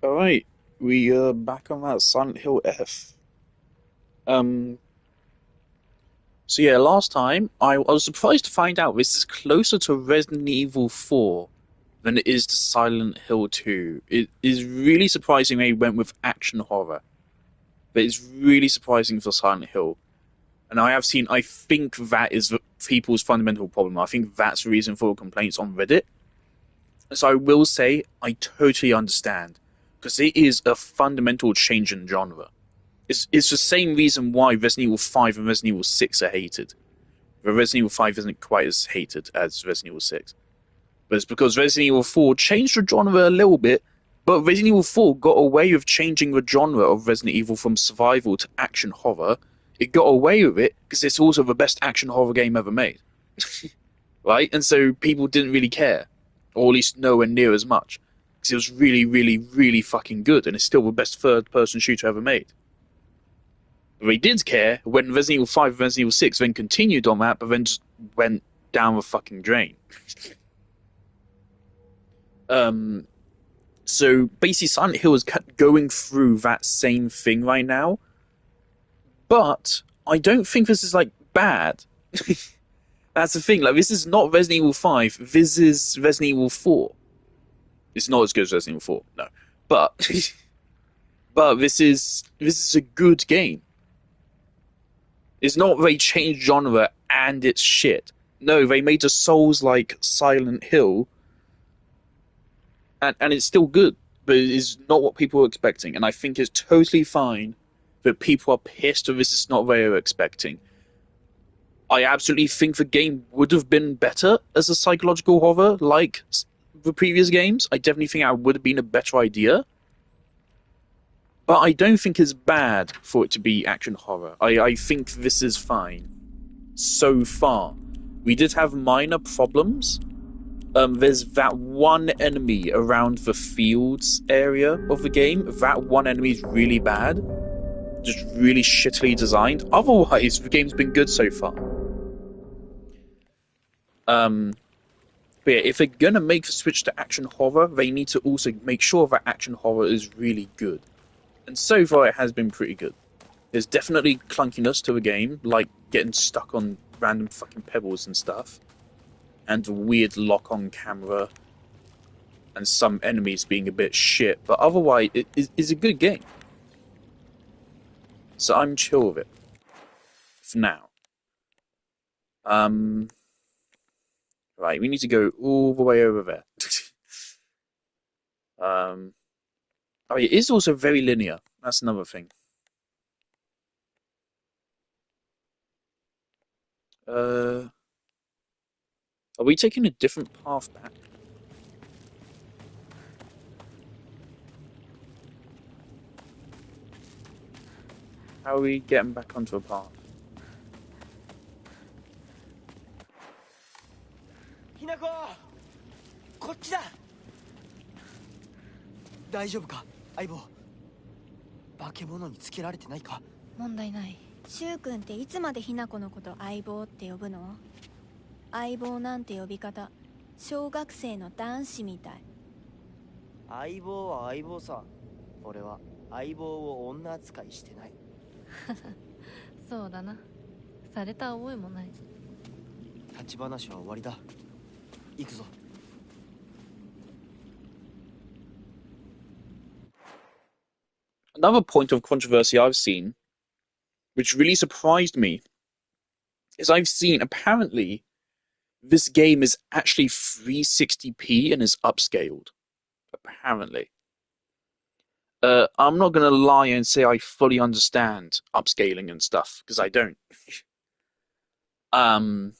Alright, we are back on that Silent Hill F. Um, so yeah, last time I was surprised to find out this is closer to Resident Evil 4 than it is to Silent Hill 2. It is really surprising they went with action horror, but it's really surprising for Silent Hill. And I think that is people's fundamental problem. I think that's the reason for complaints on Reddit. So I will say I totally understand because it is a fundamental change in genre. It's the same reason why Resident Evil 5 and Resident Evil 6 are hated. But Resident Evil 5 isn't quite as hated as Resident Evil 6. But it's because Resident Evil 4 changed the genre a little bit, but Resident Evil 4 got away with changing the genre of Resident Evil from survival to action horror. It got away with it because it's also the best action horror game ever made. Right? And so people didn't really care, or at least nowhere near as much. Because it was really, really, really fucking good, and it's still the best third person shooter ever made. They did care when Resident Evil 5 and Resident Evil 6 then continued on that, but then just went down the fucking drain. um, so basically, Silent Hill is going through that same thing right now, but I don't think this is like bad. That's the thing. Like, this is not Resident Evil 5. This is Resident Evil 4. It's not as good as Resident Evil 4, no, but but this is a good game. It's not they changed genre and it's shit. No, they made a Souls like Silent Hill, and it's still good, but it is not what people were expecting. And I think it's totally fine that people are pissed that this is not what they were expecting. I absolutely think the game would have been better as a psychological horror like the previous games. I definitely think that would have been a better idea. But I don't think it's bad for it to be action horror. I think this is fine so far. We did have minor problems. There's that one enemy around the fields area of the game. That one enemy is really bad. Just really shittily designed. Otherwise, the game's been good so far. Um, but yeah, if they're gonna make the switch to action horror, they need to also make sure that action horror is really good. And so far, it has been pretty good. There's definitely clunkiness to the game, like getting stuck on random fucking pebbles and stuff, and a weird lock on camera, and some enemies being a bit shit, but otherwise, it is a good game. So I'm chill with it. For now. Um, right, we need to go all the way over there. um, oh, it is also very linear. That's another thing. Uh, are we taking a different path back? How are we getting back onto a path? ひなここっちだ大丈夫か相棒化け物につけられてないか問題ない。柊君っていつまでひな子のこと相棒って呼ぶの？相棒なんて呼び方、小学生の男子みたい。相棒は相棒さ俺は相棒を女扱いしてないそうだな。された覚えもない。立ち話は終わりだ行くぞ Another point of controversy I've seen, which really surprised me, is I've seen apparently this game is actually 360p and is upscaled. Apparently. I'm not gonna lie and say I fully understand upscaling and stuff, because I don't. um,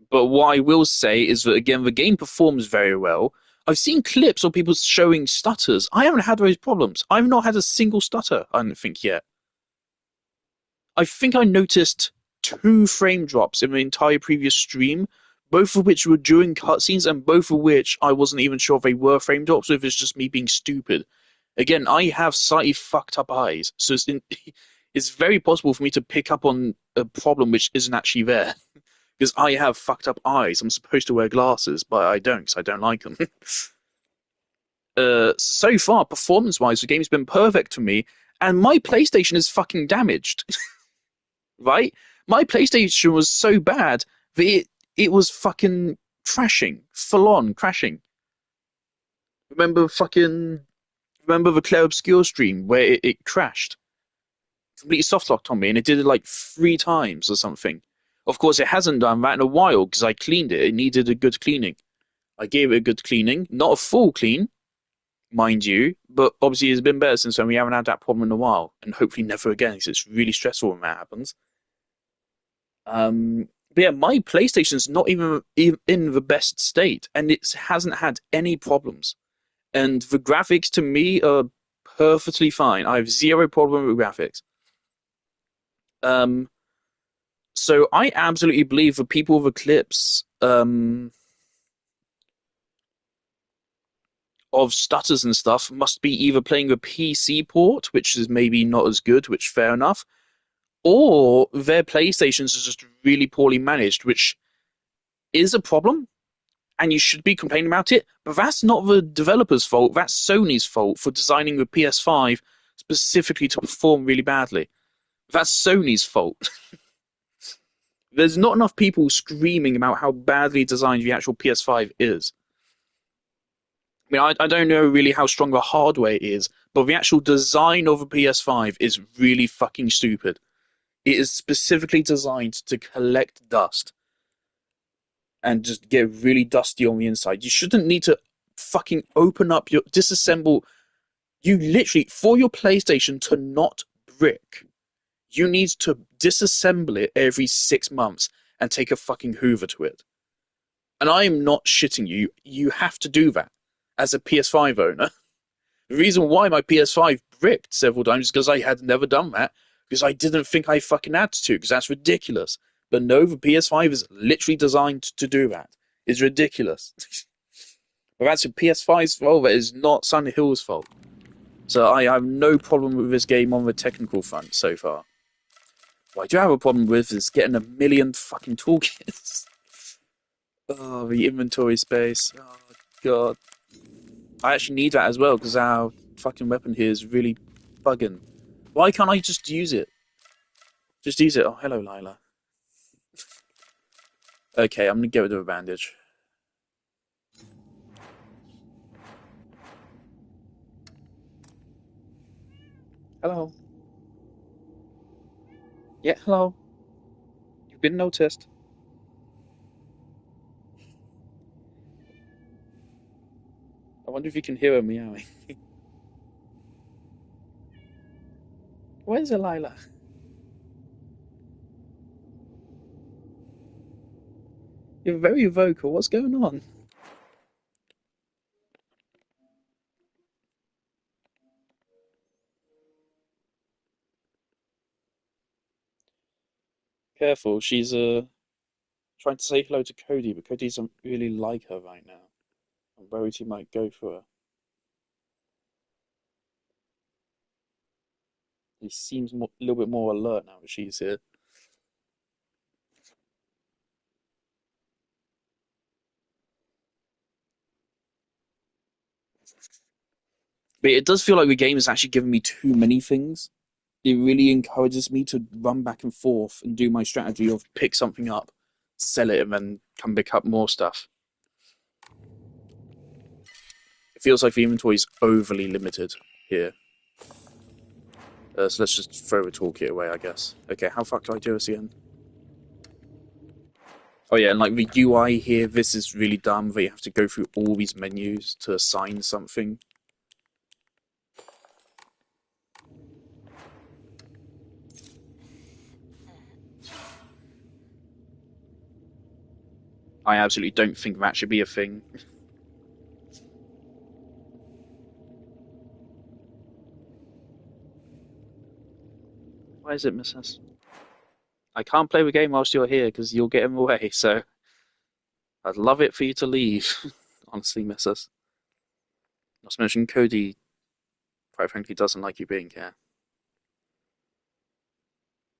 but what I will say is that again, the game performs very well. I've seen clips of people showing stutters. I haven't had those problems. I've not had a single stutter, I don't think yet. I think I noticed 2 frame drops in the entire previous stream, both of which were during cutscenes, and both of which I wasn't even sure if they were frame drops or if it's just me being stupid. Again, I have slightly fucked up eyes, so it's very possible for me to pick up on a problem which isn't actually there. because I have fucked up eyes. I'm supposed to wear glasses, but I don't because I don't like them. So far, performance-wise, the game's been perfect for me, and my PlayStation is fucking damaged, right? My PlayStation was so bad that it was fucking crashing, full on crashing. Remember remember the Claire Obscure stream where it crashed, completely soft locked on me, and it did it like 3 times or something. Of course, it hasn't done that in a while because I cleaned it. It needed a good cleaning. I gave it a good cleaning, not a full clean, mind you, but obviously it's been better since then. We haven't had that problem in a while, and hopefully never again because it's really stressful when that happens. But yeah, my PlayStation's not even in the best state, and it hasn't had any problems. And the graphics to me are perfectly fine. I have zero problem with graphics. Um, so I absolutely believe the people with Eclipse of stutters and stuff must be either playing the PC port, which is maybe not as good, which fair enough, or their PlayStations are just really poorly managed, which is a problem, and you should be complaining about it. But that's not the developer's fault. That's Sony's fault for designing the PS5 specifically to perform really badly. That's Sony's fault. There's not enough people screaming about how badly designed the actual PS5 is. I mean, I don't know really how strong the hardware is, but the actual design of a PS5 is really fucking stupid. It is specifically designed to collect dust and just get really dusty on the inside. You shouldn't need to fucking open up disassemble. You literally, for your PlayStation to not brick, you need to disassemble it every 6 months and take a fucking Hoover to it. And I am not shitting you. You have to do that as a PS5 owner. The reason why my PS5 bricked several times is because I had never done that, because I didn't think I fucking had to, because that's ridiculous. But no, the PS5 is literally designed to do that. It's ridiculous. But that's a PS5's fault. That is not Sun Hill's fault. So I have no problem with this game on the technical front so far. What I do have a problem with is getting a million fucking toolkits. Oh, the inventory space. Oh, God. I actually need that as well, because our fucking weapon here is really bugging. Why can't I just use it? Just use it. Oh, hello, Lila. Okay, I'm gonna get rid of a bandage. Hello. Yeah, hello. You've been noticed. I wonder if you can hear her meowing. Where's Lila? You're very vocal. What's going on? Careful, she's trying to say hello to Cody, but Cody doesn't really like her right now. I'm worried he might go for her. He seems a little bit more alert now that she's here. But it does feel like the game is actually giving me too many things. It really encourages me to run back and forth and do my strategy of pick something up, sell it, and then come pick up more stuff. It feels like the inventory is overly limited here. So let's just throw the toolkit away, I guess. Okay, how fuck do I do this again? Oh yeah, and like the UI here, this is really dumb that you have to go through all these menus to assign something. I absolutely don't think that should be a thing. Why is it, Mrs.? I can't play the game whilst you're here because you'll get in the way, so I'd love it for you to leave. Honestly, Mrs. Not to mention Cody, quite frankly, doesn't like you being here.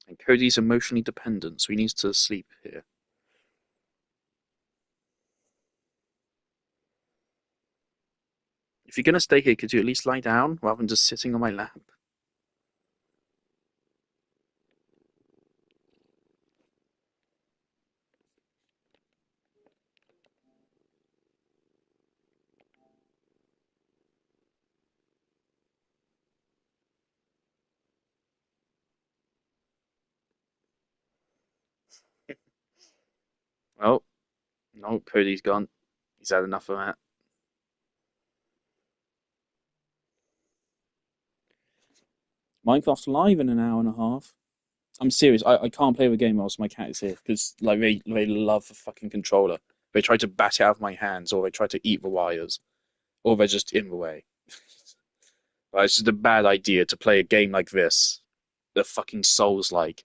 And Cody's emotionally dependent, so he needs to sleep here. If you're gonna stay here, could you at least lie down rather than just sitting on my lap? Oh, no, Cody's gone. He's had enough of that. Minecraft Live in an hour and a half. I'm serious. I can't play the game whilst my cat is here because like they love the fucking controller. They try to bat it out of my hands, or they try to eat the wires, or they're just in the way. Like, it's just a bad idea to play a game like this, the fucking Souls-like,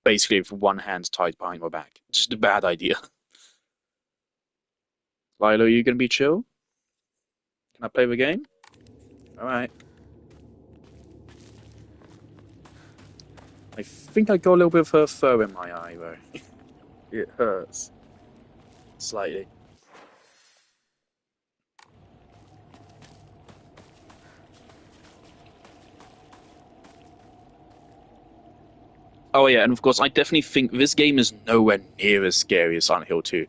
basically with one hand tied behind my back. Just a bad idea. Lilo, are you gonna be chill? Can I play the game? All right. I think I got a little bit of her fur in my eye though. It hurts slightly. Oh yeah, and of course, I definitely think this game is nowhere near as scary as Silent Hill 2.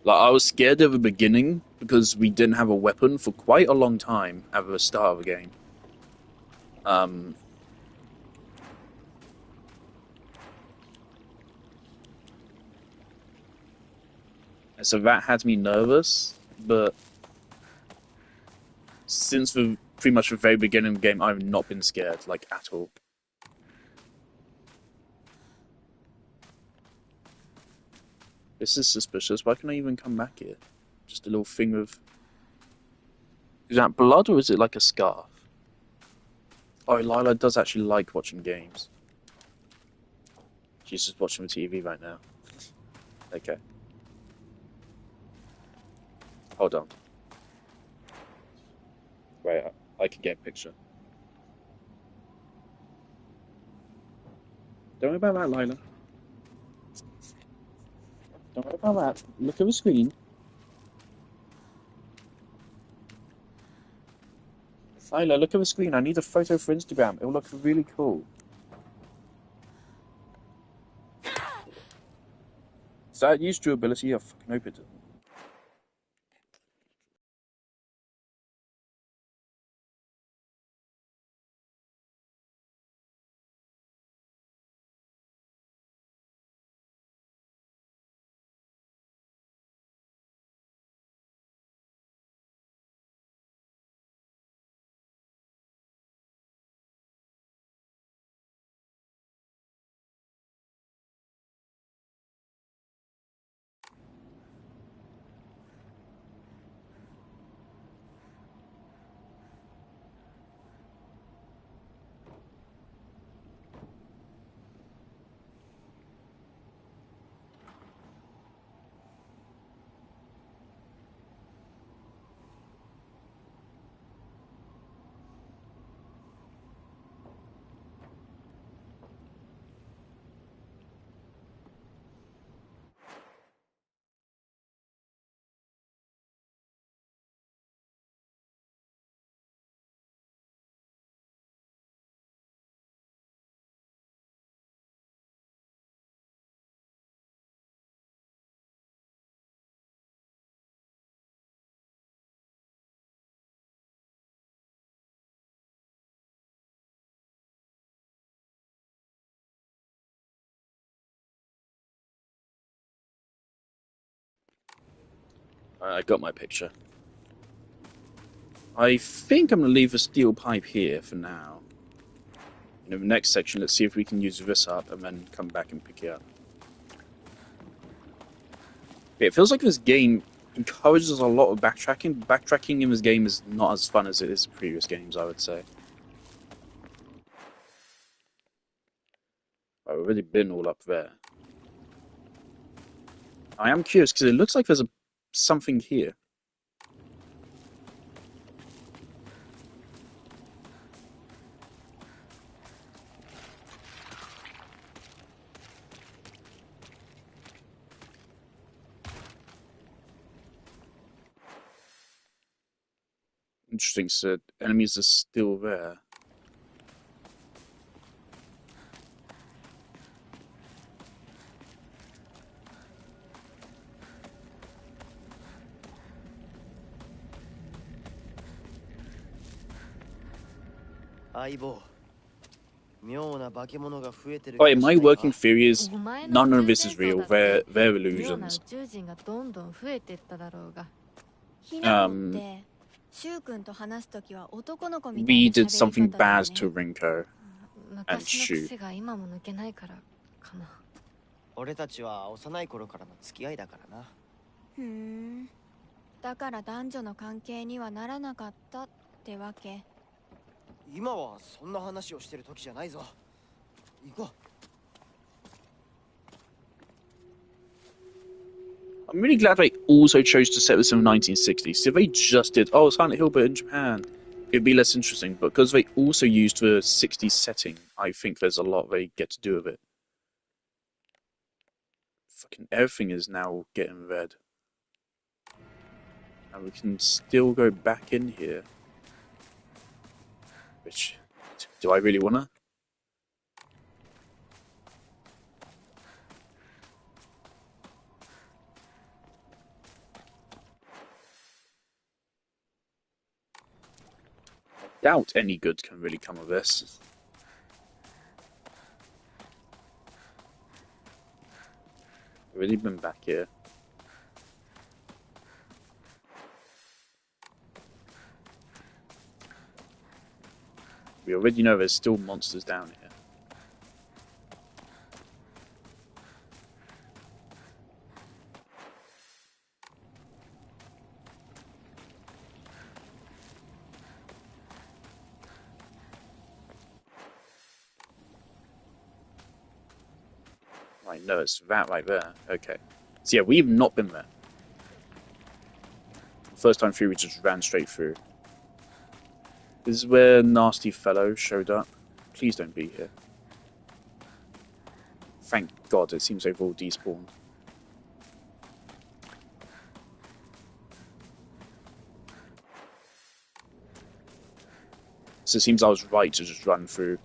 Like, I was scared at the beginning because we didn't have a weapon for quite a long time at the start of the game. Um, so that had me nervous, but since the pretty much the very beginning of the game, I've not been scared, like, at all. This is suspicious. Why can I even come back here? Just a little thing of... Is that blood or is it like a scarf? Oh, Lila does actually like watching games. She's just watching the TV right now. Okay. Hold on. Wait, I can get a picture. Don't worry about that, Lila. Don't worry about that. Look at the screen. Lila, look at the screen. I need a photo for Instagram. It'll look really cool. Is that use durability? I fucking hope it doesn't. I got my picture. I think I'm gonna leave the steel pipe here for now. In the next section, let's see if we can use this up and then come back and pick it up. Okay, it feels like this game encourages a lot of backtracking. Backtracking in this game is not as fun as it is in previous games, I would say. I've already been all up there. I am curious because it looks like there's something here. Interesting, so enemies are still there. Right, my working theory is お前の none 宇 of 宙 this 戦 is 争 real. だって They're 妙な宇 illusions. 宙人がどんどん増えてっただろうがひなこってシュウ君と話すときは男の子みたい We な did 喋り something 方だよ bad to ね。 Rinko. 昔の癖が今も抜けないからかな俺たちは幼い頃からの付き合いだからな。ふーん。だから男女の関係にはならなかったってわけ。今はそんな話をしてる時じゃないぞ。行こう。I'm really glad they also chose to set this in the 1960s. So if they just did, oh, Silent Hill, but in Japan, it'd be less interesting. But because they also used the 60s setting, I think there's a lot they get to do with it. Fucking everything is now getting red. And we can still go back in here. Which, do I really wanna? I doubt any good can really come of this. I've already been back here. We already know there's still monsters down here. Right, no, it's that right there. Okay. So yeah, we've not been there. First time through, we just ran straight through. This is where Nasty Fellow showed up. Please don't be here. Thank God, it seems they've all despawned. So it seems I was right to just run through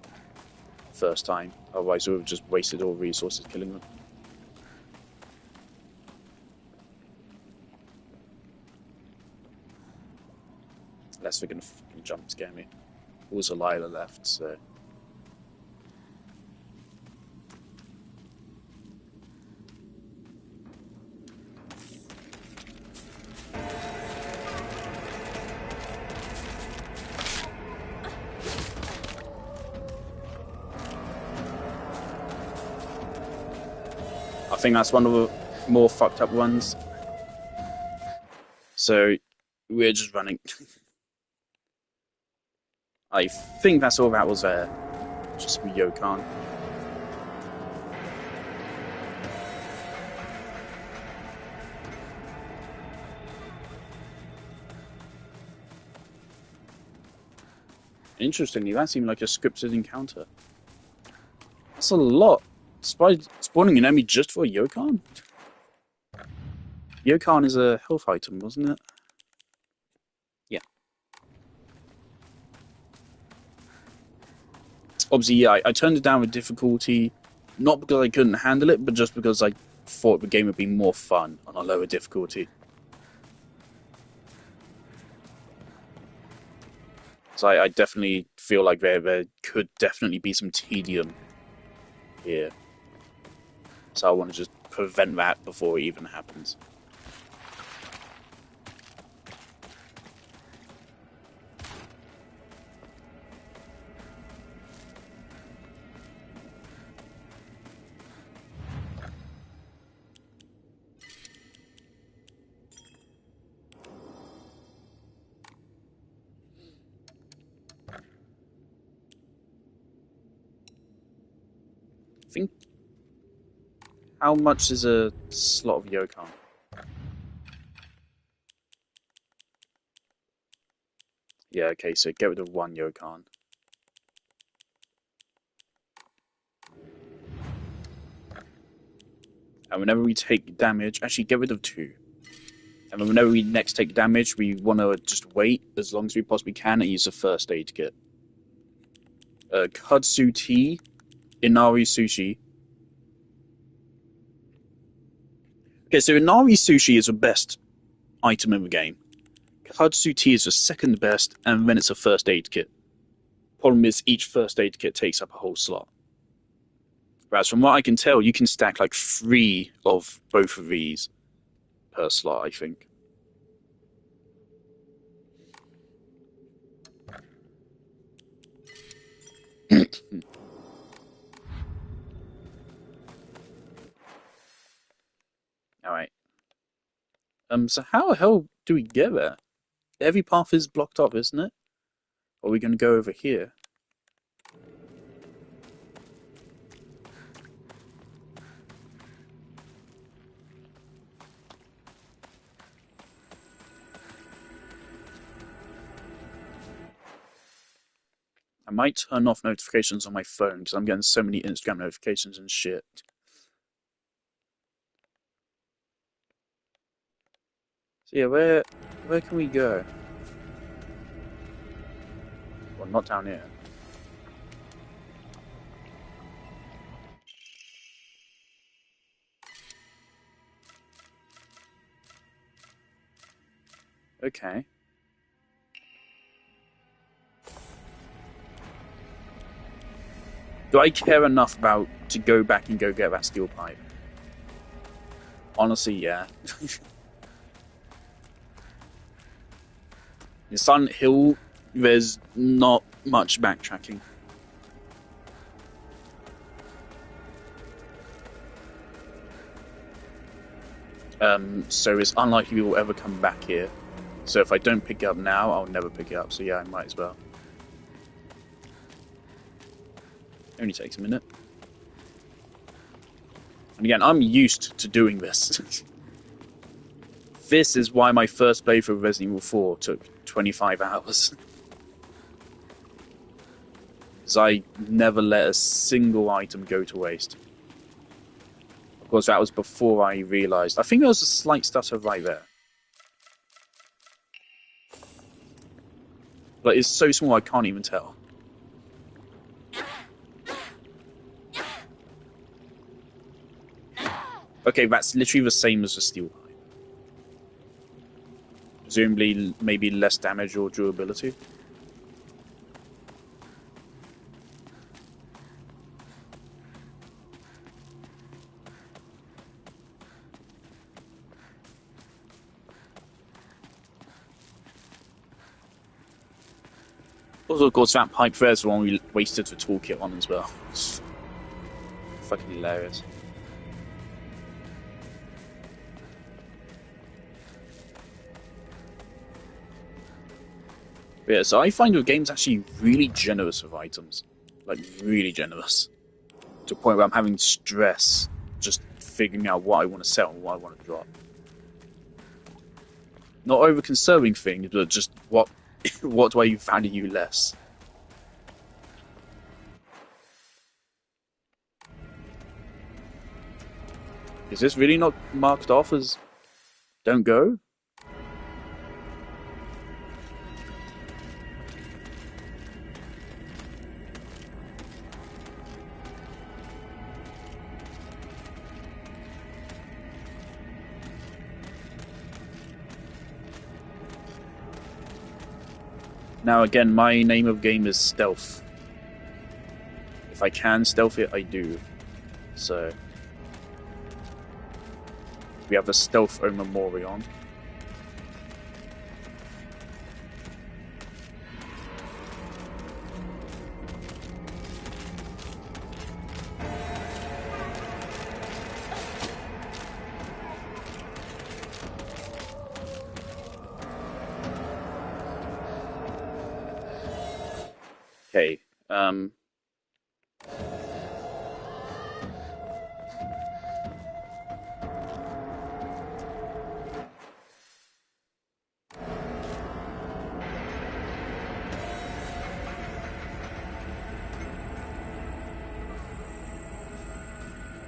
first time. Otherwise, we would have just wasted all resources killing them. Unless they're gonna fucking jump scare me. Also, Lila left, so. I think that's one of the more fucked up ones. So, we're just running. I think that's all that was there. Just with Yokan. Interestingly, that seemed like a scripted encounter. That's a lot. Spawning an enemy just for a Yokan? Yokan is a health item, wasn't it? Yeah. Obviously, yeah, I turned it down with difficulty, not because I couldn't handle it, but just because I thought the game would be more fun on a lower difficulty. So I definitely feel like there could definitely be some tedium here. So I want to just prevent that before it even happens. I think. How much is a slot of Yokan? Yeah, okay, so get rid of one Yokan. And whenever we take damage, actually get rid of two. And whenever we next take damage, we want to just wait as long as we possibly can and use a first aid kit. Kudzu tea, Inari sushi. Okay, so Inari sushi is the best item in the game. Kudzu tea is the second best, and then it's a first aid kit. Problem is, each first aid kit takes up a whole slot. Whereas from what I can tell, you can stack like 3 of both of these per slot, I think. Alright. So how the hell do we get there? Every path is blocked up, isn't it? Or are we going to go over here? I might turn off notifications on my phone because I'm getting so many Instagram notifications and shit. So yeah, where can we go? Well, not down here. Okay. Do I care enough about to go back and go get that steel pipe? Honestly, yeah. In Silent Hill, there's not much backtracking. So it's unlikely we'll ever come back here. So if I don't pick it up now, I'll never pick it up. So yeah, I might as well. Only takes a minute. And again, I'm used to doing this. This is why my first playthrough of Resident Evil 4 took 25 hours. Because I never let a single item go to waste. Of course, that was before I realised. I think there was a slight stutter right there. But it's so small I can't even tell. Okay, that's literally the same as the steel pipe. Presumably, maybe less damage or durability. Also, of course, that pipe there is the one we wasted the toolkit on as well. It's fucking hilarious. But yeah, so I find the game's actually really generous with items. Like, really generous. To the point where I'm having stress just figuring out what I want to sell and what I want to drop. Not over-conserving things, but just what do I value less? Is this really not marked off as don't go? Now again, my name of game is Stealth. If I can stealth it, I do. So we have the Stealth O'Memorion. Okay,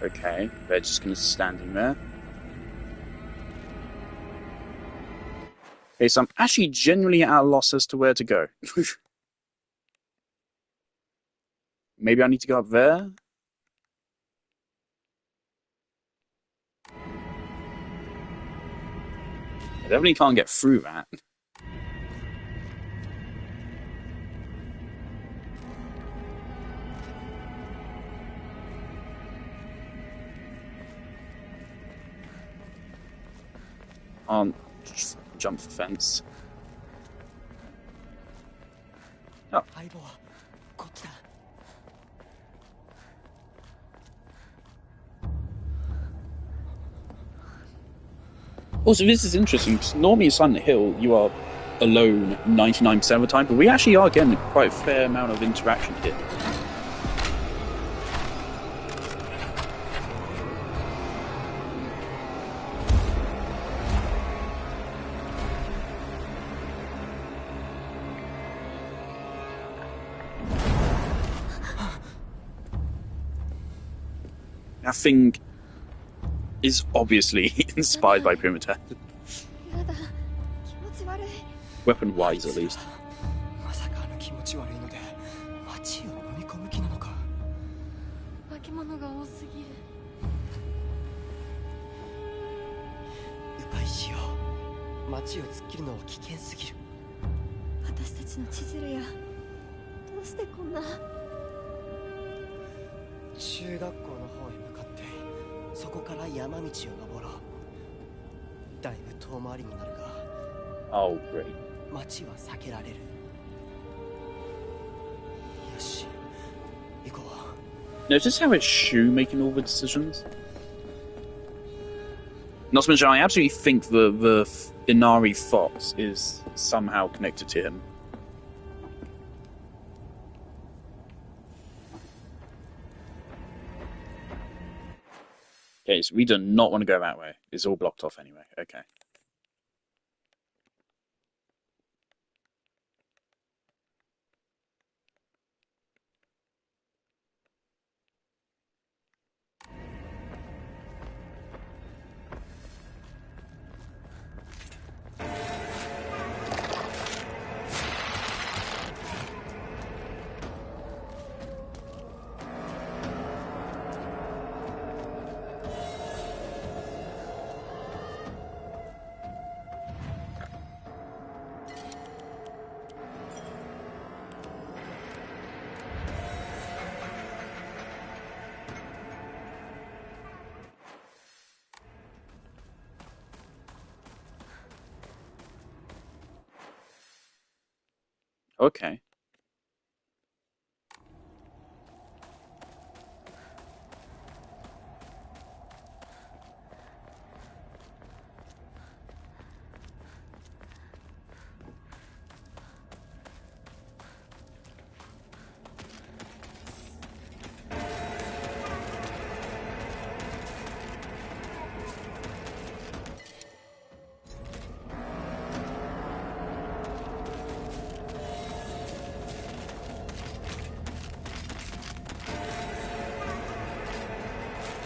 okay, they're just gonna standing there. Okay, so I'm actually generally at a loss as to where to go. Maybe I need to go up there? I definitely can't get through that. Just jump the fence. Oh. 相棒はこっちだ。 Also, this is interesting, because normally in Silent Hill, you are alone 99% of the time, but we actually are getting quite a fair amount of interaction here. That thing is obviously inspired by Primitive. やだ、気持ち悪い。 Weapon-wise, at least. まさかあの気持ち悪いので街を飲み込む気なのか。化け物が多すぎる。迂回しよう。街を突っ切るのは危険すぎる。私たちの千鶴や、どうしてこんな。中学校の方へ向かってそこから山道を登ろう。だいぶ遠回りになるが Oh, great. 街は避けられる。よし、行こう。 Notice how it's Shu making all the decisions? Not to mention, I absolutely think the Inari Fox is somehow connected to him. Okay, so we do not want to go that way. It's all blocked off anyway. Okay. Okay.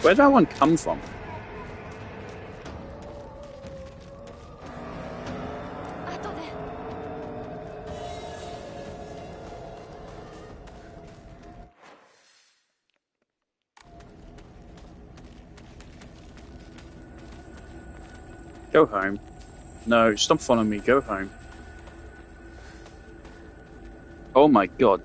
Where did that one come from? Go home. No, stop following me. Go home. Oh my god.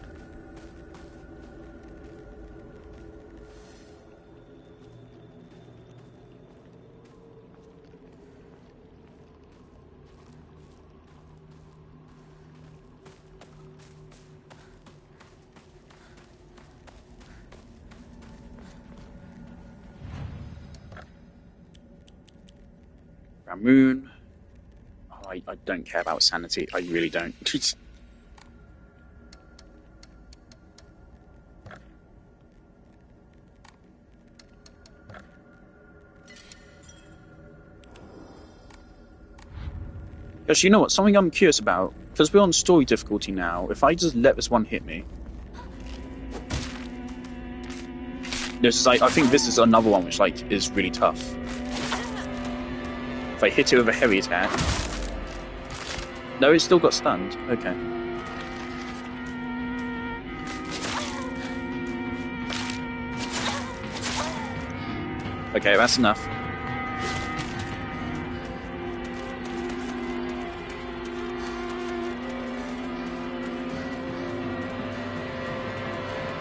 Moon. Oh, I don't care about sanity. I really don't. Because you know what? Something I'm curious about. Because we're on story difficulty now. If I just let this one hit me. This is like, I think this is another one which like is really tough. If I hit it with a heavy attack. No, it still got stunned. Okay. Okay, that's enough.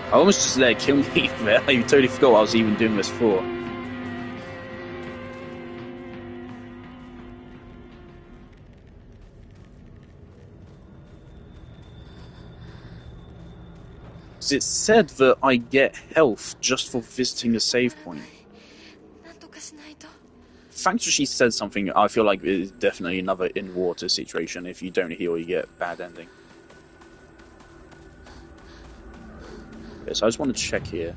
I almost just let it kill me there. I totally forgot what I was even doing this for. It said that I get health just for visiting a save point. Thanks for she said something. I feel like it's definitely another in-water situation. If you don't heal, you get bad ending. Okay, so I just want to check here.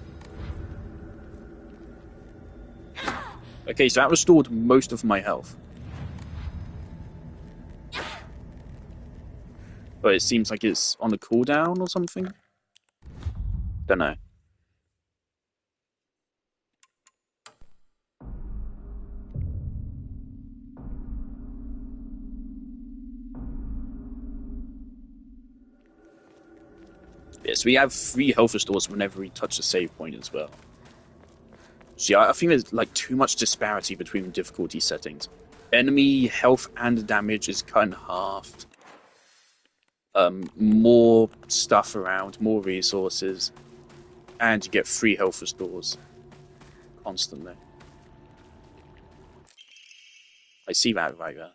Okay, so that restored most of my health. But it seems like it's on a cooldown or something. Don't know. Yeah, so we have 3 health restores whenever we touch the save point as well. So yeah, I think there's like too much disparity between difficulty settings. Enemy health and damage is kind of halved. More stuff around, more resources, and you get 3 health restores constantly. I see that right there.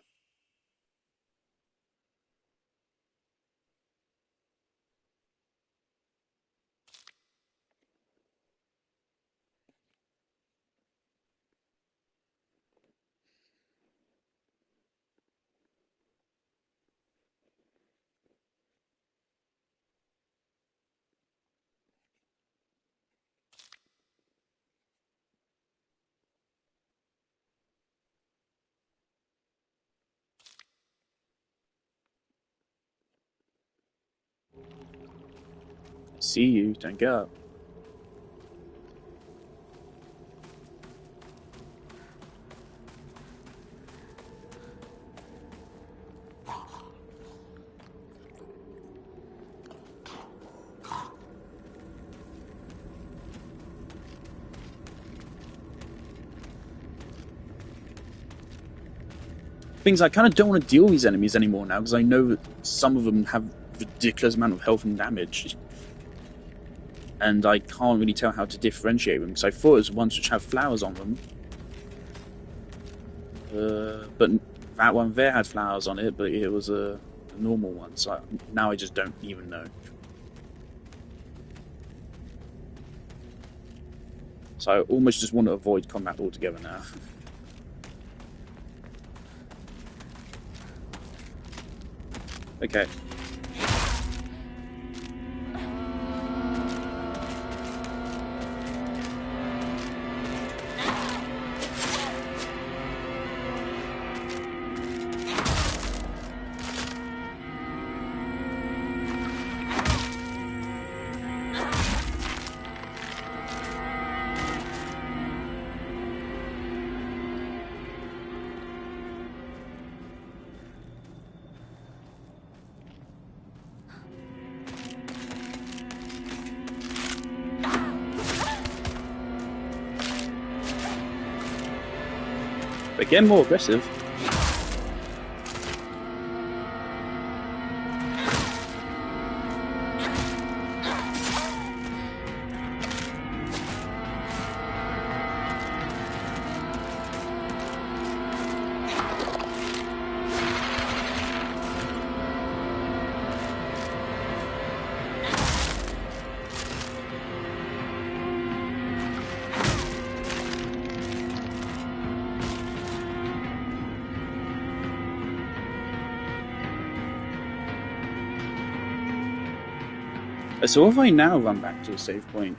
I see you, don't get up. Things I kind of don't want to deal with these enemies anymore now because I know that some of them have ridiculous amount of health and damage, and I can't really tell how to differentiate them because I thought it was ones which have flowers on them, but that one there had flowers on it, but it was a normal one, so now I just don't even know. So I almost just want to avoid combat altogether now. Okay. But getting more aggressive. So if I now run back to a save point,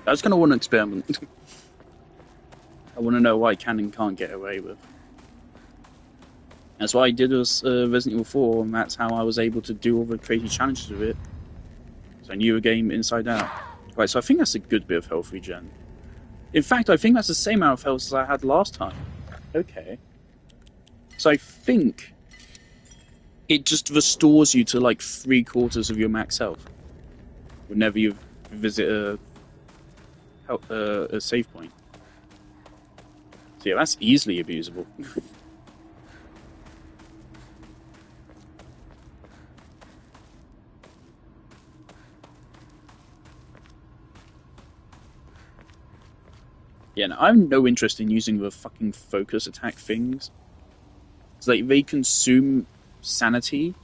I just kind of want to experiment. I want to know what I can and can't get away with. That's what I did with Resident Evil 4, and that's how I was able to do all the crazy challenges with it. So I knew the game inside out. Right, so I think that's a good bit of health regen. In fact, I think that's the same amount of health as I had last time. Okay. So I think It just restores you to like 3/4 of your max health whenever you visit a save point. So yeah, that's easily abusable. Yeah, no, I have no interest in using the fucking focus attack things. It's like they consume sanity,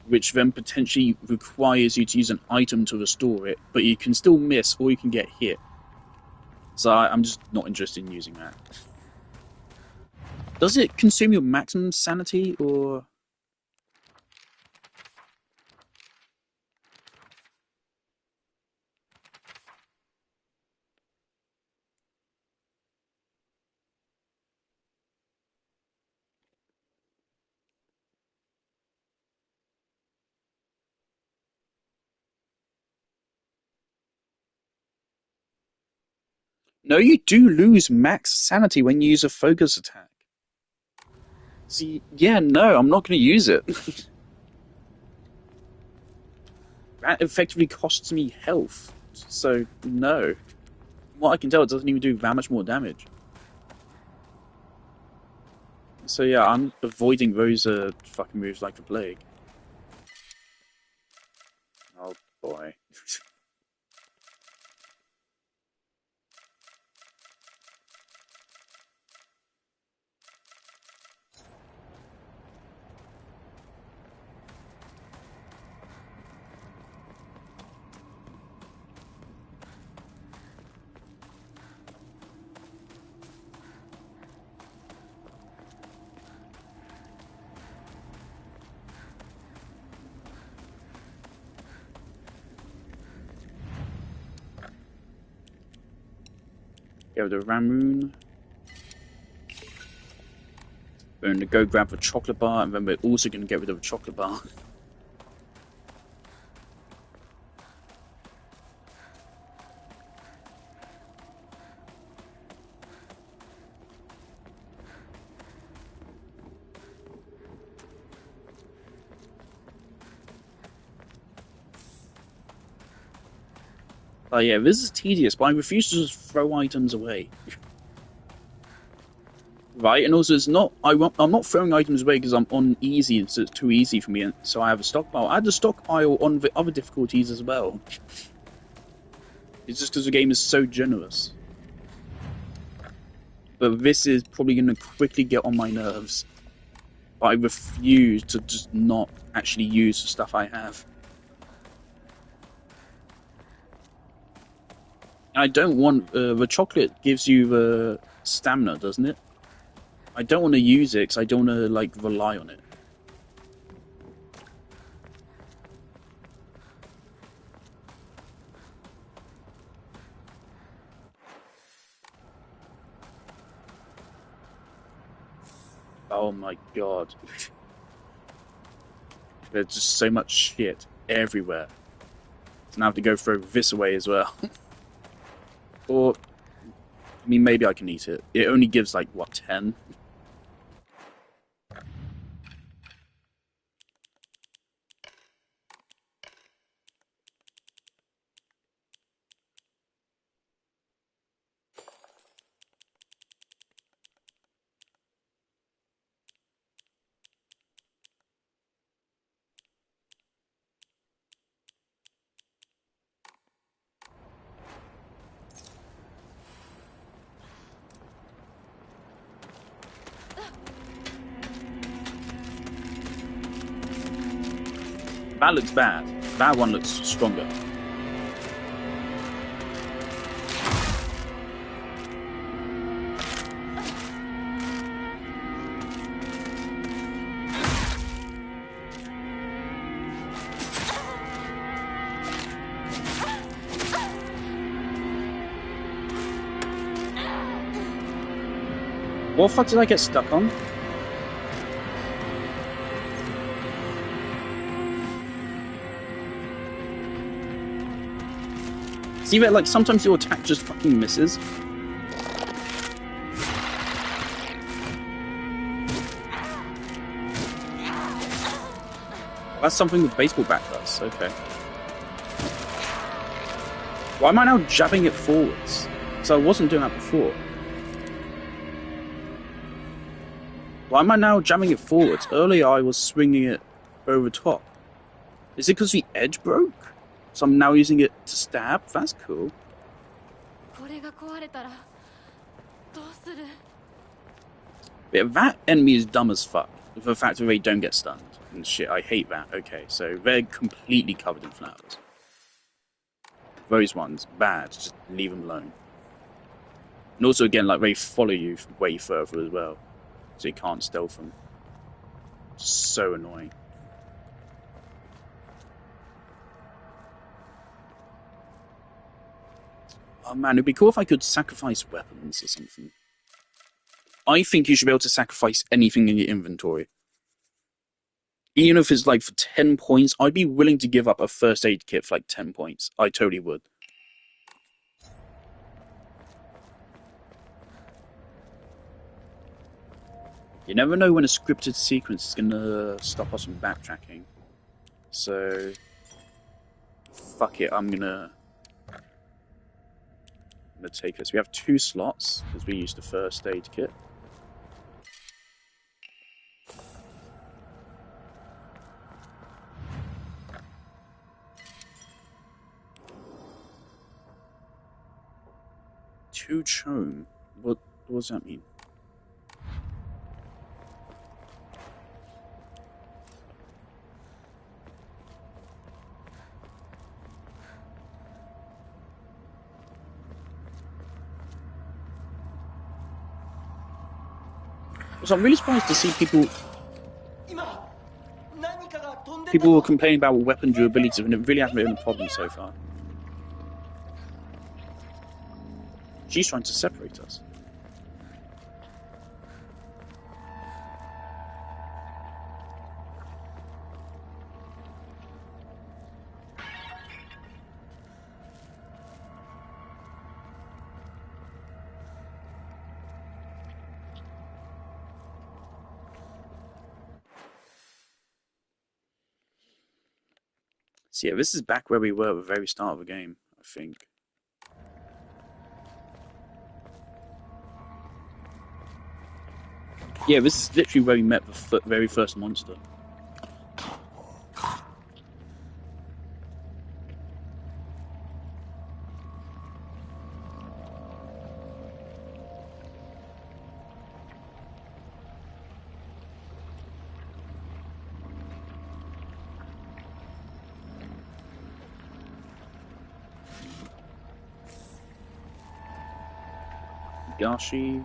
which then potentially requires you to use an item to restore it, but you can still miss or you can get hit. So I'm just not interested in using that. Does it consume your maximum sanity, or...? No, you do lose max sanity when you use a focus attack. See, yeah, no, I'm not going to use it. That effectively costs me health. So, no. From what I can tell, it doesn't even do that much more damage. So yeah, I'm avoiding those fucking moves like the plague. Oh boy. Go to Ramoon. We're going to go grab a chocolate bar, and then we're also going to get rid of a chocolate bar. Oh yeah, this is tedious, but I refuse to just throw items away. Right, and also it's not. I'm not throwing items away because I'm on easy and so it's too easy for me, and so I have a stockpile. I had a stockpile on the other difficulties as well. It's just because the game is so generous. But this is probably going to quickly get on my nerves. But I refuse to just not actually use the stuff I have. And I don't want... the chocolate gives you the stamina, doesn't it? I don't want to use it because I don't want to, like, rely on it. Oh my god. There's just so much shit everywhere. And I have to go throw this away as well. Or, I mean, maybe I can eat it. It only gives, like, what, 10? That looks bad. That one looks stronger. What the fuck did I get stuck on? See that, like, sometimes your attack just fucking misses? That's something the baseball bat does. Okay. Why am I now jabbing it forwards? So I wasn't doing that before. Why am I now jamming it forwards? Earlier I was swinging it over top. Is it because the edge broke? So I'm now using it to stab? That's cool. Yeah, that enemy is dumb as fuck. For the fact that they don't get stunned and shit. I hate that. Okay, so they're completely covered in flowers. Those ones, bad. Just leave them alone. And also, again, like, they follow you way further as well. So you can't stealth them. So annoying. Oh man, it'd be cool if I could sacrifice weapons or something. I think you should be able to sacrifice anything in your inventory. Even if it's like for 10 points, I'd be willing to give up a first aid kit for like 10 points. I totally would. You never know when a scripted sequence is gonna stop us from backtracking. So, fuck it, I'm gonna take this. We have 2 slots, because we used the first aid kit. Two chome? What does that mean? So I'm really surprised to see people were complaining about weapon durability, and it really hasn't been a problem so far. She's trying to separate us. So yeah, this is back where we were at the very start of the game, I think. Yeah, this is literally where we met the very first monster. Gashi.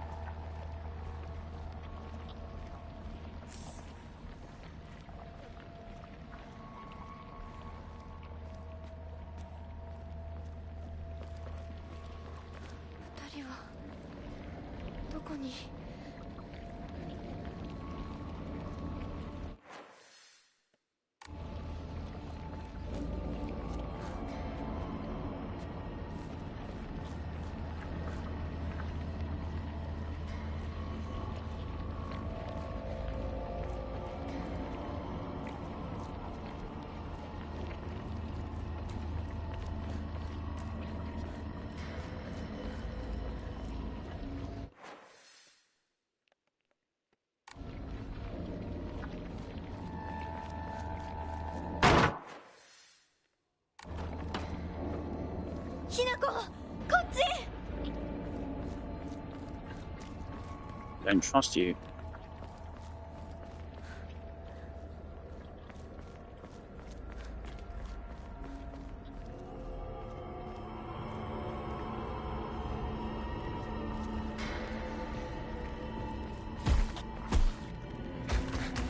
Don't trust you.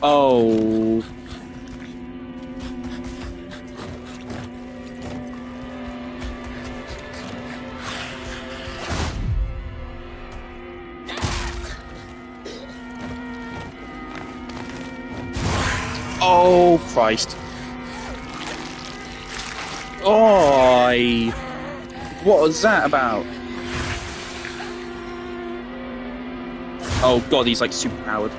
Oh. Oh, Christ. Oh, what was that about? Oh god, he's like super powered.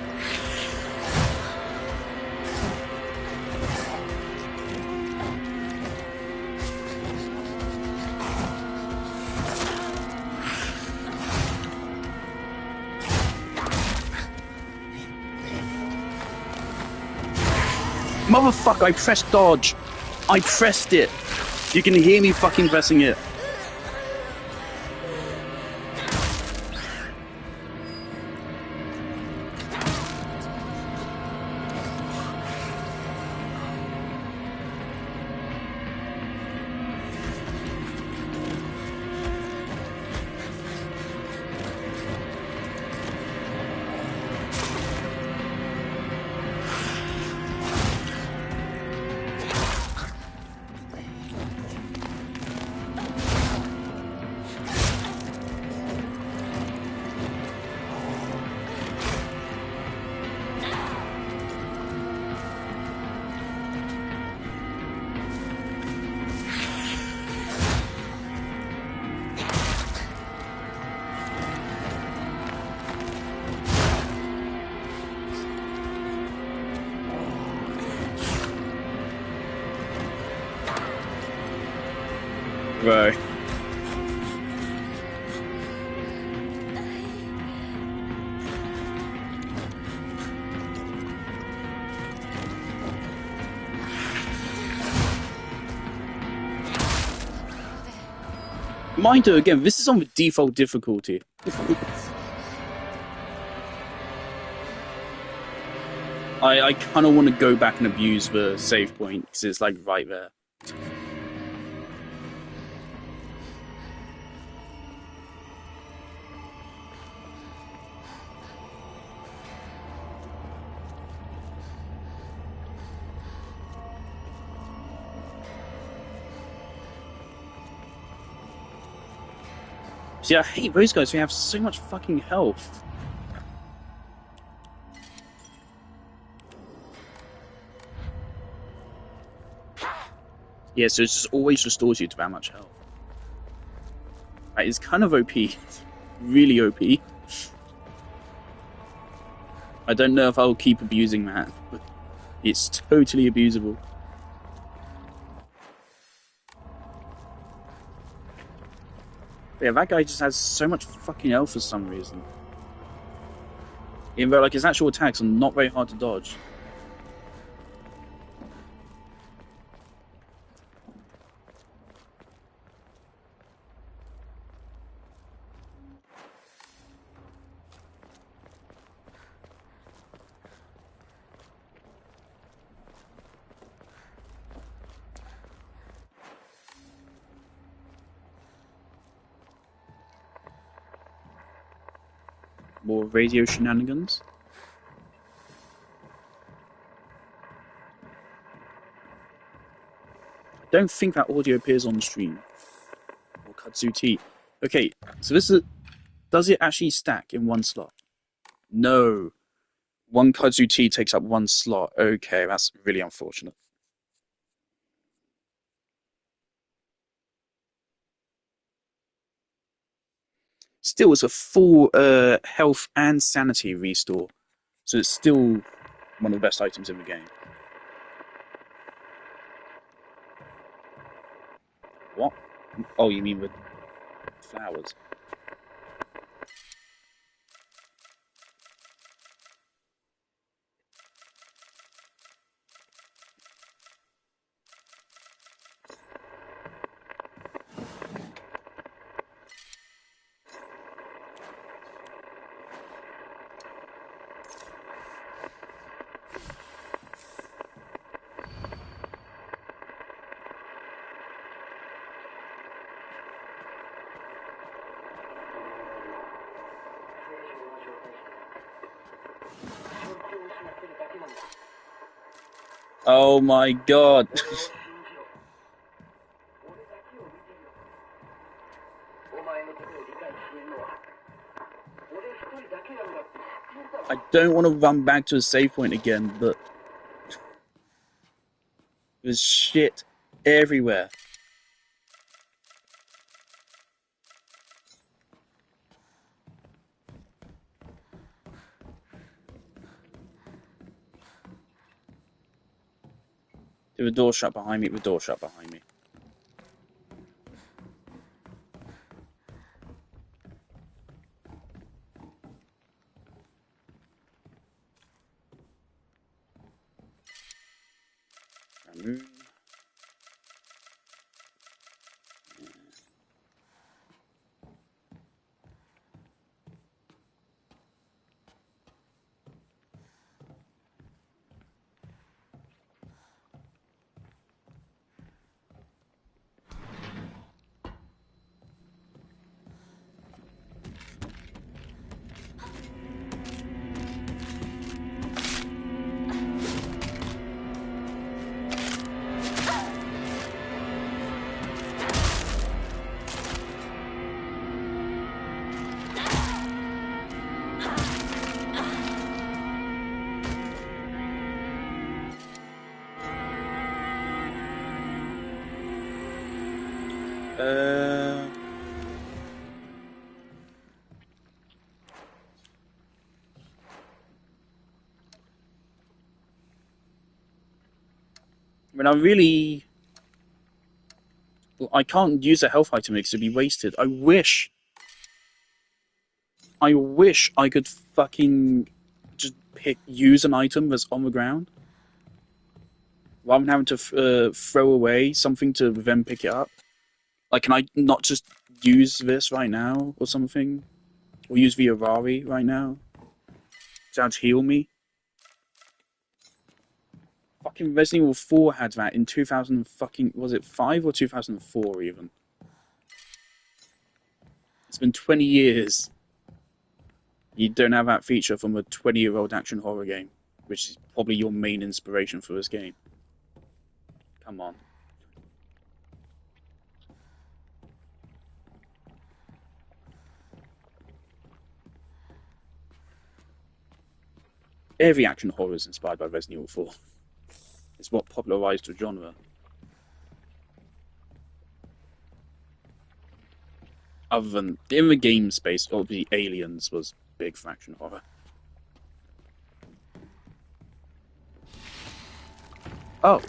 Motherfucker, I pressed dodge. I pressed it. You can hear me fucking pressing it. Right. Mind you, again, this is on the default difficulty. I kind of want to go back and abuse the save point because it's like right there. See, I hate those guys who have so much fucking health. Yeah, so it just always restores you to that much health. Right, it's kind of OP. Really OP. I don't know if I'll keep abusing that, but it's totally abusable. Yeah, that guy just has so much fucking health for some reason. Even though, like, his actual attacks are not very hard to dodge. More radio shenanigans. Don't think that audio appears on the stream. Or Kudzu T. Okay, so this is... Does it actually stack in one slot? No. One Kudzu T takes up one slot. Okay, that's really unfortunate. Still, it's a full health and sanity restore. So it's still one of the best items in the game. What? Oh, you mean with flowers? Oh my god. I don't want to run back to a save point again, but there's shit everywhere. The door shut behind me, the door shut behind me. Moon. I mean, I can't use a health item because it'd be wasted. I wish I could fucking just use an item that's on the ground rather than having to throw away something to then pick it up. Like, can I not just use this right now or something? Or use the Arari right now? To heal me? Fucking Resident Evil 4 had that in 2000 fucking... Was it 5 or 2004 even? It's been 20 years. You don't have that feature from a 20-year-old action horror game, which is probably your main inspiration for this game. Come on. Every action horror is inspired by Resident Evil 4. It's what popularized the genre. Other than, in the game space, obviously Aliens was big for action horror. Oh.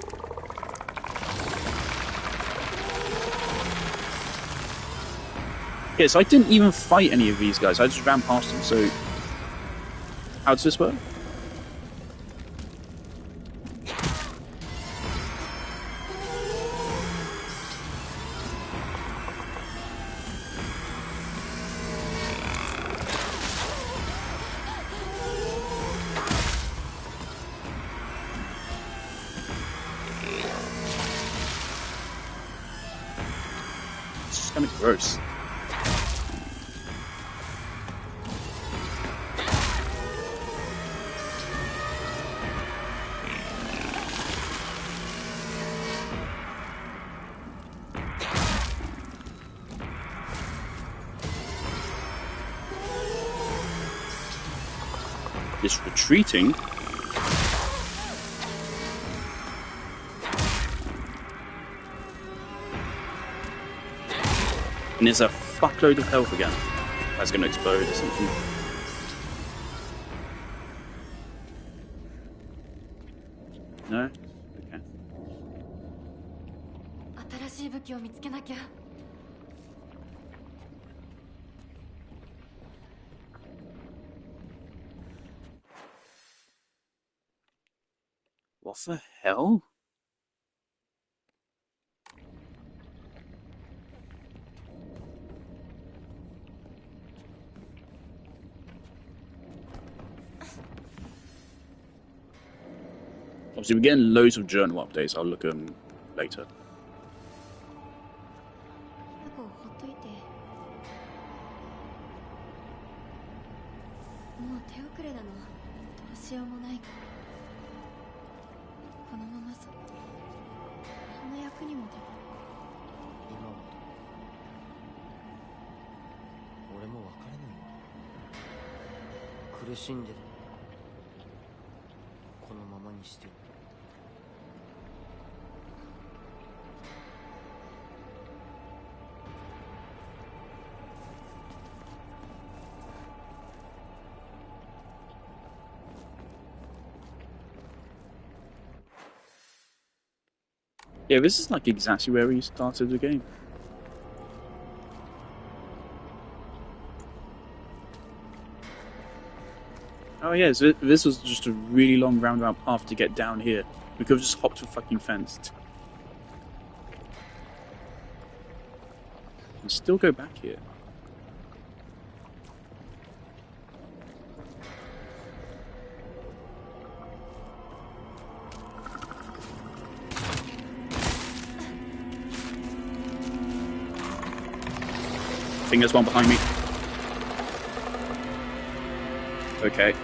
Yeah, so I didn't even fight any of these guys. I just ran past them, so... How does this work? It's just kind of gross. It's retreating. And there's a fuckload of health again. That's going to explode or something. No? Okay. 新しい武器を見つけなきゃ。What the hell? Obviously, we're getting loads of journal updates. I'll look at them later. こうほっといて。もう手遅れだの。どうしようもない。このままさ、何の役にも立たない。今は俺も別れないよ。苦しんでる。このままにして。Yeah, this is like exactly where we started the game. Oh yes, this was just a really long roundabout path to get down here. We could have just hopped a fucking fence. And still go back here. I think there's one behind me. Okay.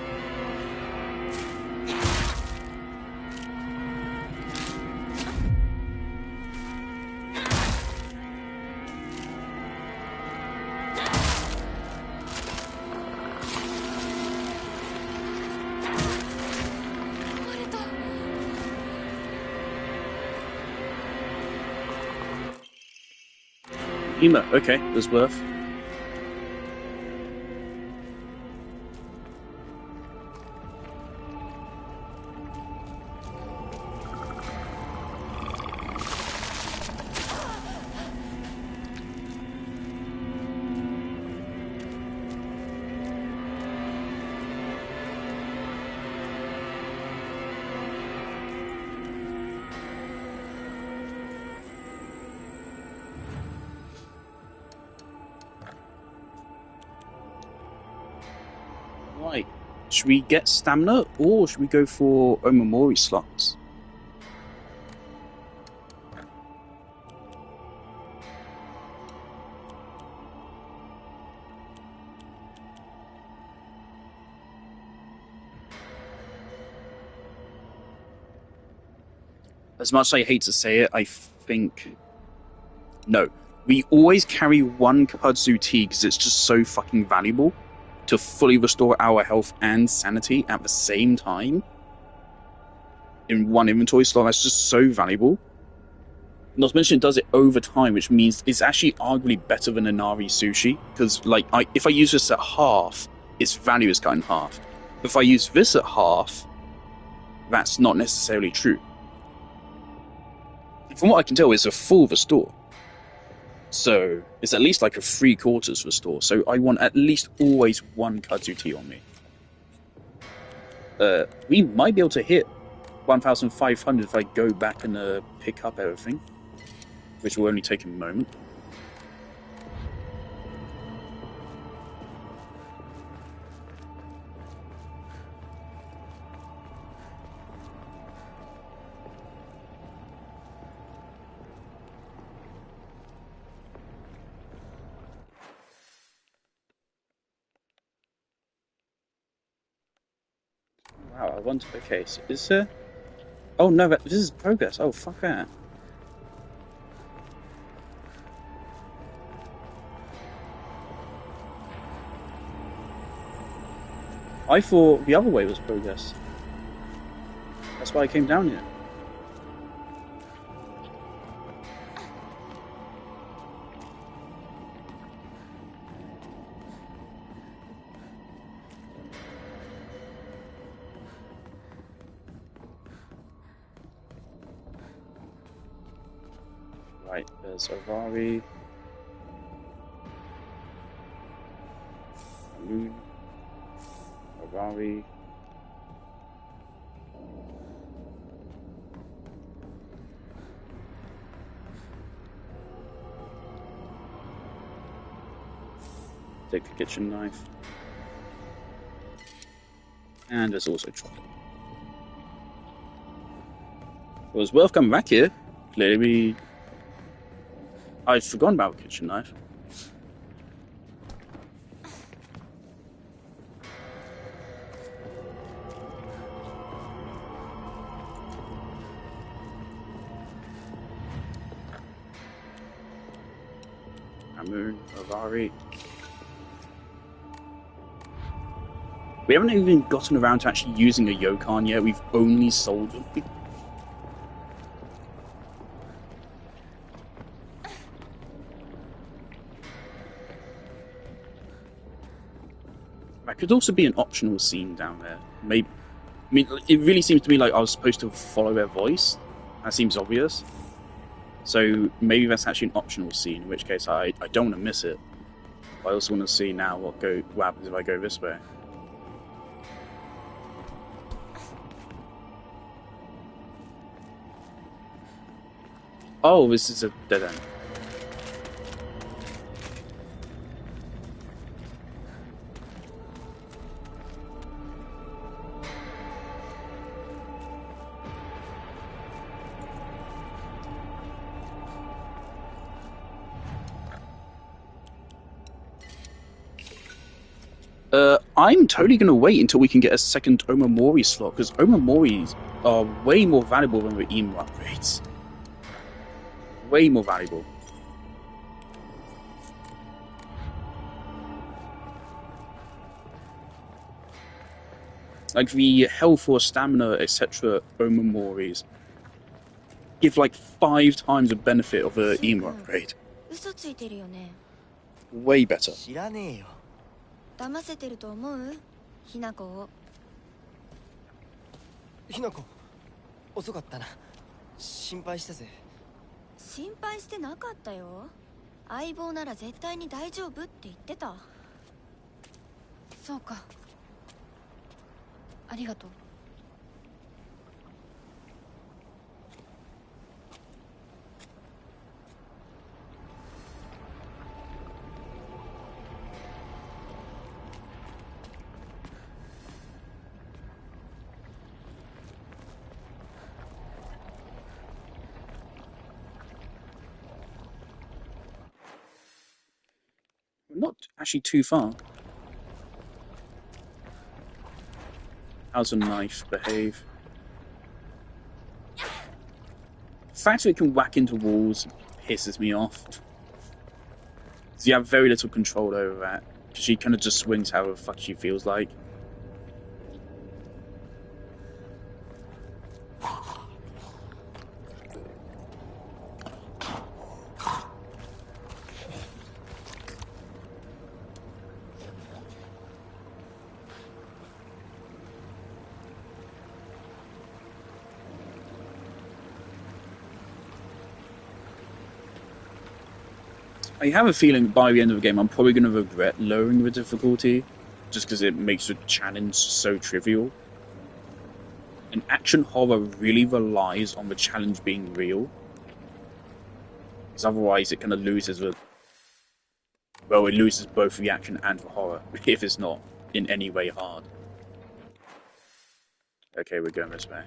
Ema, okay, there's worth. Right. Should we get stamina or should we go for Omamori slots? As much as I hate to say it, I think... No. We always carry one kudzu tea because it's just so fucking valuable to fully restore our health and sanity at the same time in one inventory slot. That's just so valuable. Not to mention it does it over time, which means it's actually arguably better than Inari sushi, because like if I use this at half, its value is cut in half. If I use this at half, that's not necessarily true. From what I can tell, it's a full restore. So it's at least like a 3/4 restore. So I want at least always one kudzu tea on me. We might be able to hit 1,500 if I go back and pick up everything, which will only take a moment. Wow, I wonder. Okay, so is there? Oh no, this is progress. Oh fuck that. I thought the other way was progress. That's why I came down here. Right, there's Avari. Moon. Avari. Take the kitchen knife. And there's also chocolate. It was worth coming back here. Clearly, I'd forgotten about the kitchen knife. Amun, Avari. We haven't even gotten around to actually using a Yokan yet. We've only sold them. That could also be an optional scene down there. Maybe. I mean, it really seems to me like I was supposed to follow their voice. That seems obvious. So maybe that's actually an optional scene, in which case I don't want to miss it. But I also want to see now what happens if I go this way. Oh, this is a dead end. I'm totally going to wait until we can get a second Omamori slot, because Omamoris are way more valuable than the emu upgrades. Way more valuable. Like the health or stamina, etc. Omamoris give like 5 times the benefit of a emu upgrade. 嘘ついてるよね。 Way better. 知らねえよ。騙せてると思う？ひなこを。ひなこ、遅かったな。心配したぜ。心配してなかったよ。相棒なら絶対に大丈夫って言ってた。そうか。ありがとう。Not actually too far. How's a knife behave? The fact that it can whack into walls pisses me off. So you have very little control over that, because she kind of just swings however the fuck she feels like. I have a feeling by the end of the game I'm probably going to regret lowering the difficulty, just because it makes the challenge so trivial. And action horror really relies on the challenge being real, because otherwise it kind of loses the... Well, it loses both the action and the horror, if it's not in any way hard. Okay, we're going this way.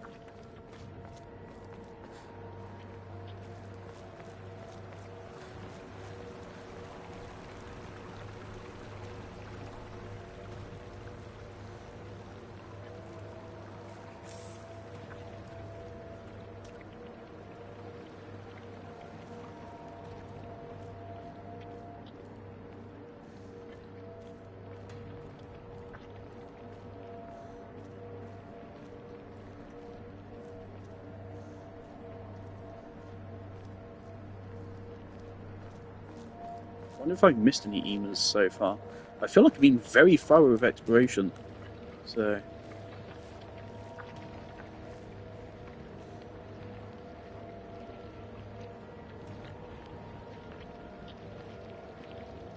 I wonder if I've missed any emus so far. I feel like I've been very thorough with exploration, so...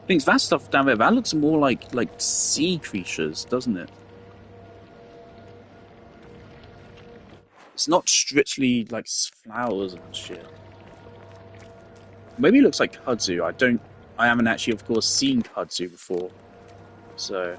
Things, that stuff down there, that looks more like sea creatures, doesn't it? It's not strictly like flowers and shit. Maybe it looks like kudzu. I haven't actually, of course, seen kudzu before, so...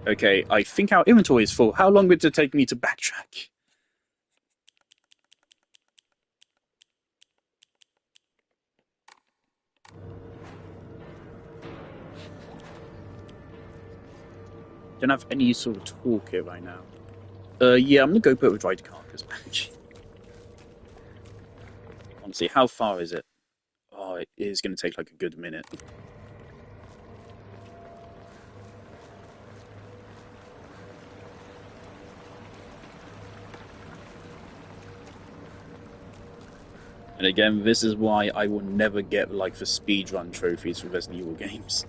Okay, I think our inventory is full. How long would it take me to backtrack? Don't have any sort of talk here right now. Yeah, I'm gonna go put the dried carcass back. Honestly, how far is it? Oh, it is gonna take like a good minute. And again, this is why I will never get like the speedrun trophies for Resident Evil games.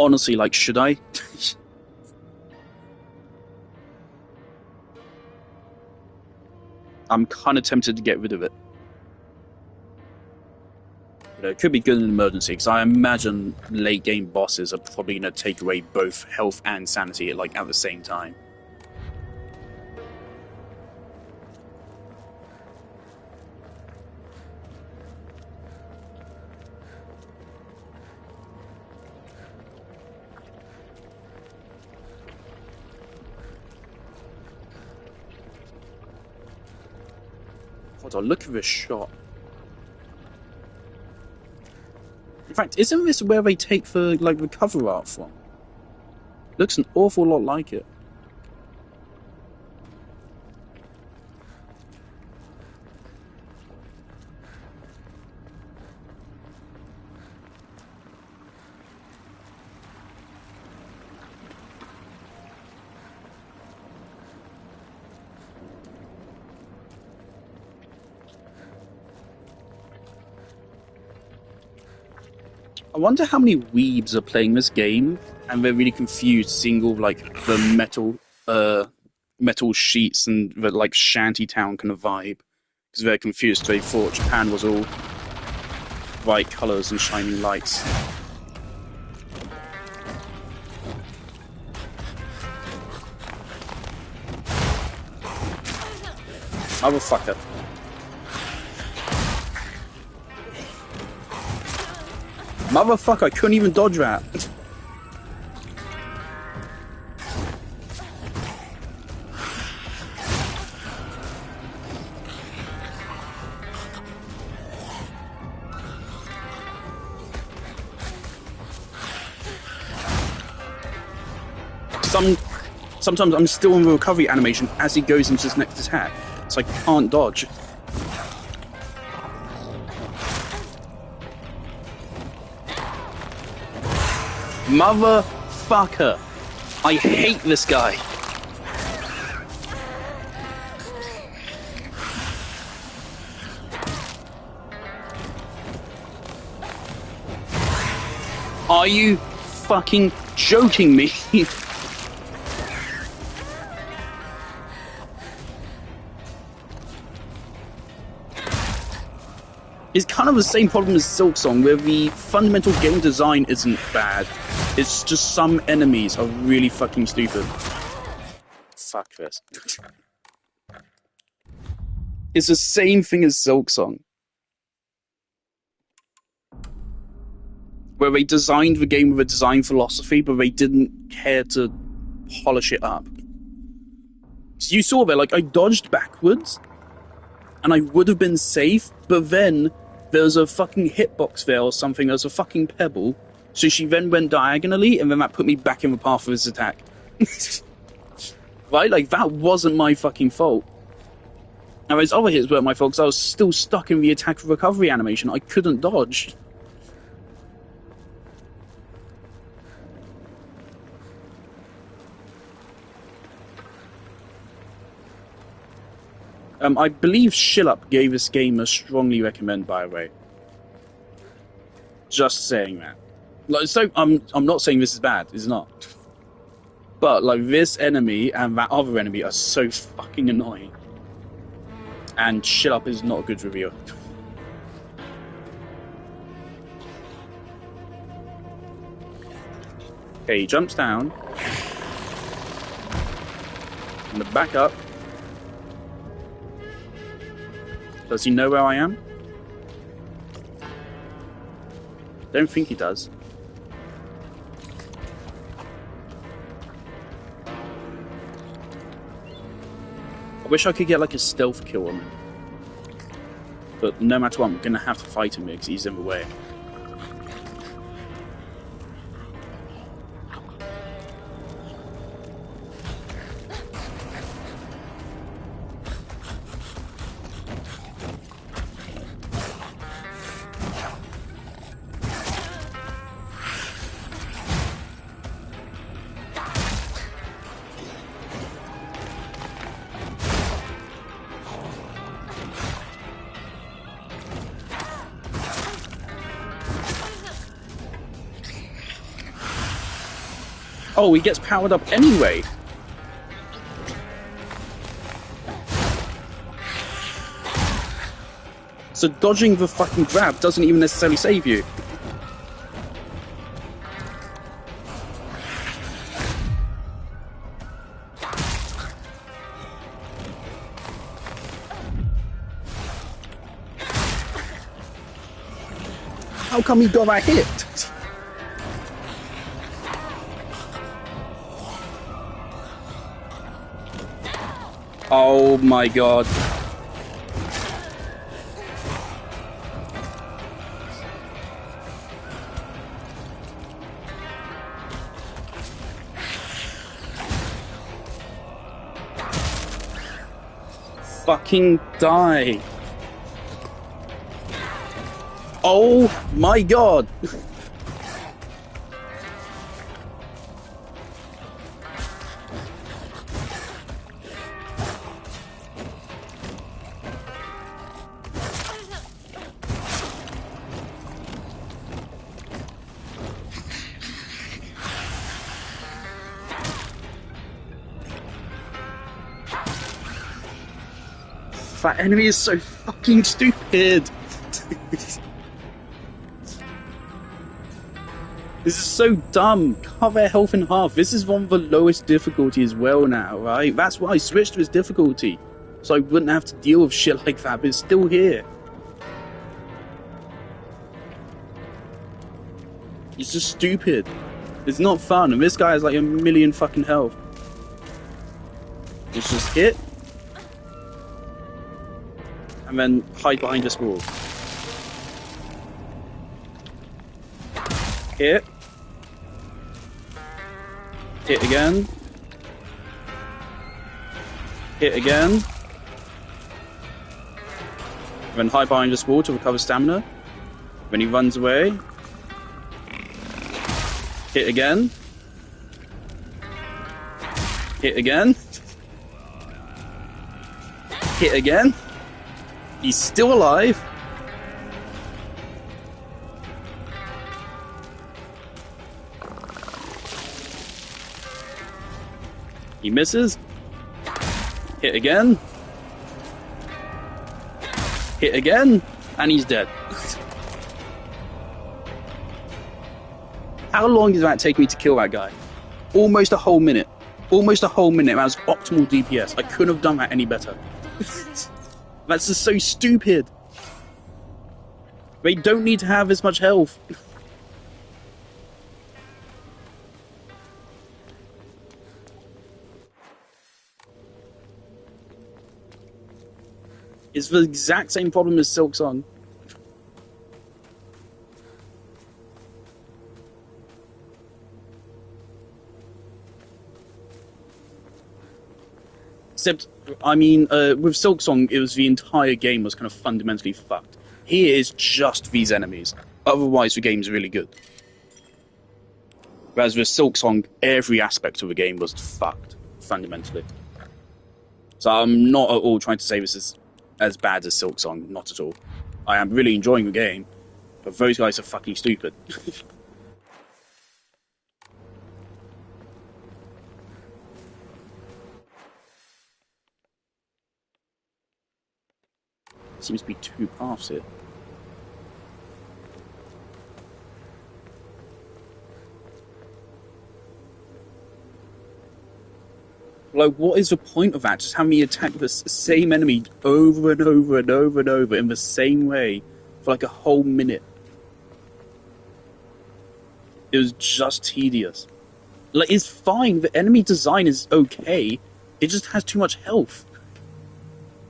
Honestly, like, should I? I'm kind of tempted to get rid of it. You know, it could be good in an emergency, because I imagine late game bosses are probably going to take away both health and sanity like at the same time. Hold on, look at this shot. In fact, isn't this where they take the like the cover art from? Looks an awful lot like it. I wonder how many weebs are playing this game and they're really confused seeing all like the metal sheets and the like shantytown kind of vibe, because they're confused. They thought Japan was all bright colours and shining lights. Motherfucker. Motherfucker, I couldn't even dodge that. Sometimes I'm still in the recovery animation as he goes into his next attack, so I can't dodge. Motherfucker! I hate this guy. Are you fucking joking me? It's kind of the same problem as Silksong, where the fundamental game design isn't bad. It's just some enemies are really fucking stupid. Fuck this. It's the same thing as Silksong, where they designed the game with a design philosophy, but they didn't care to polish it up. So you saw there, like, I dodged backwards, and I would have been safe, but then there's a fucking hitbox there or something, there's a fucking pebble, so she then went diagonally, and then that put me back in the path of his attack. Right? Like, that wasn't my fucking fault. Now, those other hits weren't my fault, because I was still stuck in the attack recovery animation. I couldn't dodge. I believe Shillup gave this game a strongly recommend, by the way. Just saying that. Like, so I'm not saying this is bad, it's not. But like, this enemy and that other enemy are so fucking annoying. And Shillup is not a good reviewer. Okay, he jumps down. And the back up. Does he know where I am? Don't think he does. I wish I could get like a stealth kill on him. But no matter what, I'm gonna have to fight him because he's in the way. Oh, he gets powered up anyway. So dodging the fucking grab doesn't even necessarily save you. How come he got that hit? Oh my god. Fucking die. Oh my god. That enemy is so fucking stupid. This is so dumb. Cut their health in half. This is one of the lowest difficulty as well now, right? That's why I switched to this difficulty. So I wouldn't have to deal with shit like that, but it's still here. It's just stupid. It's not fun, and this guy has like a million fucking health. It's just hit. And then hide behind this wall. Hit. Hit again. Hit again. Then hide behind this wall to recover stamina. When he runs away. Hit again. Hit again. Hit again. He's still alive. He misses. Hit again. Hit again. And he's dead. How long does that take me to kill that guy? Almost a whole minute. Almost a whole minute. That was optimal DPS. I couldn't have done that any better. That's just so stupid. They don't need to have as much health. It's the exact same problem as Silksong. Except, I mean, with Silksong, it was the entire game was kind of fundamentally fucked. Here is just these enemies. Otherwise, the game's really good. Whereas with Silksong, every aspect of the game was fucked, fundamentally. So I'm not at all trying to say this is as bad as Silksong, not at all. I am really enjoying the game, but those guys are fucking stupid. Seems to be two paths here. Like, what is the point of that? Just having me attack the same enemy over and over and over and over in the same way for like a whole minute. It was just tedious. Like, it's fine, the enemy design is okay, it just has too much health.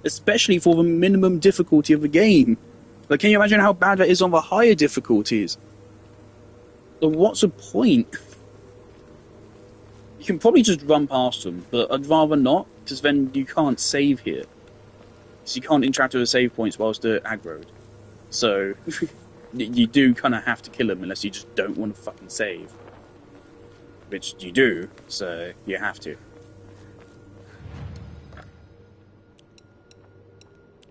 Especially for the minimum difficulty of the game. Like, can you imagine how bad that is on the higher difficulties? Like, what's the point? You can probably just run past them, but I'd rather not, because then you can't save here. So you can't interact with the save points whilst they're aggroed. So, you do kind of have to kill them unless you just don't want to fucking save. Which you do, so you have to.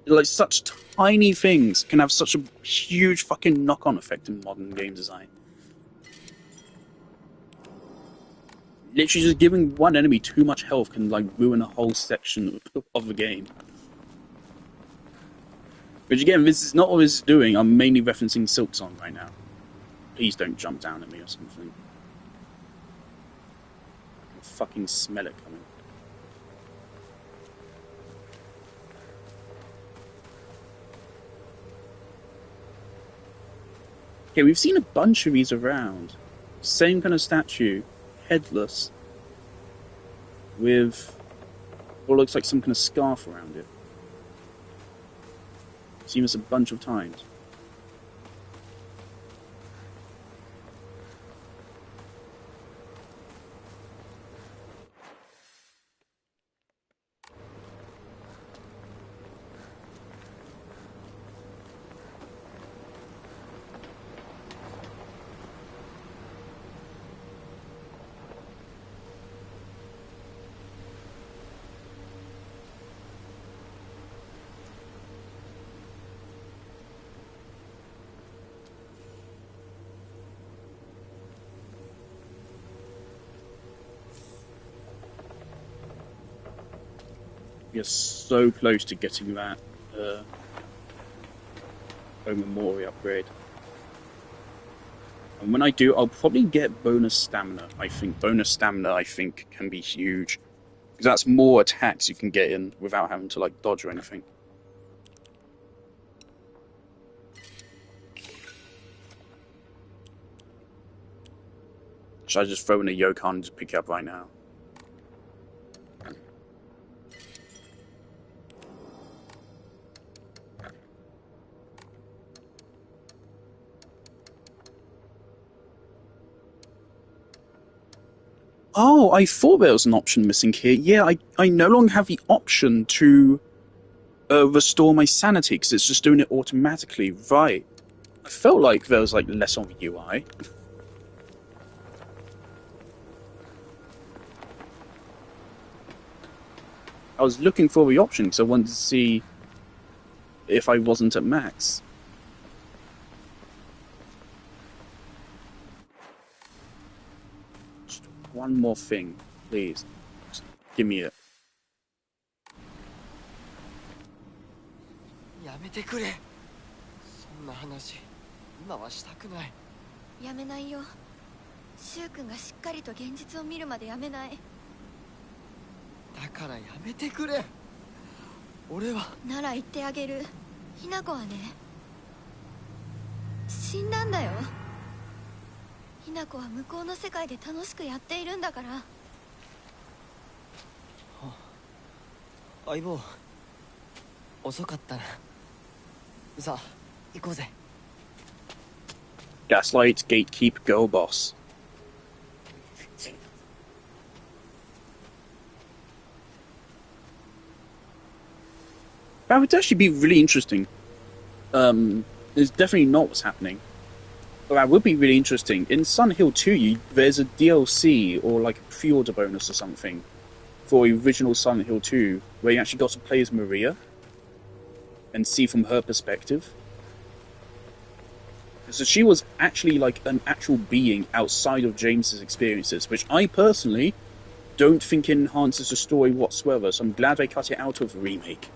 Like, such tiny things can have such a huge fucking knock-on effect in modern game design. Literally just giving one enemy too much health can like ruin a whole section of the game. Which again, this is not what this is doing. I'm mainly referencing Silksong right now. Please don't jump down at me or something. I can fucking smell it coming. Okay, we've seen a bunch of these around. Same kind of statue, headless, with what looks like some kind of scarf around it. Seen this a bunch of times. We are so close to getting that Omamori upgrade. And when I do, I'll probably get bonus stamina. I think bonus stamina, can be huge. Because that's more attacks you can get in without having to like dodge or anything. Should I just throw in a Yokan and just pick it up right now? Oh, I thought there was an option missing here. Yeah, I no longer have the option to restore my sanity because it's just doing it automatically. Right. I felt like there was like less on the UI. I was looking for the option because I wanted to see if I wasn't at max. Just one more thing, please. Just give me it. やめてくれ。そんな話今はしたくない。やめないよ。柊君がしっかりと現実を見るまでやめない。だからやめてくれ。俺はなら言ってあげる。ひな子はね、死んだんだよ。ひな子は向こうの世界で楽しくやっているんだから。相棒、遅かったな。さあ、行こうぜ。Gaslight, gatekeep, go boss. That would actually be really interesting. It's definitely not what's happening. But that would be really interesting. In Sun Hill 2, there's a DLC or like a pre-order bonus or something for original Sun Hill 2 where you actually got to play as Maria and see from her perspective. So she was actually like an actual being outside of James's experiences, which I personally don't think enhances the story whatsoever, so I'm glad they cut it out of the remake.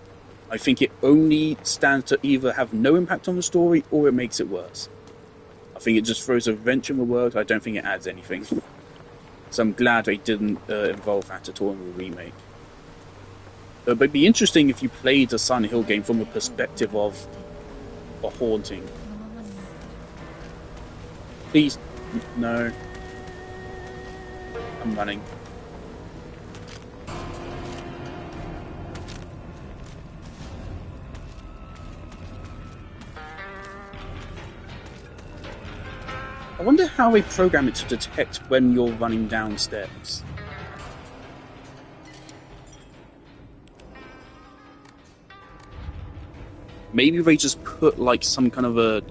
I think it only stands to either have no impact on the story or it makes it worse. I think it just throws a wrench in the works. I don't think it adds anything. So I'm glad they didn't involve that at all in the remake. But it'd be interesting if you played a Silent Hill game from the perspective of a haunting. Please, no. I'm running. I wonder how they program it to detect when you're running downstairs. Maybe they just put like some kind of a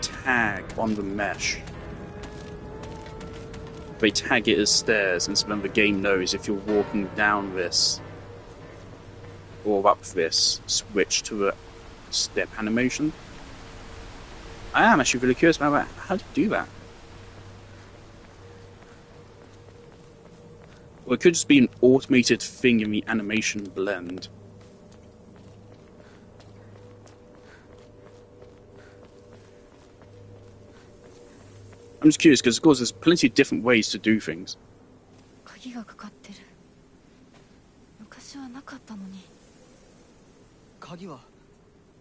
tag on the mesh. They tag it as stairs, and so then the game knows if you're walking down this or up this, switch to a step animation. I am actually really curious about that. How do you do that? Or it could just be an automated thing in the animation blend. I'm just curious because, of course, there's plenty of different ways to do things. 鍵がかかってる。昔はなかったのに。鍵は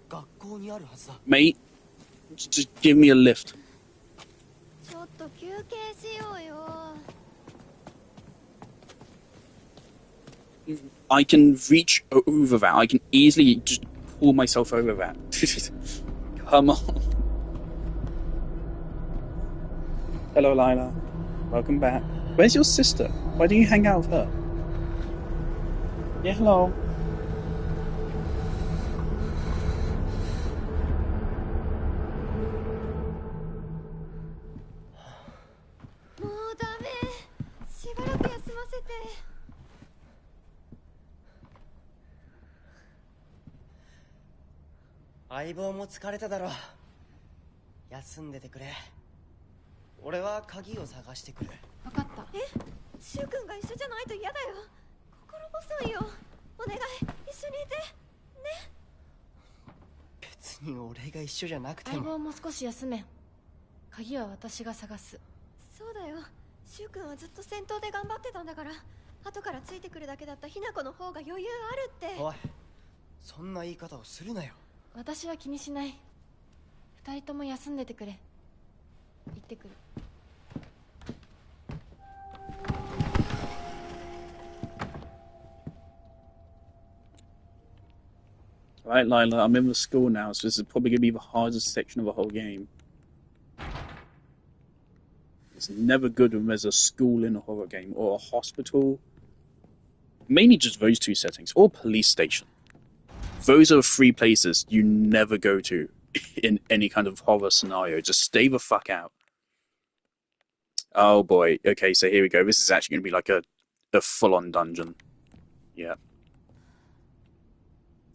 学校にあるはずだ。 Mate, just give me a lift. ちょっと休憩しようよ。 I can reach over that. I can easily just pull myself over that. Come on. Hello, Lila. Welcome back. Where's your sister? Why don't you hang out with her? Yeah, hello. もうダメ。しばらく休ませて。相棒も疲れただろう。休んでてくれ。俺は鍵を探してくる。わかった。え、シュウ君が一緒じゃないと嫌だよ。心細いよ。お願い、一緒にいて。ね。別に俺が一緒じゃなくて相も。棒も少し休め。鍵は私が探す。そうだよ。シュウ君はずっと戦闘で頑張ってたんだから。後からついてくるだけだったヒナコの方が余裕あるって。おい、そんな言い方をするなよ。私は気にしない。二人とも休んでてくれ。行ってくる。Right, Lila, I'm in the school now, so this is probably going to be the hardest section of the whole game. It's never good when there's a school in a horror game, or a hospital. Mainly just those two settings, or police station. Those are three places you never go to in any kind of horror scenario. Just stay the fuck out. Oh boy. Okay, so here we go. This is actually going to be like a full-on dungeon. Yeah.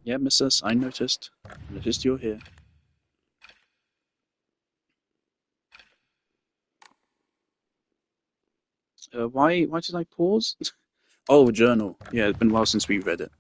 Yeah, missus, I noticed. Noticed you're here. Why did I pause? Oh, a journal. Yeah, it's been a while since we read it.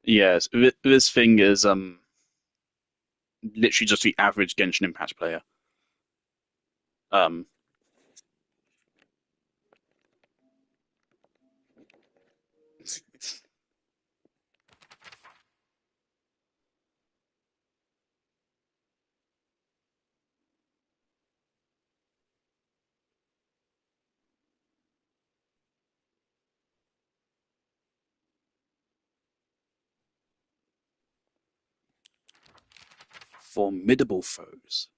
Yes, this thing is literally just the average Genshin Impact player. Um, formidable foes.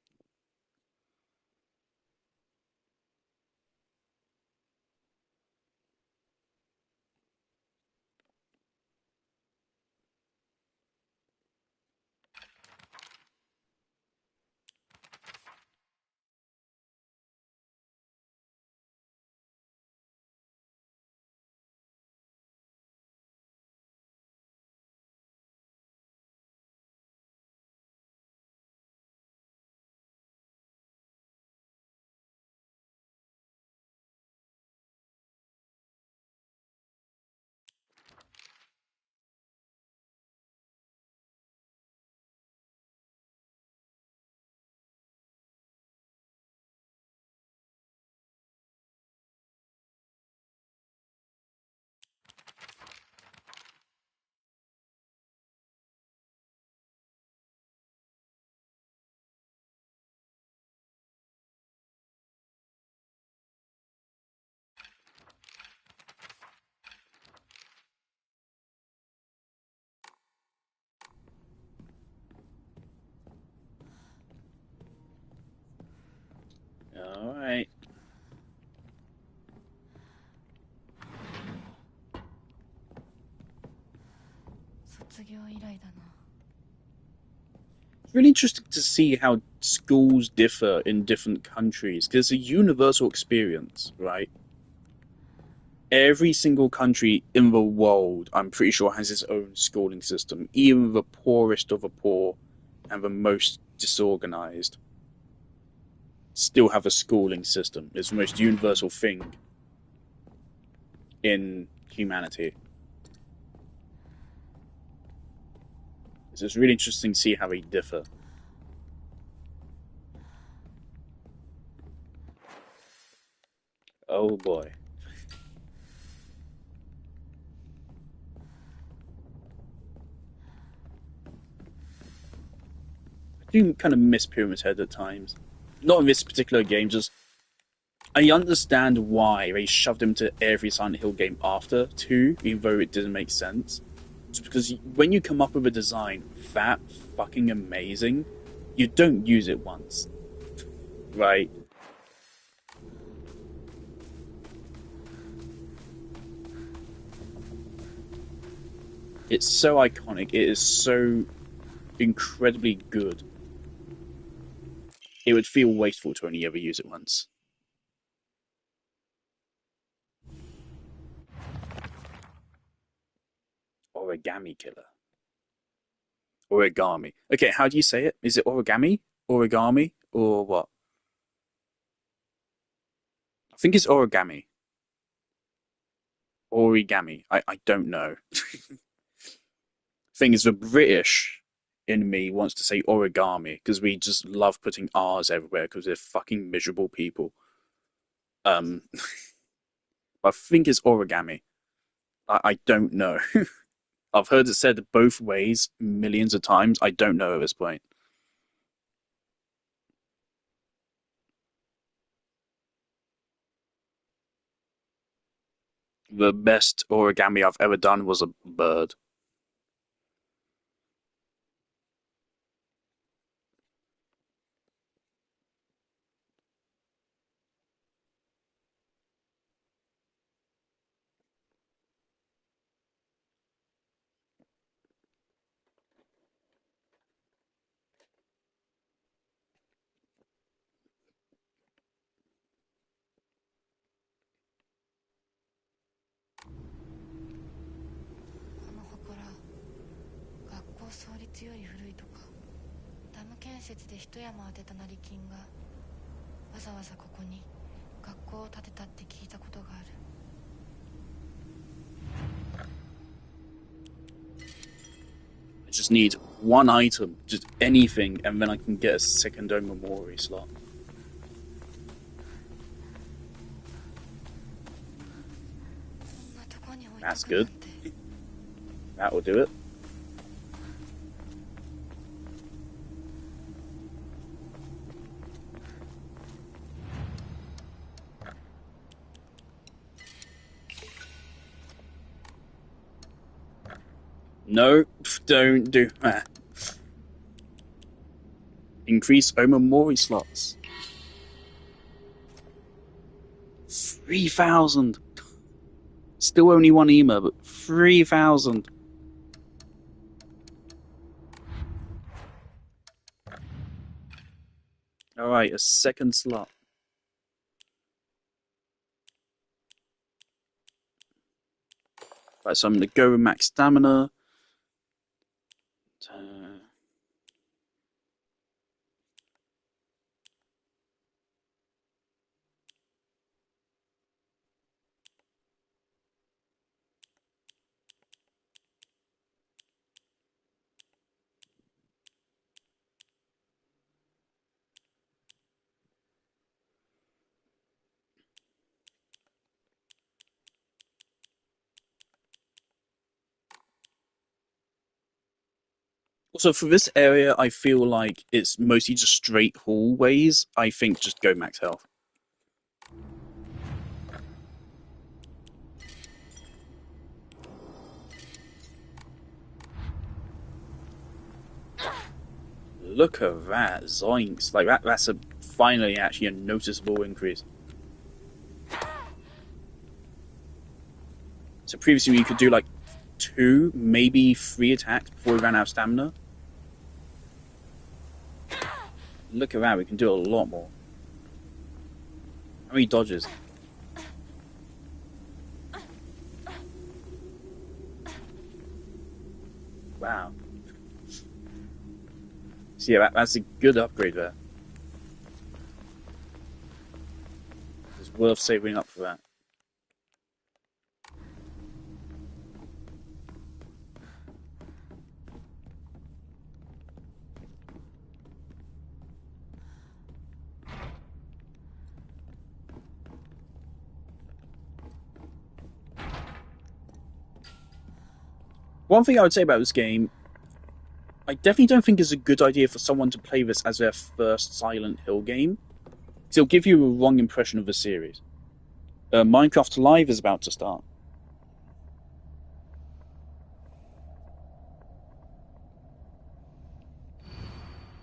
Alright. It's really interesting to see how schools differ in different countries, because it's a universal experience, right? Every single country in the world, I'm pretty sure, has its own schooling system. Even the poorest of the poor and the most disorganized still have a schooling system. It's the most universal thing in humanity. So it's really interesting to see how they differ. Oh boy. I do kind of miss Pyramid Head at times. Not in this particular game, just I understand why they shoved him to every Silent Hill game after too, even though it didn't make sense. It's because when you come up with a design that fucking amazing, you don't use it once, right? It's so iconic. It is so incredibly good. It would feel wasteful to only ever use it once. Origami Killer. Origami. Okay, how do you say it? Is it origami? Origami? Or what? I think it's origami. Origami. I don't know. Thing is, the British in me wants to say origami because we just love putting R's everywhere because they're fucking miserable people. Um, I think it's origami. I don't know. I've heard it said both ways millions of times. I don't know at this point. The best origami I've ever done was a bird. I just need one item, just anything, and then I can get a second Omamori slot. That's good. That will do it. No, don't do that. Increase Omamori slots. 3,000. Still only one EMA, but 3,000. Alright, a second slot. Right, so I'm going to go with max stamina. Also, for this area, I feel like it's mostly just straight hallways. I think just go max health. Look at that, zoinks! Like that's a finally actually a noticeable increase. So previously we could do like 2, maybe 3 attacks before we ran out of stamina. Look at that, we can do a lot more. How many dodges? Wow. So yeah, that's a good upgrade there. It's worth saving up for that. One thing I would say about this game, I definitely don't think it's a good idea for someone to play this as their first Silent Hill game. It'll give you a wrong impression of the series. Minecraft Live is about to start.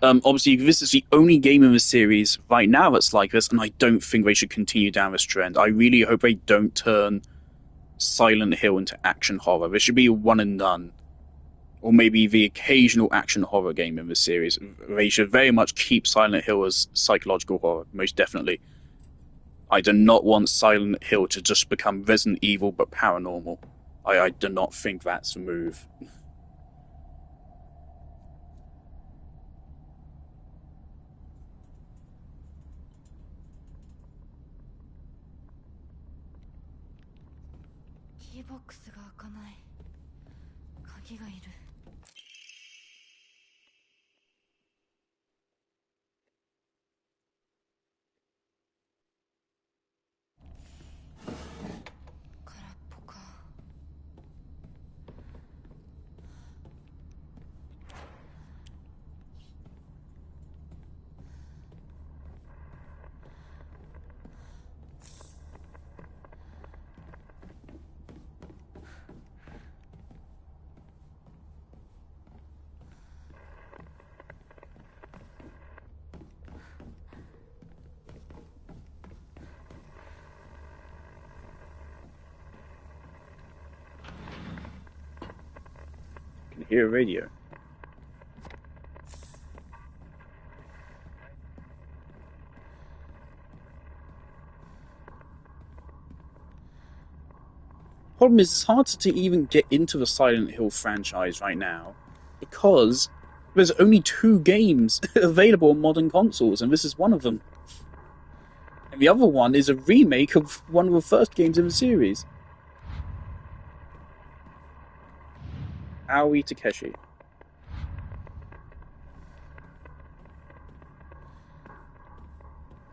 Obviously, this is the only game in the series right now that's like this, and I don't think they should continue down this trend. I really hope they don't turn Silent Hill into action horror. There should be a one and done. Or maybe the occasional action horror game in the series. They should very much keep Silent Hill as psychological horror, most definitely. I do not want Silent Hill to just become Resident Evil but paranormal. I do not think that's the move. Keybox が開かない。鍵がいる。空っぽか。I can hear a radio. Problem is, it's hard to even get into the Silent Hill franchise right now because there's only 2 games available on modern consoles, and this is one of them. And the other one is a remake of one of the first games in the series. Aoi Takeshi.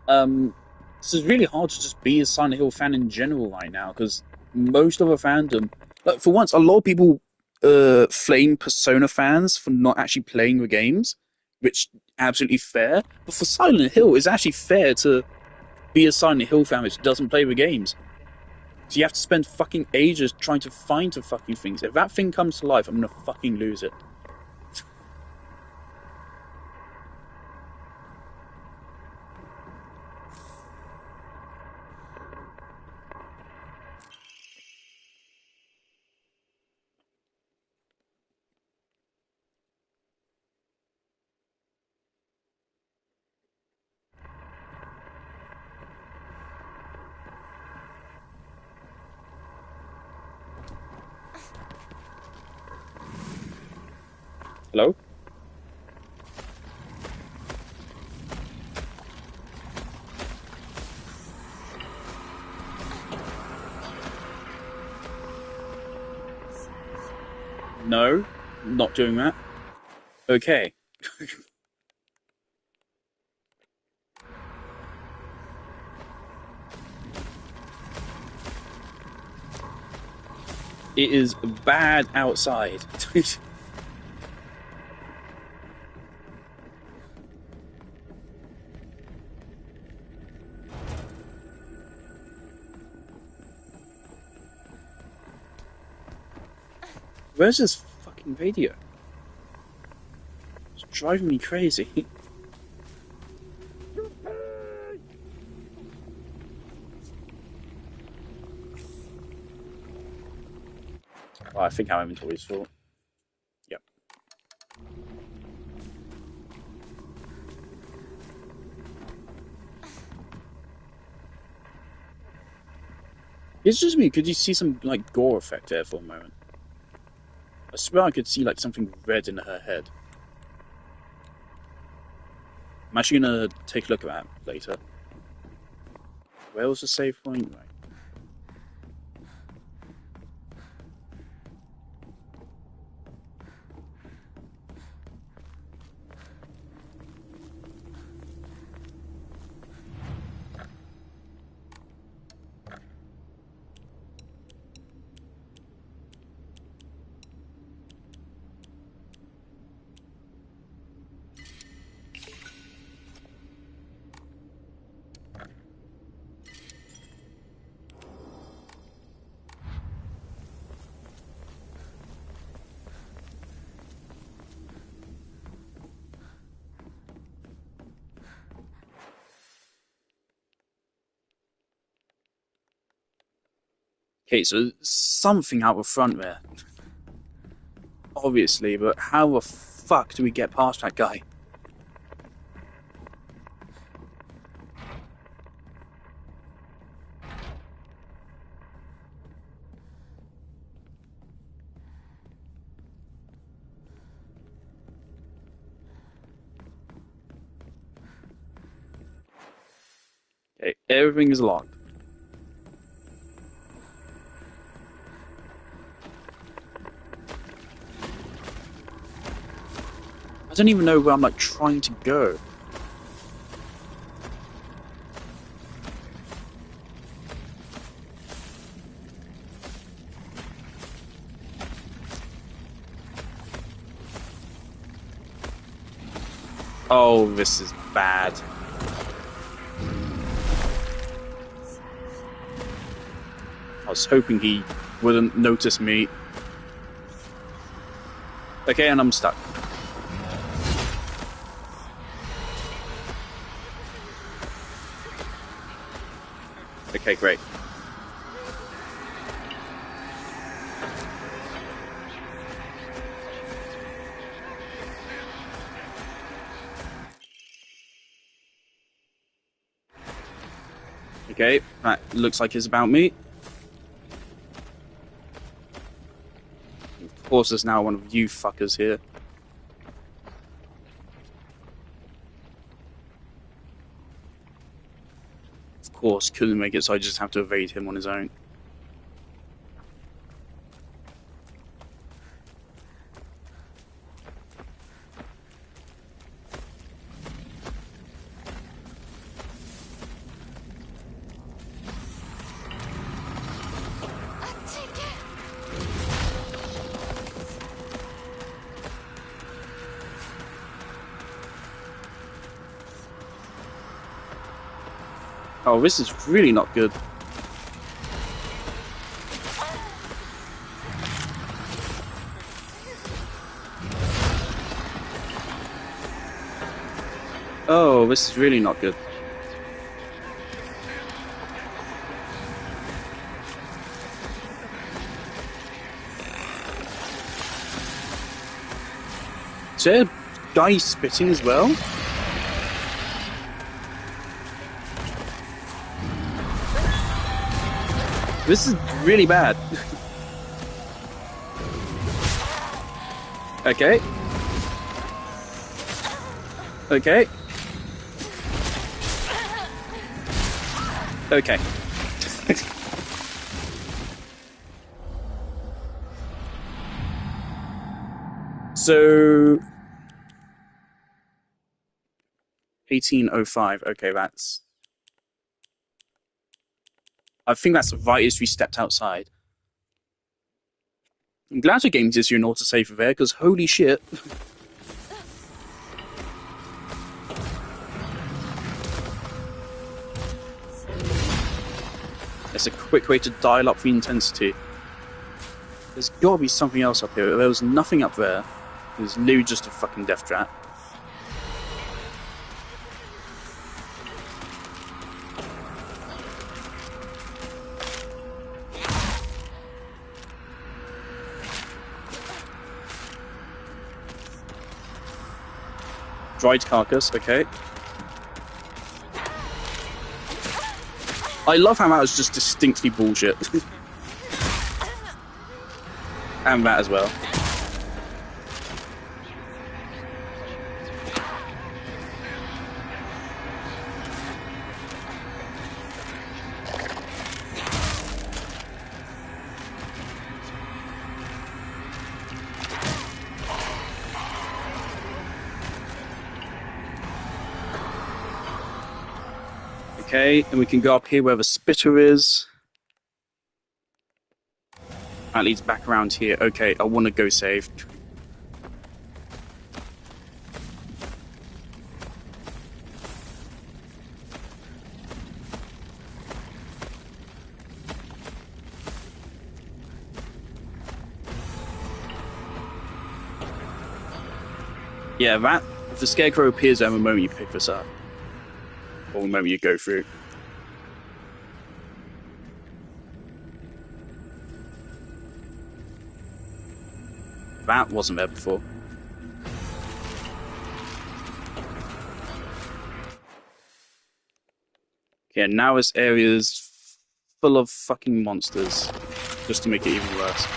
This is really hard to just be a Silent Hill fan in general right now, because most of the fandom, like for once, a lot of people flame Persona fans for not actually playing the games, which absolutely fair. But for Silent Hill, it's actually fair to be a Silent Hill fan which doesn't play the games. So you have to spend fucking ages trying to find the fucking things. If that thing comes to life, I'm gonna fucking lose it. Hello? No, not doing that. Okay. It is bad outside. Where's this fucking radio? It's driving me crazy. Oh, I think our inventory's full. Yep. It's just me. Could you see some like gore effect there for a moment? I swear I could see like something red in her head. I'm actually gonna take a look at that later. Where was the save point? Right. Okay, so something out the front there. Obviously, but how the fuck do we get past that guy? Okay, everything is locked. I don't even know where I'm like trying to go. Oh, this is bad. I was hoping he wouldn't notice me. Okay, and I'm stuck. Okay, great. Okay, that looks like it's about me. Of course, there's now one of you fuckers here. Of course, couldn't make it, so I just have to evade him on his own. Oh, this is really not good. Oh, this is really not good. Is there a guy spitting as well? This is really bad. Okay. Okay. Okay. So 1805. Okay, that's. I think that's right as we stepped outside. I'm glad the game gives you an autosave there, because holy shit. It's a quick way to dial up the intensity. There's gotta be something else up here. There was nothing up there. There's literally just a fucking death trap. Dried carcass, okay. I love how that was just distinctly bullshit. And that as well. Okay, and we can go up here where the spitter is. That leads back around here. Okay, I want to go save. Yeah, that, if the scarecrow appears at the moment you pick this up. Or the moment you go through. That wasn't there before. Okay, now this area's full of fucking monsters. Just to make it even worse.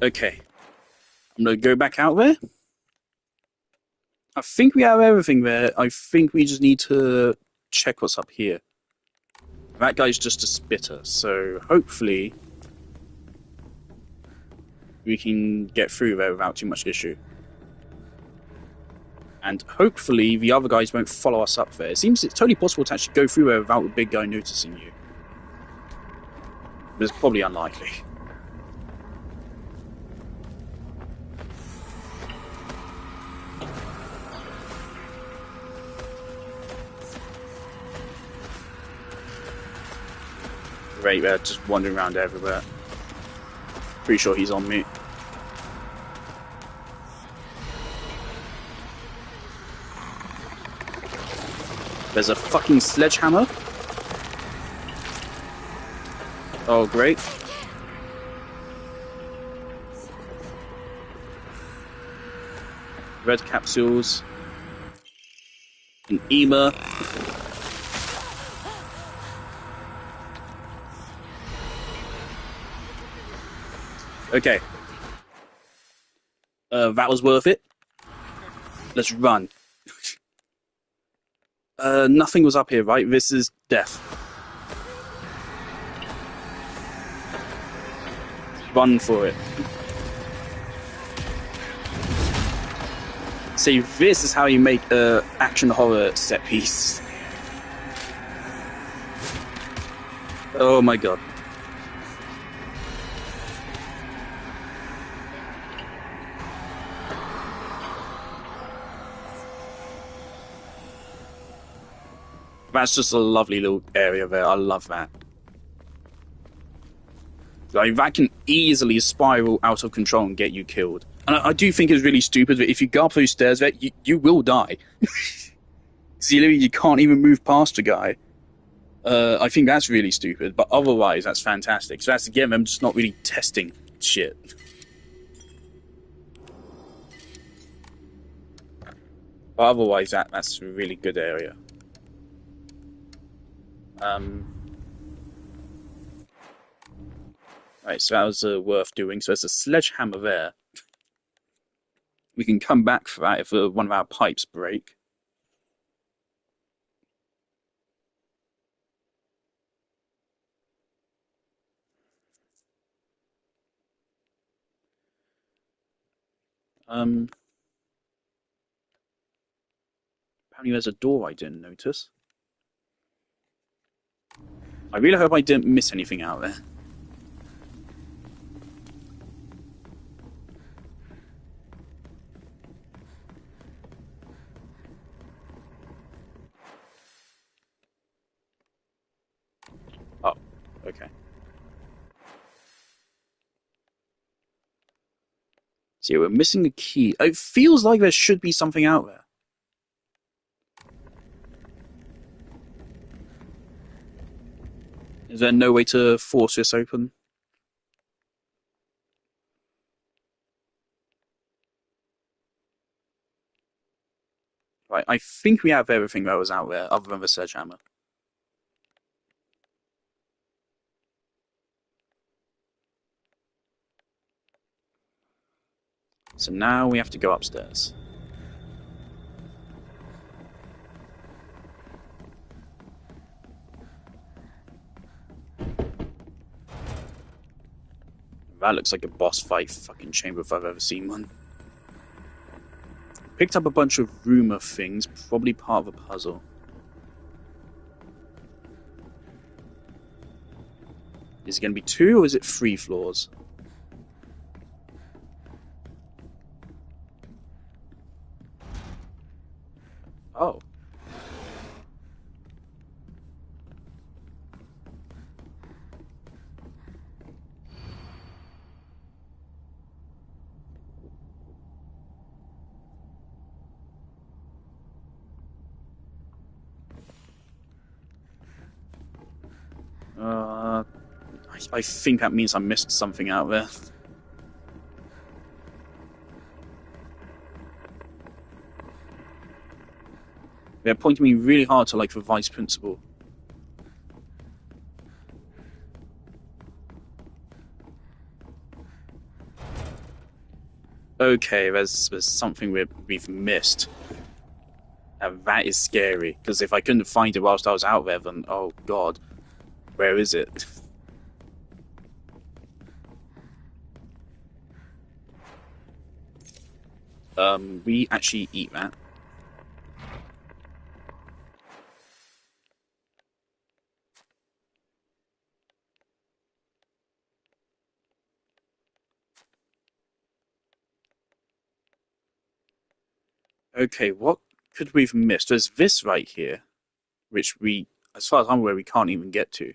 Okay. I'm gonna go back out there. I think we have everything there. I think we just need to check what's up here. That guy's just a spitter, so hopefully we can get through there without too much issue. And hopefully the other guys won't follow us up there. It seems it's totally possible to actually go through there without the big guy noticing you. But it's probably unlikely. Right there, just wandering around everywhere. Pretty sure he's on me. There's a fucking sledgehammer. Oh, great. Red capsules. An Ema. Okay. That was worth it. Let's run. Nothing was up here, right? This is death. Run for it. See, this is how you make a action horror set piece. Oh my god. That's just a lovely little area there. I love that. Like, that can easily spiral out of control and get you killed. And I do think it's really stupid that if you go up those stairs there, you will die. See, you can't even move past a guy. I think that's really stupid, but otherwise, that's fantastic. So that's, again, them just not really testing shit. But otherwise, that's a really good area. Right, so that was worth doing. So there's a sledgehammer there. We can come back for that if one of our pipes break. Apparently there's a door I didn't notice. I really hope I didn't miss anything out there. Oh, okay. So yeah, we're missing a key. It feels like there should be something out there. Is there no way to force this open? Right, I think we have everything that was out there, other than the sledgehammer. So now we have to go upstairs. That looks like a boss fight fucking chamber if I've ever seen one. Picked up a bunch of rumor things, probably part of a puzzle. Is it going to be 2 or is it 3 floors? Oh. I think that means I missed something out there. They're pointing me really hard to like the vice principal. Okay, there's something we've missed. And that is scary, because if I couldn't find it whilst I was out there, then oh god, where is it? We actually eat that. Okay, what could we've missed? There's this right here, which we, as far as I'm aware, we can't even get to.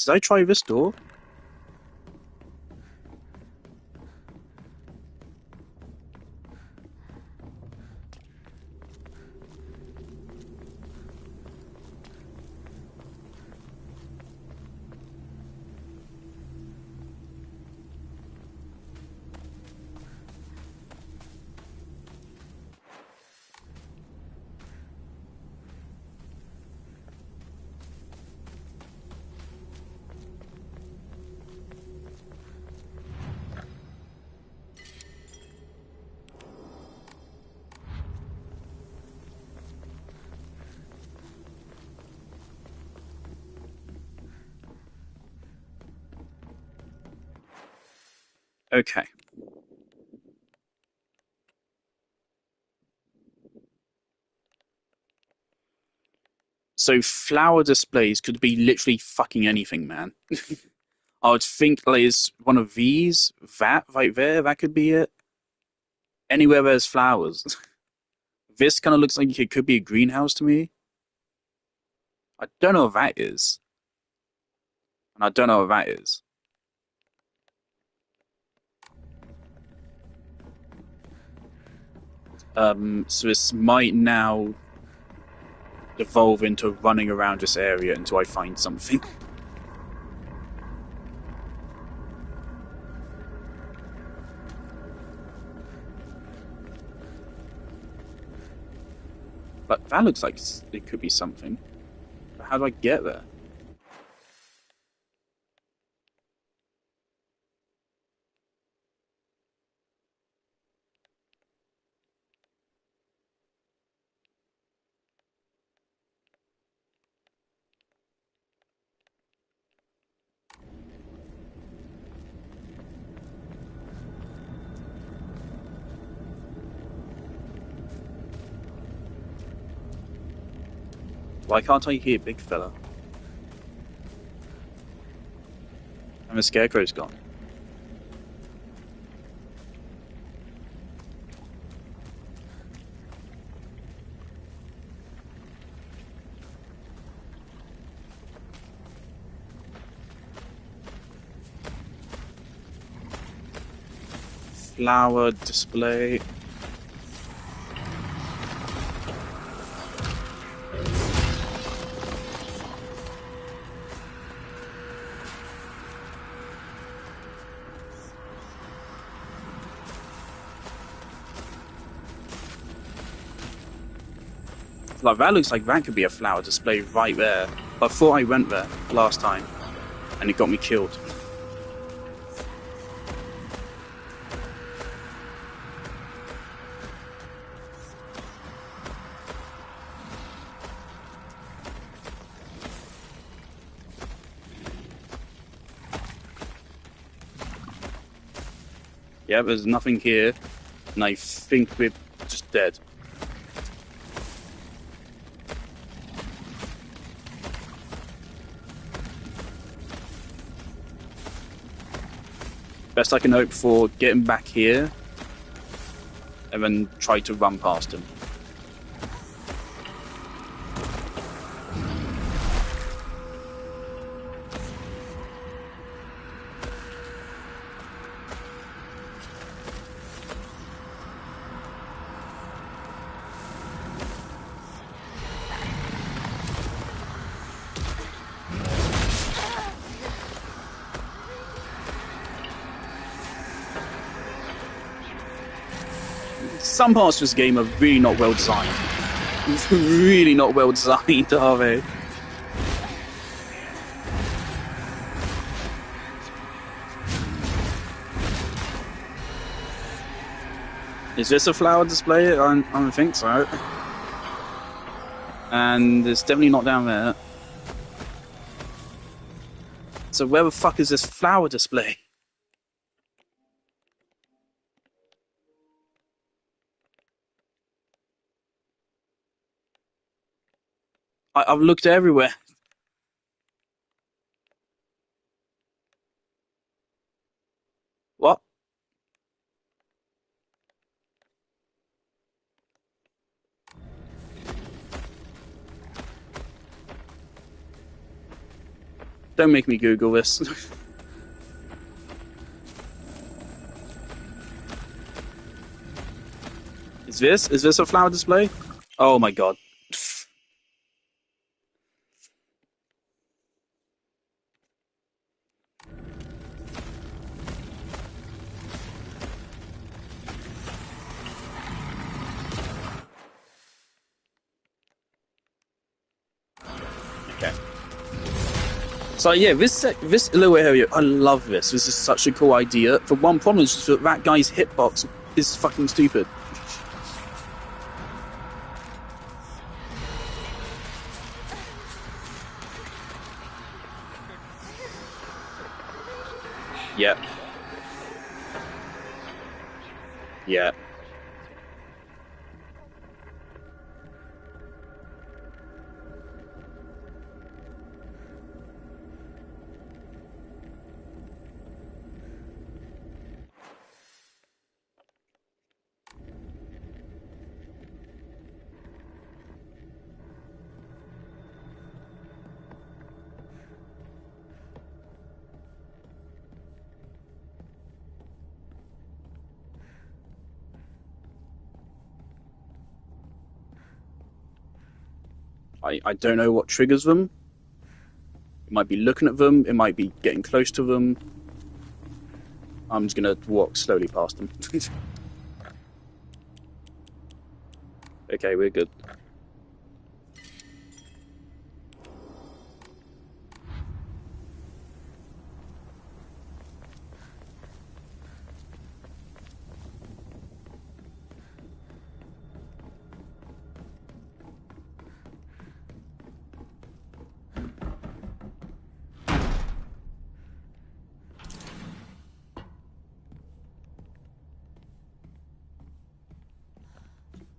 Did I try this door? Okay. So flower displays could be literally fucking anything, man. I would think like it's one of these, that right there, that could be it. Anywhere there's flowers. This kind of looks like it could be a greenhouse to me. I don't know what that is. And I don't know what that is. So this might now devolve into running around this area until I find something. But that looks like it could be something. But how do I get there? Why can't I hear big fella? And the scarecrow's gone. Flower display. Like, that looks like that could be a flower display right there. I thought I went there last time, and it got me killed. Yeah, there's nothing here, and I think we're just dead. Best I can hope for getting back here, and then try to run past him. Some parts of this game are really not well designed. Really not well designed, are they? Is this a flower display? I don't think so. And it's definitely not down there. So where the fuck is this flower display? I've looked everywhere. What? Don't make me Google this. Is this a flower display? Oh my god. Okay. So yeah, this little area, I love this. This is such a cool idea. The one problem is just that guy's hitbox is fucking stupid. Yeah. Yeah. I don't know what triggers them. It might be looking at them. It might be getting close to them. I'm just gonna walk slowly past them. Okay, we're good.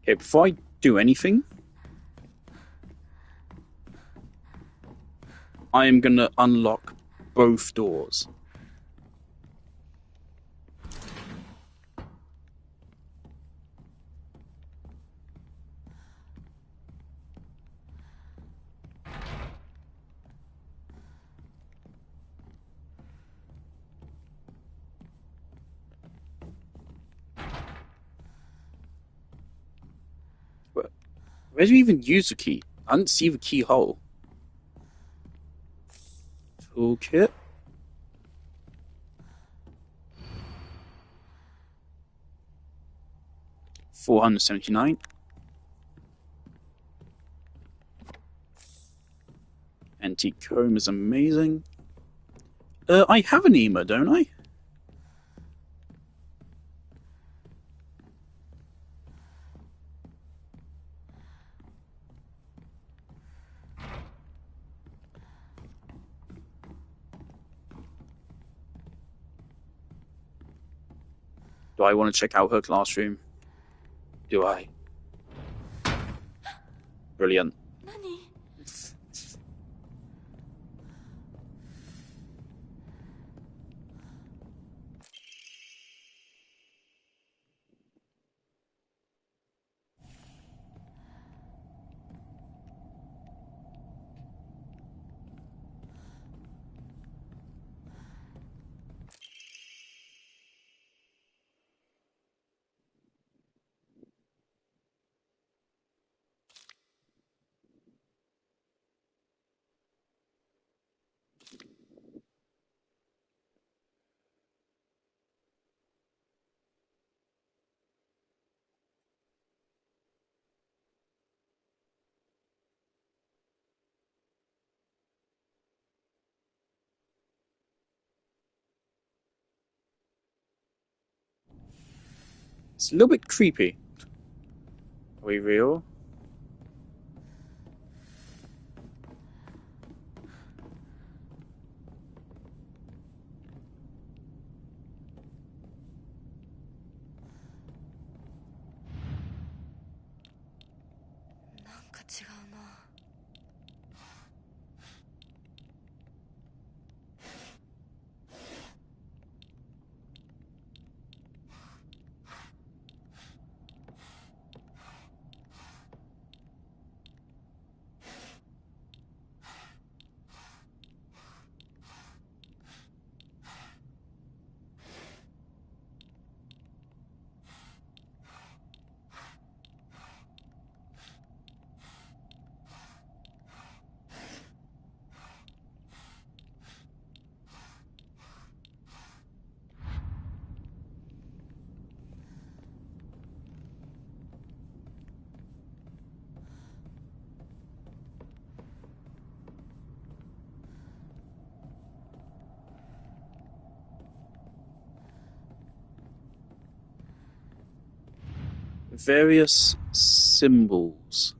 Okay, before I do anything, I am gonna unlock both doors. Where do you even use the key? I didn't see the keyhole. Toolkit. $479. Antique comb is amazing. I have an emo, don't I? Do I want to check out her classroom? Do I? Brilliant. 何？ It's a little bit creepy. Are we real? Various symbols.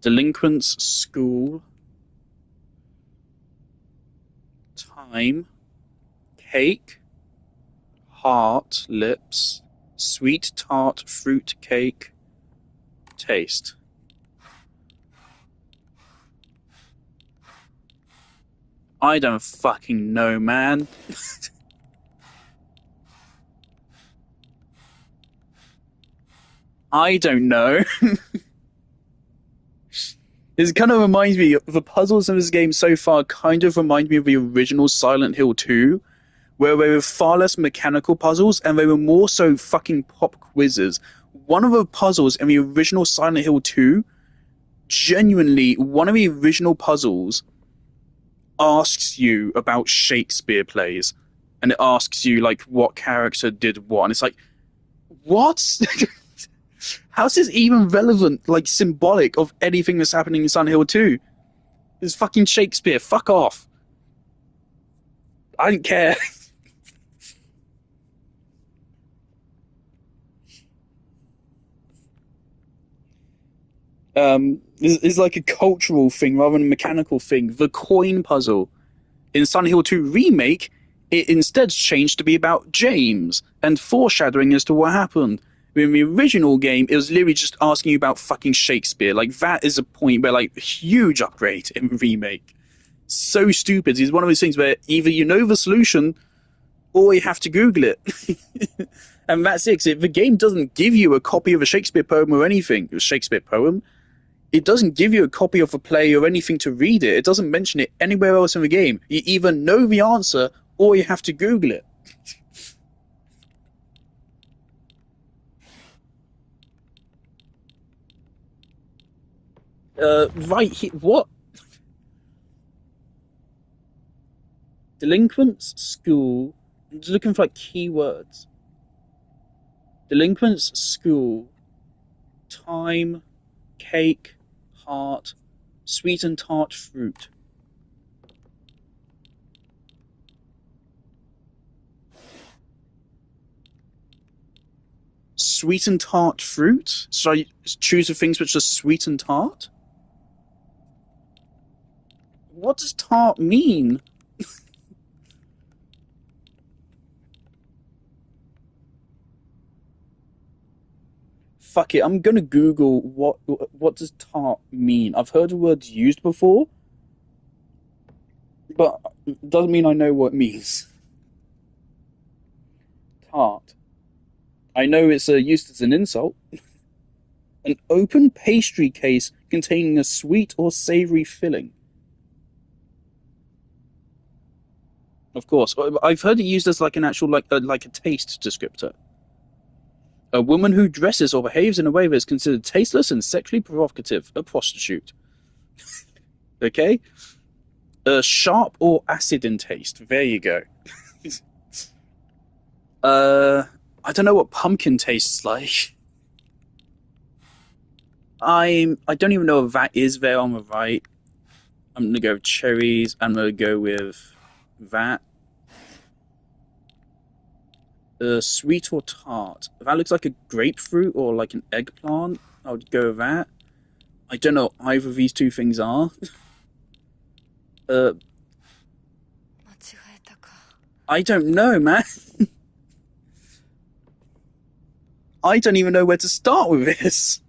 Delinquents, school, time, cake, heart, lips, sweet tart fruit cake, taste. I don't fucking know, man. I don't know. It kind of reminds me, the puzzles in this game so far kind of remind me of the original Silent Hill 2, where they were far less mechanical puzzles and they were more so fucking pop quizzes. One of the puzzles in the original Silent Hill 2, genuinely, one of the original puzzles asks you about Shakespeare plays. And it asks you, like, what character did what. And it's like, what? How's this even relevant, like, symbolic of anything that's happening in Silent Hill 2? It's fucking Shakespeare. Fuck off. I don't care. Is like a cultural thing rather than a mechanical thing. The coin puzzle in Silent Hill 2 Remake, it instead changed to be about James and foreshadowing as to what happened. In the original game, it was literally just asking you about fucking Shakespeare. Like, that is a point where, like, huge upgrade in Remake. So stupid. It's one of those things where either you know the solution or you have to Google it. And that's it. 'Cause the game doesn't give you a copy of a Shakespeare poem or anything. A Shakespeare poem. It doesn't give you a copy of a play or anything to read it. It doesn't mention it anywhere else in the game. You either know the answer or you have to Google it. Right here, what? Delinquents, school. I'm just looking for like keywords. Delinquents, school. Time, cake, heart, sweet and tart fruit. Sweet and tart fruit? So I choose the things which are sweet and tart? What does tart mean? Fuck it, I'm gonna Google what does tart mean. I've heard the word used before, but it doesn't mean I know what it means. Tart. I know it's used as an insult. An open pastry case containing a sweet or savory filling. Of course, I've heard it used as like an actual like a taste descriptor. A woman who dresses or behaves in a way that is considered tasteless and sexually provocative, a prostitute. Okay? Sharp or acid in taste. There you go. Uh, I don't know what pumpkin tastes like. I don't even know if that is there on the right. I'm gonna go with cherries. I'm gonna go with that. Sweet or tart? That looks like a grapefruit or like an eggplant. I would go with that. I don't know what either of these two things are. Uh, 間違えたか。 I don't know, man. I don't even know where to start with this.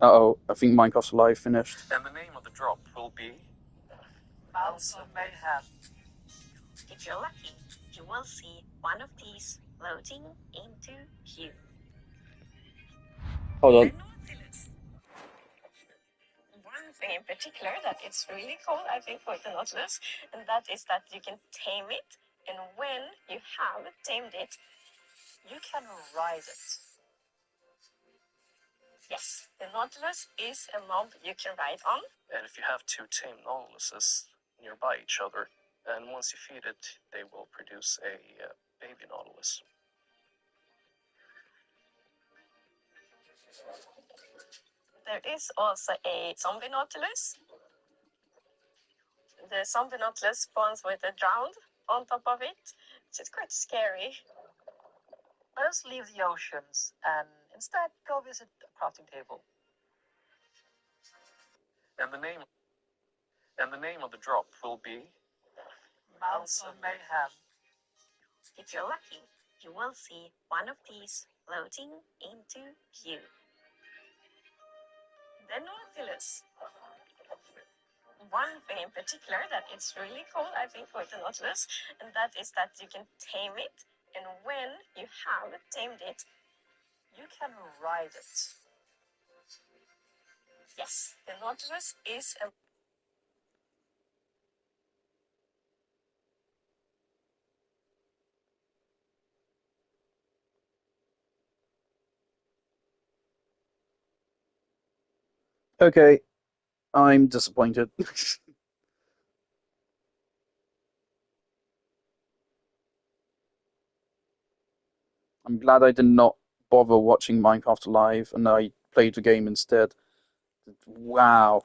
Uh-oh, I think Minecraft's Live finished. And the name of the drop will be Mouse of Mayhem. If you're lucky, you will see one of these floating into you. Hold on. One thing in particular that is really cool, I think, for the Nautilus, and that is that you can tame it, and when you have tamed it, you can ride it. Yes, the Nautilus is a mob you can ride on. And if you have two tame Nautiluses nearby each other, and once you feed it, they will produce a baby Nautilus. There is also a zombie Nautilus. The zombie Nautilus spawns with a drowned on top of it, which is quite scary. Let us leave the oceans and instead go visit a crafting table. And the name of the drop will be Mouse of Mayhem. If you're lucky, you will see one of these floating into you. The Nautilus. One thing in particular that is really cool, I think, for the Nautilus, and that is that you can tame it, and when you have tamed it, you can ride it. Yes, the Nautilus is a Okay, I'm disappointed. I'm glad I did not bother watching Minecraft Live and I played the game instead. Wow.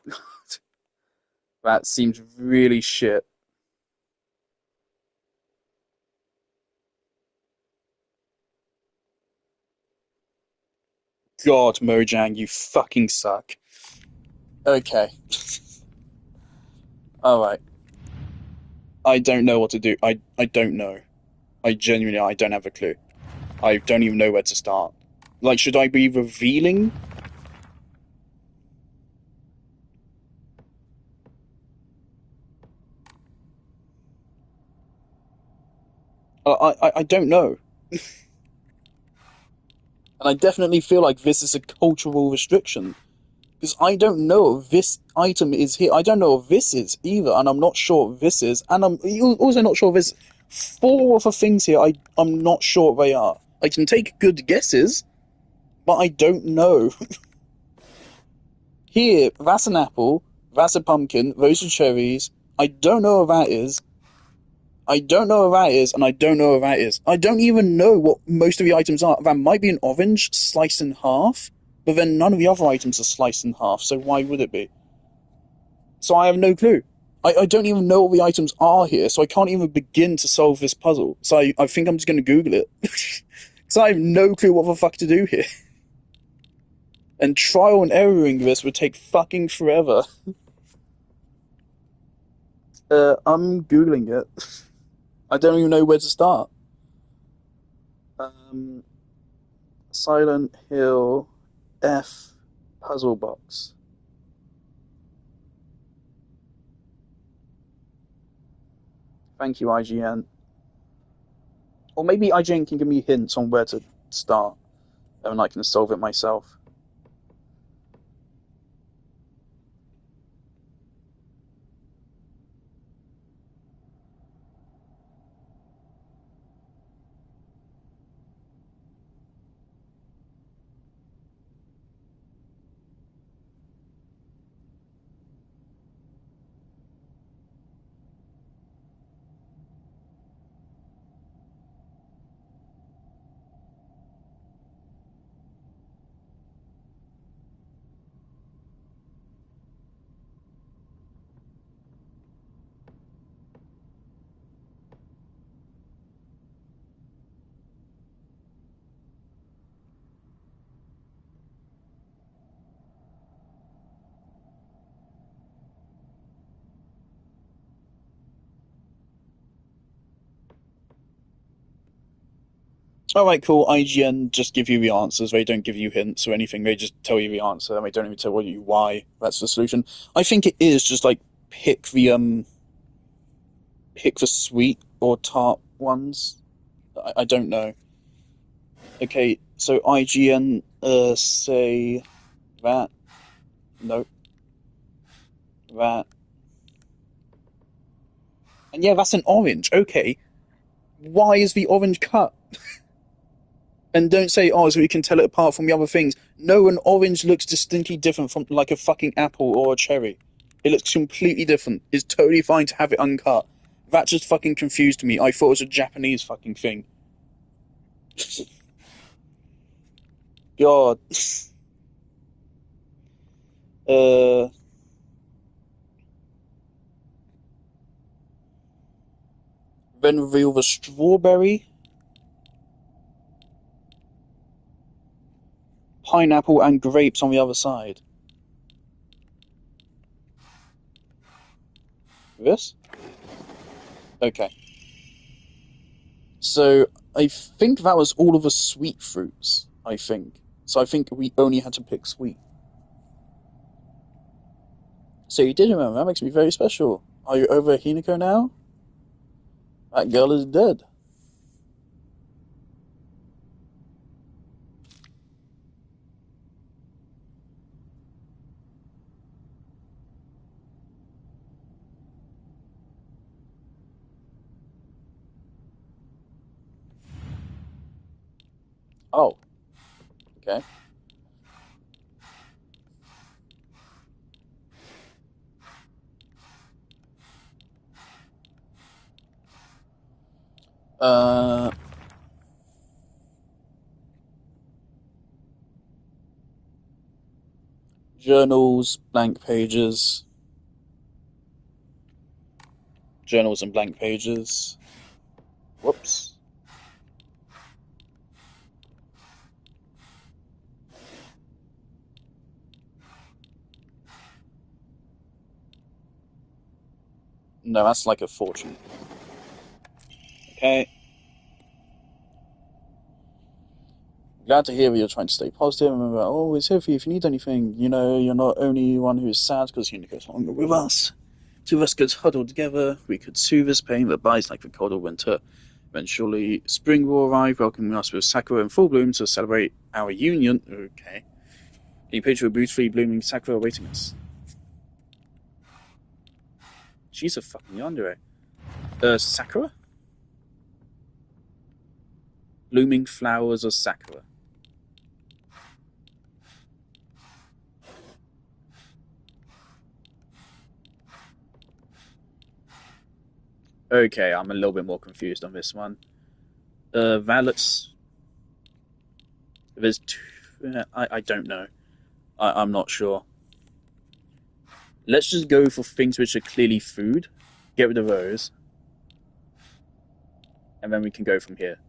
That seems really shit. God, Mojang, you fucking suck. Okay. Alright. I don't know what to do. I don't know. I don't have a clue. I don't even know where to start. Like, should I be revealing? I don't know. And I definitely feel like this is a cultural restriction. Because I don't know if this item is here. I don't know if this is either, and I'm not sure if this is, and I'm also not sure if there's four of the things here. I'm not sure they are. I can take good guesses, but I don't know. Here, that's an apple, that's a pumpkin, those are cherries. I don't know what that is. I don't know what that is, and I don't know what that is. I don't even know what most of the items are. That might be an orange sliced in half, but then none of the other items are sliced in half, so why would it be? So I have no clue. I don't even know what the items are here, so I can't even begin to solve this puzzle. So I think I'm just going to Google it. Because I have no clue what the fuck to do here. And trial and erroring this would take fucking forever. I'm Googling it. I don't even know where to start. Um, Silent Hill F puzzle box. Thank you, IGN. Or maybe IGN can give me hints on where to start, and I can solve it myself. Alright, cool. IGN just give you the answers. They don't give you hints or anything. They just tell you the answer and they don't even tell you why that's the solution. I think it is just like pick the sweet or tart ones. I don't know. Okay, so IGN say that. Nope. That. And yeah, that's an orange. Okay. Why is the orange cut? And don't say, oh, so we can tell it apart from the other things. No, an orange looks distinctly different from like a fucking apple or a cherry. It looks completely different. It's totally fine to have it uncut. That just fucking confused me. I thought it was a Japanese fucking thing. God. Uh, then reveal the strawberry, pineapple, and grapes on the other side. This? Okay. So I think that was all of the sweet fruits, I think. So I think we only had to pick sweet. So you did remember. That makes me very special. Are you over Hinako now? That girl is dead. Oh, okay. Uh, Journals, blank pages. Journals and blank pages. Whoops. No, that's like a fortune. Okay. Glad to hear that you're trying to stay positive. Remember, always here for you if you need anything. You know, you're not only one who's sad because you goes longer with us. Two of us could huddle together. We could soothe this pain that bites like the cold of winter. Eventually, spring will arrive, welcoming us with sakura in full bloom to celebrate our union. Okay. A picture of beautifully blooming sakura awaiting us. She's a fucking yandere. Sakura? Blooming flowers of sakura. Okay, I'm a little bit more confused on this one. Violets. There's two. I don't know. I'm not sure. Let's just go for things which are clearly food. Get rid of those. And then we can go from here.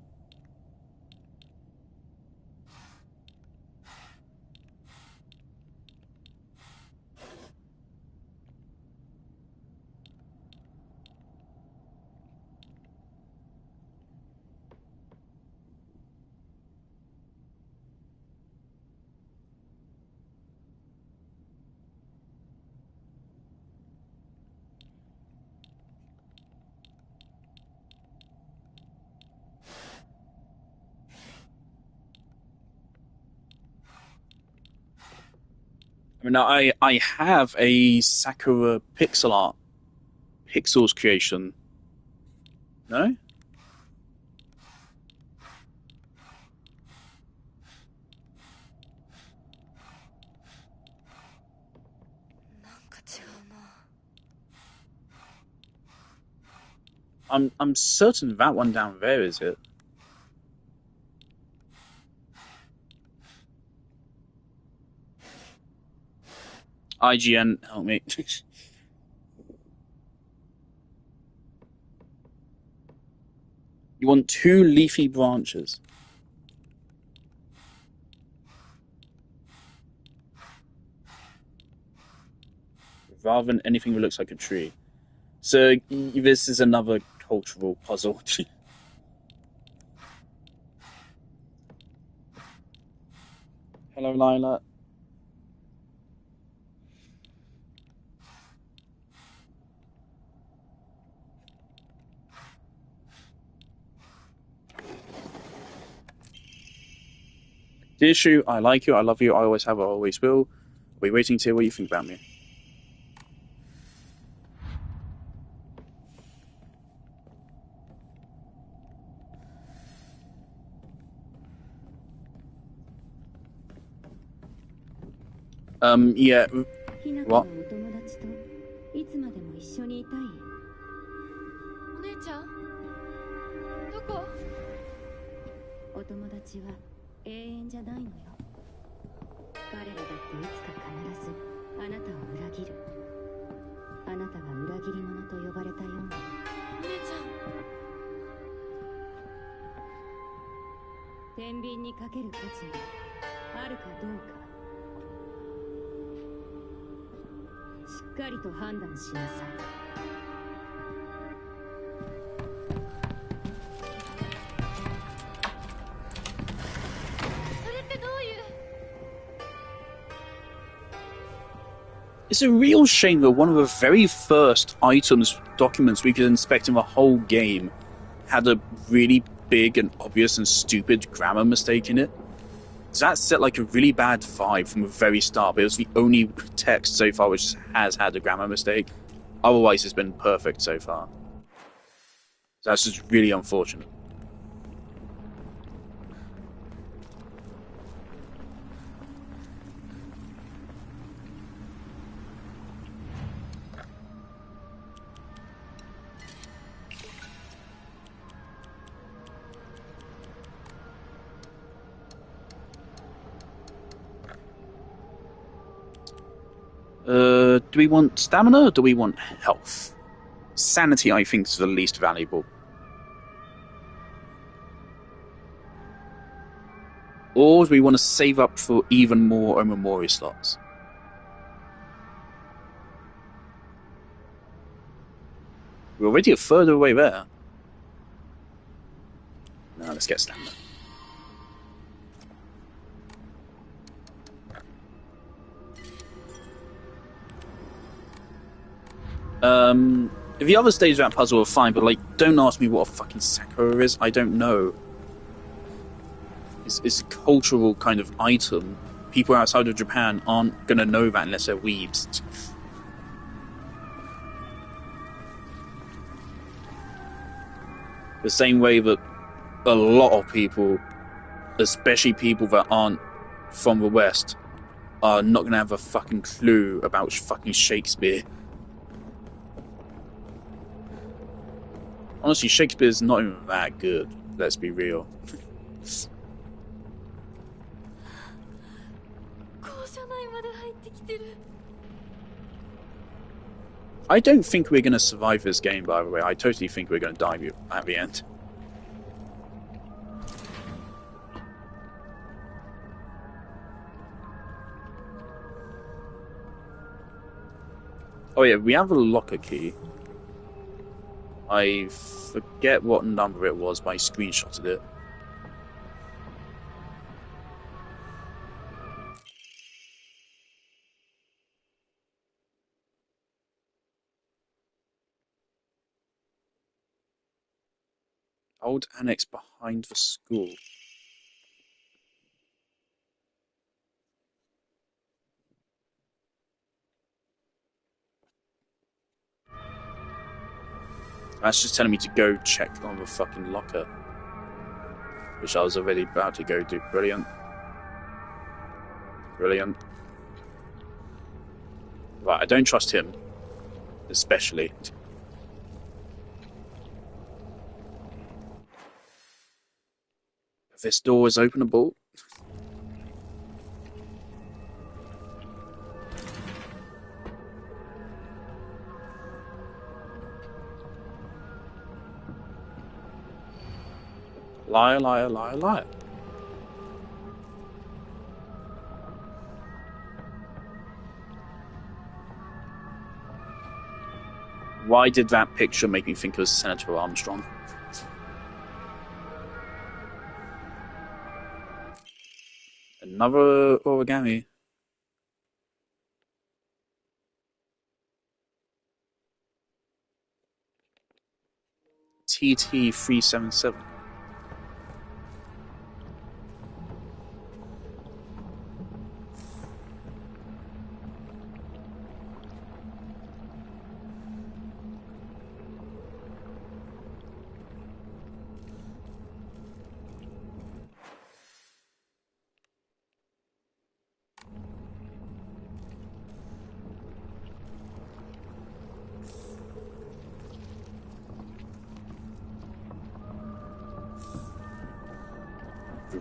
I mean, I have a Sakura pixel art. Pixels creation. No? I'm certain that one down there is it. IGN, help me. You want 2 leafy branches. Rather than anything that looks like a tree. So this is another cultural puzzle. Hello, Lila. Dear Shu, I like you, I love you, I always have, I always will. We're waiting to hear what you think about me. Yeah. What? いつまでも一緒にいたい。お姉ちゃん、どこ？お友達は永遠じゃないのよ。彼らだっていつか必ずあなたを裏切る。あなたが裏切り者と呼ばれたように。お姉ちゃん。天秤にかける価値があるかどうか。しっかりと判断しなさい。それってどういう？ It's a real shame that one of the very first documents we could inspect in the whole game had a really big and obvious and stupid grammar mistake in it. That set like a really bad vibe from the very start, but it was the only text so far which has had a grammar mistake. Otherwise, it's been perfect so far. That's just really unfortunate. Do we want stamina or do we want health? Sanity, I think, is the least valuable. Or do we want to save up for even more Omamori slots? We're already a further away there. Now let's get stamina. If the other stages of that puzzle are fine, but like, don't ask me what a fucking Sakura is. I don't know. It's a cultural kind of item. People outside of Japan aren't gonna know that unless they're weebs. The same way that a lot of people, especially people that aren't from the West, are not gonna have a fucking clue about fucking Shakespeare. Honestly, Shakespeare's not even that good, let's be real. I don't think we're going to survive this game, by the way. I totally think we're going to die at the end. Oh yeah, we have a locker key. I forget what number it was, but I screenshotted it. Old annex behind the school. That's just telling me to go check on the fucking locker, which I was already about to go do. Brilliant. Brilliant. Right, I don't trust him. Especially. This door is openable. Liar, liar, liar, liar. Why did that picture make me think it was Senator Armstrong? Another origami. TT377.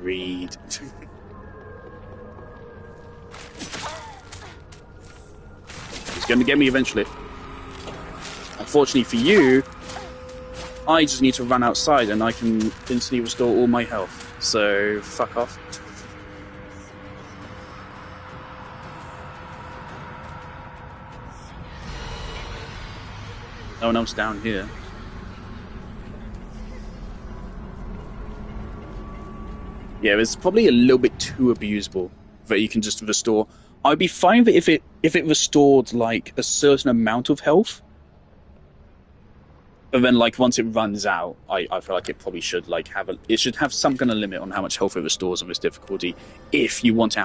Read. He's going to get me eventually. Unfortunately for you, I just need to run outside and I can instantly restore all my health. So, fuck off. No one else down here. Yeah, it's probably a little bit too abusable that you can just restore. I'd be fine with it if it restored like a certain amount of health. But then, like, once it runs out, I feel like it probably should like it should have some kind of limit on how much health it restores on this difficulty, if you want to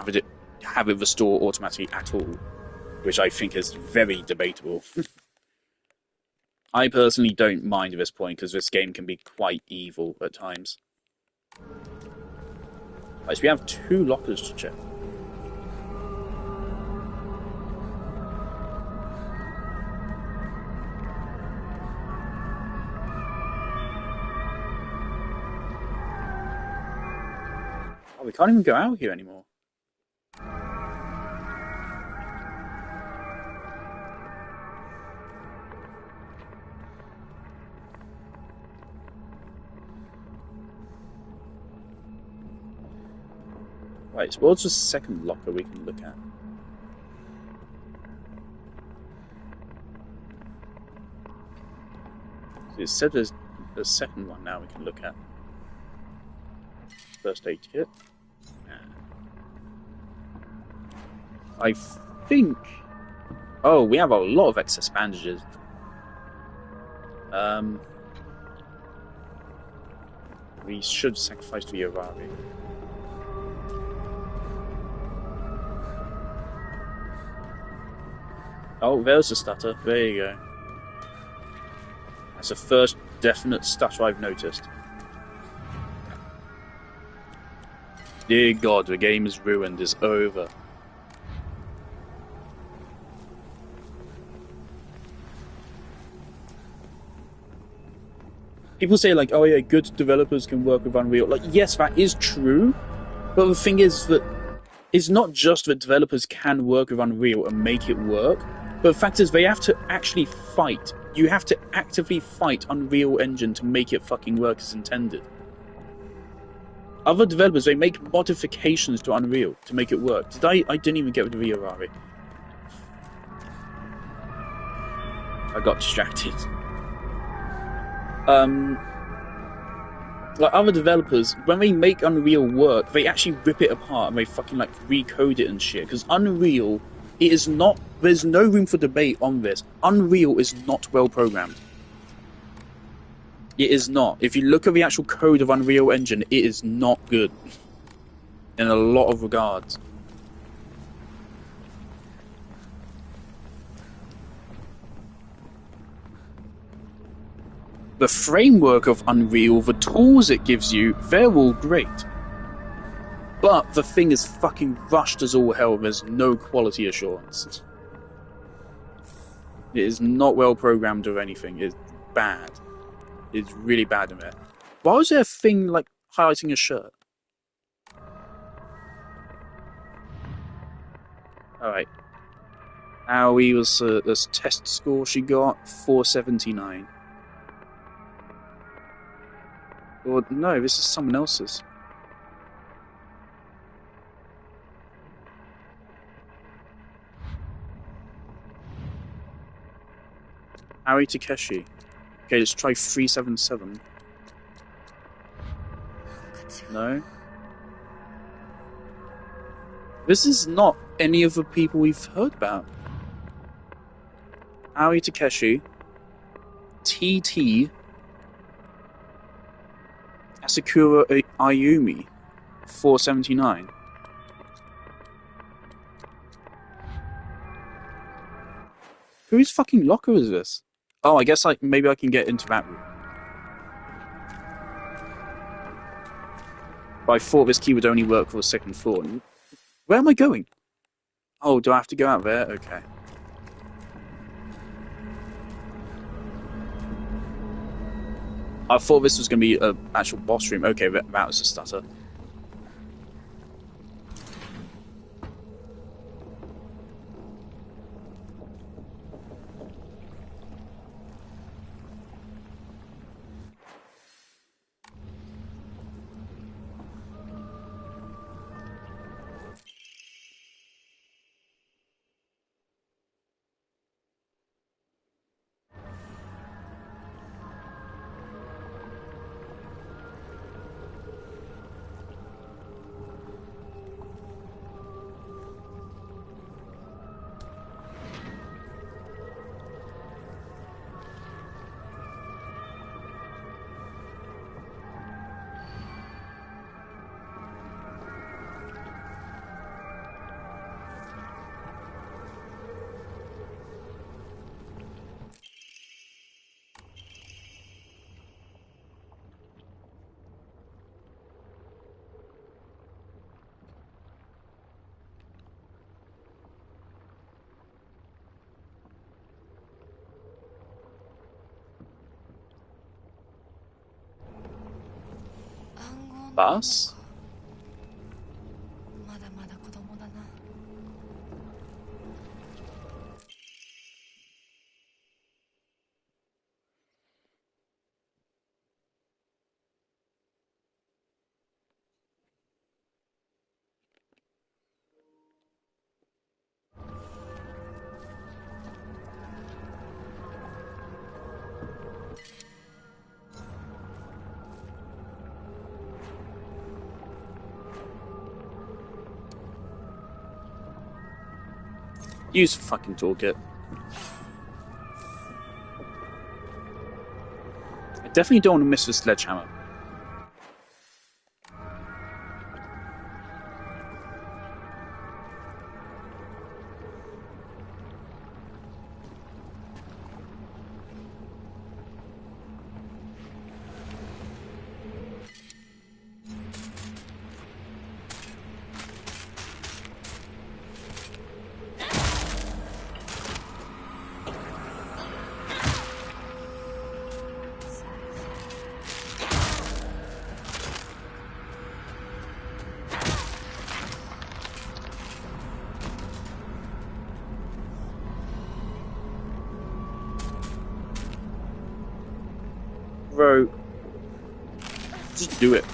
have it restore automatically at all, which I think is very debatable. I personally don't mind at this point because this game can be quite evil at times. Right, so we have 2 lockers to check. Oh, we can't even go out here anymore. Right, so what's the second locker we can look at? So it said there's a second one now we can look at. First aid kit. I think... Oh, we have a lot of excess bandages. We should sacrifice to Yorari. Oh, there's a stutter. There you go. That's the first definite stutter I've noticed. Dear God, the game is ruined. It's over. People say, like, oh yeah, good developers can work with Unreal. Like, yes, that is true. But the thing is that it's not just that developers can work with Unreal and make it work. But the fact is, they have to actually fight. You have to actively fight Unreal Engine to make it fucking work as intended. Other developers, they make modifications to Unreal to make it work. I didn't even get rid of Yorari. I got distracted. Like other developers, when they make Unreal work, they actually rip it apart and they fucking like recode it and shit. Because Unreal, it is not. There's no room for debate on this. Unreal is not well programmed. It is not. If you look at the actual code of Unreal Engine, it is not good in a lot of regards. The framework of Unreal, the tools it gives you, they're all great. But the thing is fucking rushed as all hell. There's no quality assurance. It is not well programmed or anything. It's bad. It's really bad in it. Why was there a thing like highlighting a shirt? Alright. Aoi was this test score she got 479. Or no, this is someone else's. Aoi Takeshi. Okay, let's try 377. No. This is not any of the people we've heard about. Aoi Takeshi. TT. Asakura Ayumi. 479. Whose fucking locker is this? Oh, I guess maybe I can get into that room. But I thought this key would only work for the second floor. Where am I going? Oh, do I have to go out there? Okay. I thought this was going to be an actual boss room. Okay, that was a stutter. Bus? Use the fucking toolkit. I definitely don't want to miss the sledgehammer. Bro, just do it.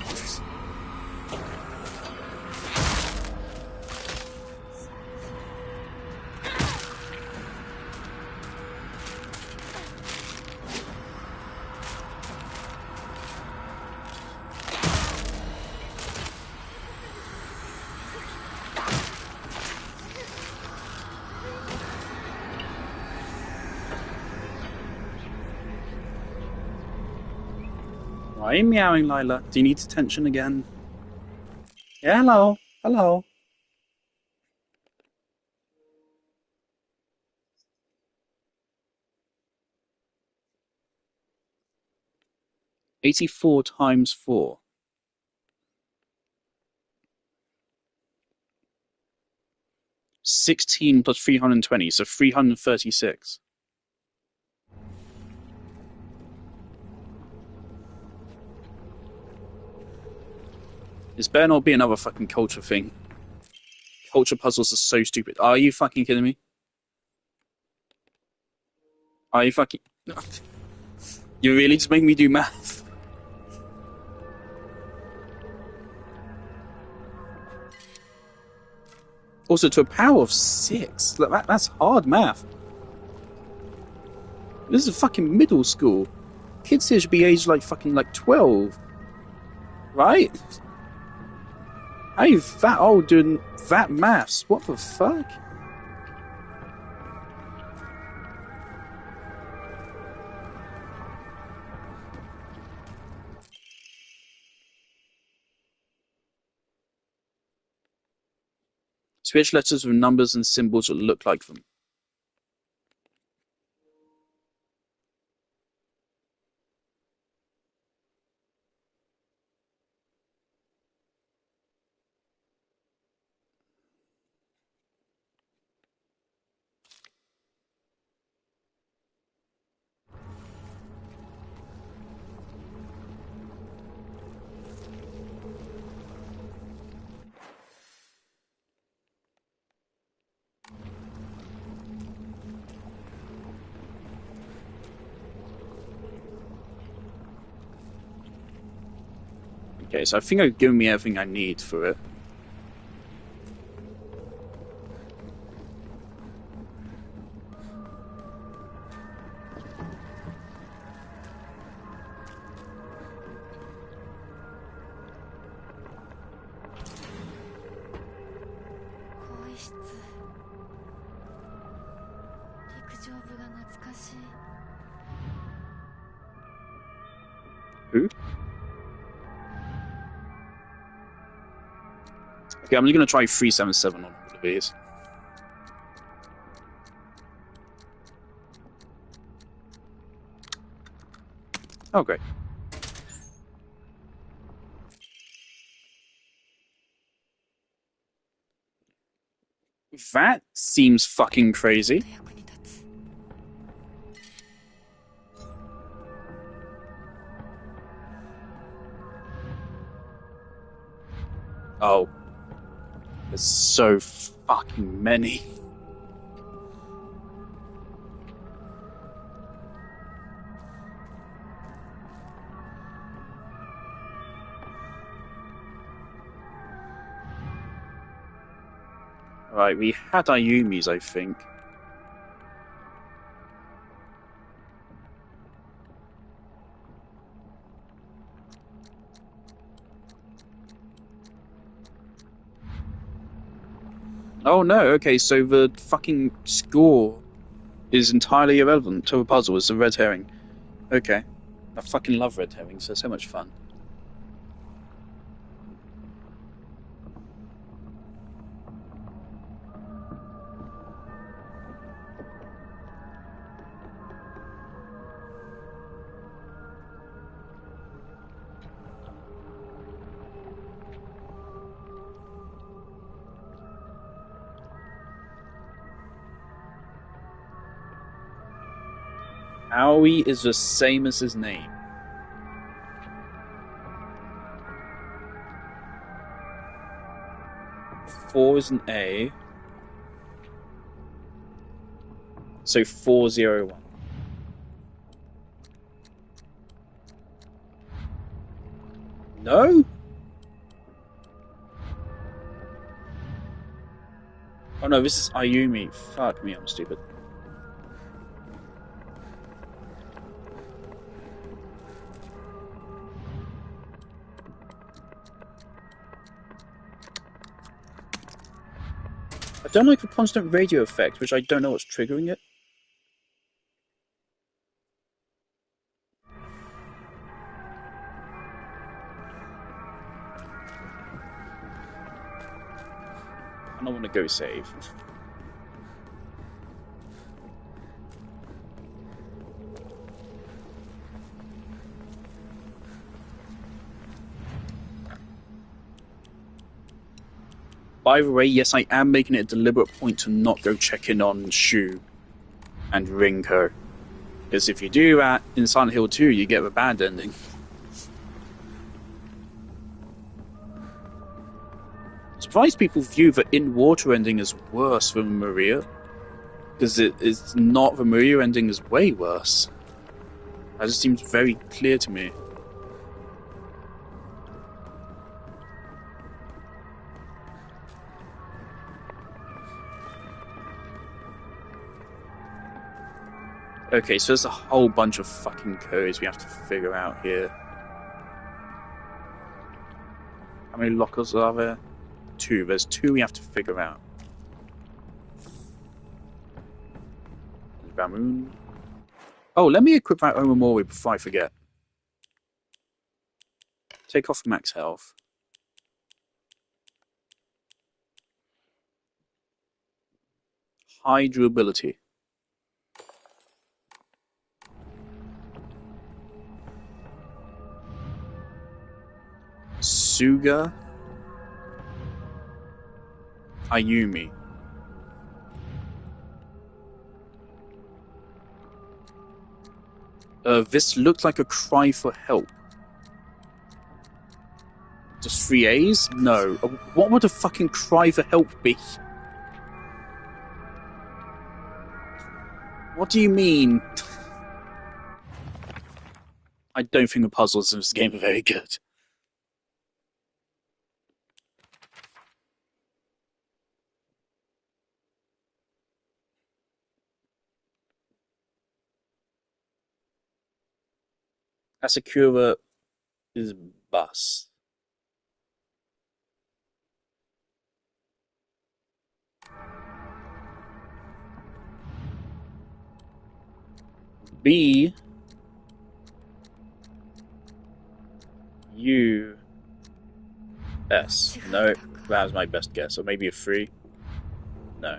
Why are you meowing, Lila? Do you need attention again? Yeah, hello. Hello. $84 times 4. 16 plus 320, so 336. This better not be another fucking culture thing. Culture puzzles are so stupid. Are you fucking kidding me? Are you fucking... You really just make me do math? Also, to a power of 6. That's hard math. This is fucking middle school. Kids here should be aged like fucking like 12. Right? How are you that old doing that maths? What the fuck? Switch letters with numbers and symbols that look like them. Okay, so I think I've given me everything I need for it. Who? Okay, I'm just gonna try 377 on all of these. Oh, great. That seems fucking crazy. Oh. There's so fucking many. Right, we had Ayumi's, I think. Oh no, okay, so the fucking score is entirely irrelevant to the puzzle. It's a red herring. Okay. I fucking love red herrings, they're so much fun. Aoi is the same as his name. Four is an A. So 401. No? Oh no, this is Ayumi. Fuck me, I'm stupid. I don't like the constant radio effect, which I don't know what's triggering it. I don't want to go save. By the way, yes, I am making it a deliberate point to not go check in on Shu and Rinko. Because if you do that in Silent Hill 2, you get a bad ending. I'm surprised people view the in-water ending as worse than Maria. Because it's not, the Maria ending is way worse. That just seems very clear to me. Okay, so there's a whole bunch of fucking codes we have to figure out here. How many lockers are there? 2. There's 2 we have to figure out. Bamoon. Oh, let me equip that Omamori before I forget. Take off max health. High durability. Suga. Ayumi. This looks like a cry for help. Just 3 A's? No. What would a fucking cry for help be? What do you mean? I don't think the puzzles in this game are very good. Asakura is bus. B. U. S. No, that was my best guess. Or maybe a 3. No.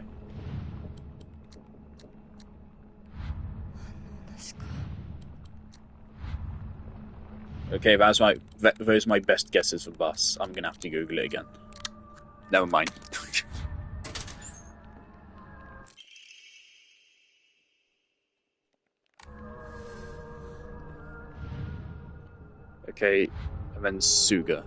Okay, those are my best guesses for bus. I'm gonna have to Google it again. Never mind. Okay, and then Suga.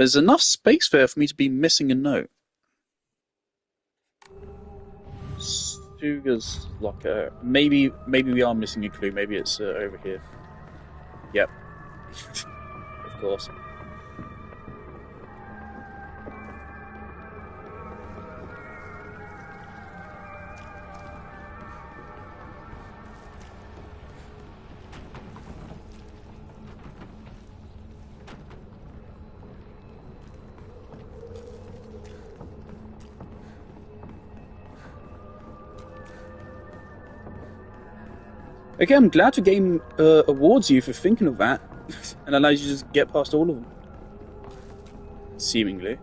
There's enough space there for me to be missing a note. Suga's locker. Maybe we are missing a clue. Maybe it's over here. Yep. Of course. Okay, I'm glad the game awards you for thinking of that and allows you to just get past all of them. Seemingly.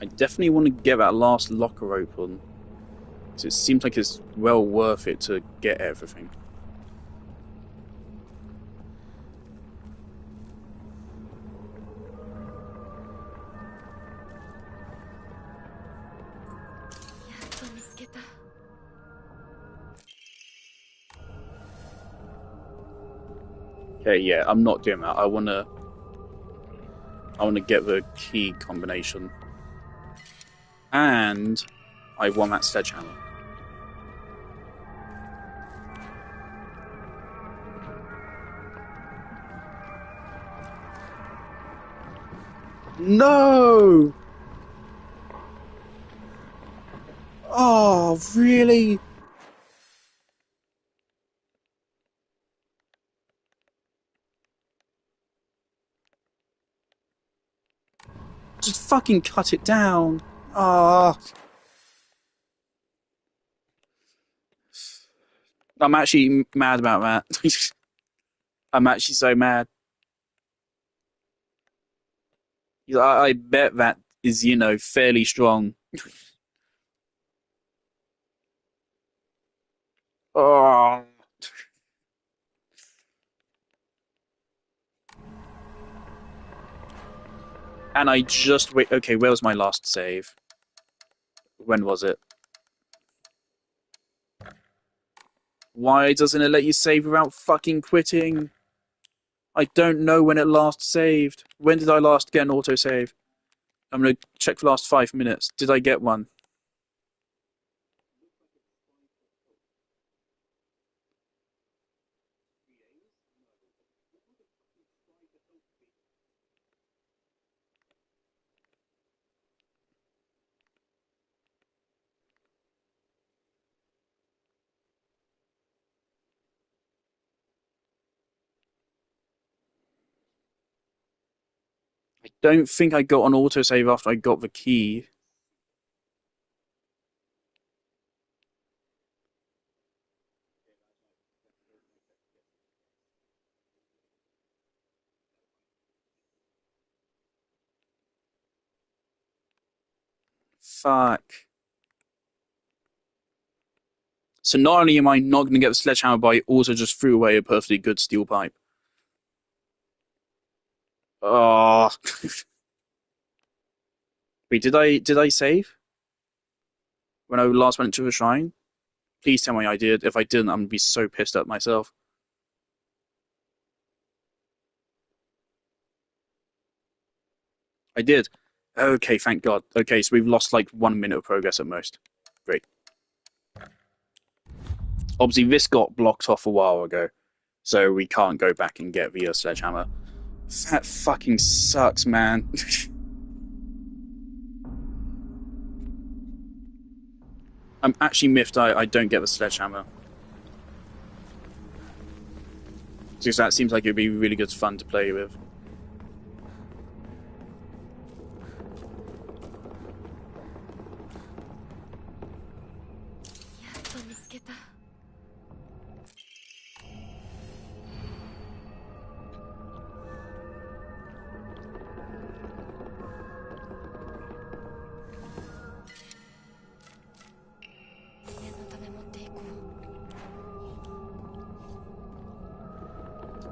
I definitely want to get that last locker open. So it seems like it's well worth it to get everything. Okay, yeah, I'm not doing that. I wanna get the key combination. And I want that sledgehammer. No! Oh, really? Just fucking cut it down. Ah. I'm actually mad about that. I'm actually so mad. I bet that is, fairly strong. Oh. And I just wait. Okay, where was my last save? When was it? Why doesn't it let you save without fucking quitting? I don't know when it last saved. When did I last get an autosave? I'm gonna check for the last 5 minutes. Did I get one? I don't think I got an autosave after I got the key. Fuck. So not only am I not going to get the sledgehammer, but I also just threw away a perfectly good steel pipe. Oh. Wait, did I save? When I last went to a shrine? Please tell me I did. If I didn't, I'm going to be so pissed at myself. I did. Okay, thank God. Okay, so we've lost like 1 minute of progress at most. Great. Obviously, this got blocked off a while ago, so we can't go back and get the sledgehammer. That fucking sucks, man. I'm actually miffed I don't get the sledgehammer. Because that seems like it would be really good fun to play with.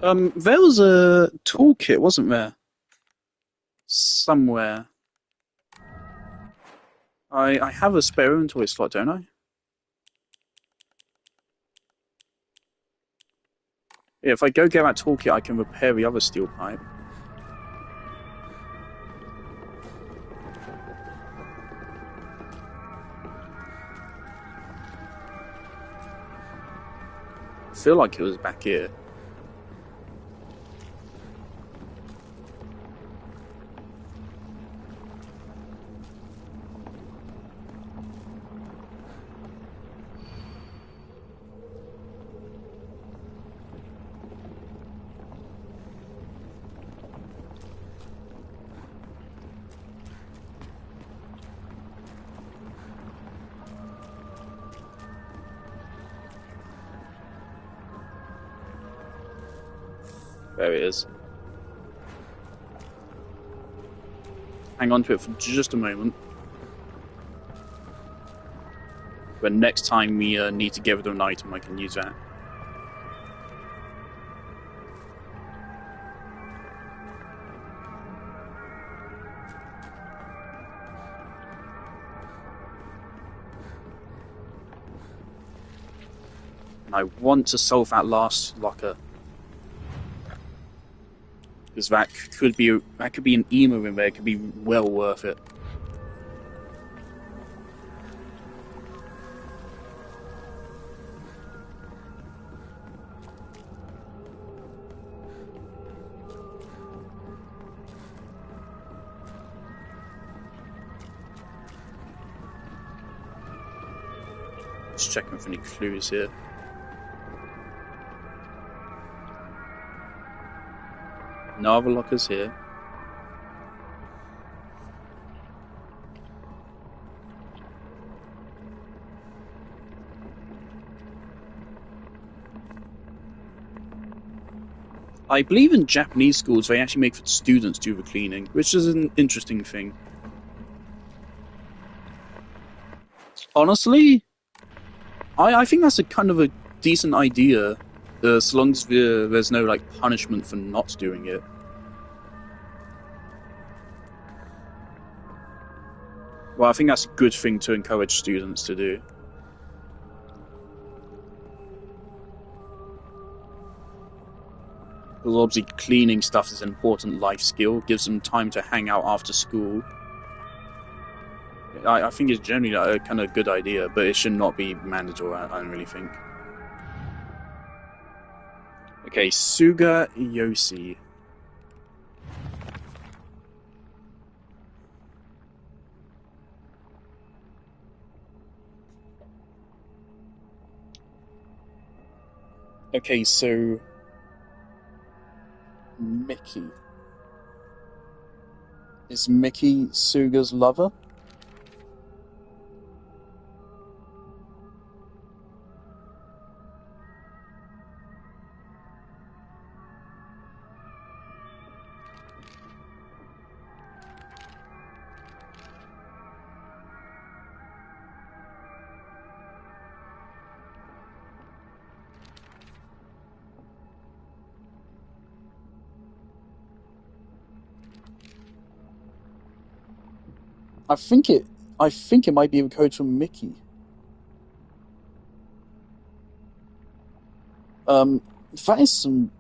There was a toolkit, wasn't there? Somewhere. I have a spare inventory slot, don't I? Yeah, if I go get that toolkit, I can repair the other steel pipe. I feel like it was back here. There it is. Hang on to it for just a moment. But next time we need to get rid of an item, I can use that. And I want to solve that last locker. Because that could be an emu in there, it could be well worth it. Just checking for any clues here. No other lockers here. I believe in Japanese schools they actually make students do the cleaning, which is an interesting thing. Honestly, I think that's a kind of a decent idea, as long as there's no like punishment for not doing it. Well, I think that's a good thing to encourage students to do. Because obviously cleaning stuff is an important life skill, gives them time to hang out after school. I think it's generally a kind of good idea, but it should not be mandatory, I don't really think. Okay, Suga Yoshi. Okay, so Mickey. Is Mickey Suga's lover? I think it might be a code from Mickey. That is some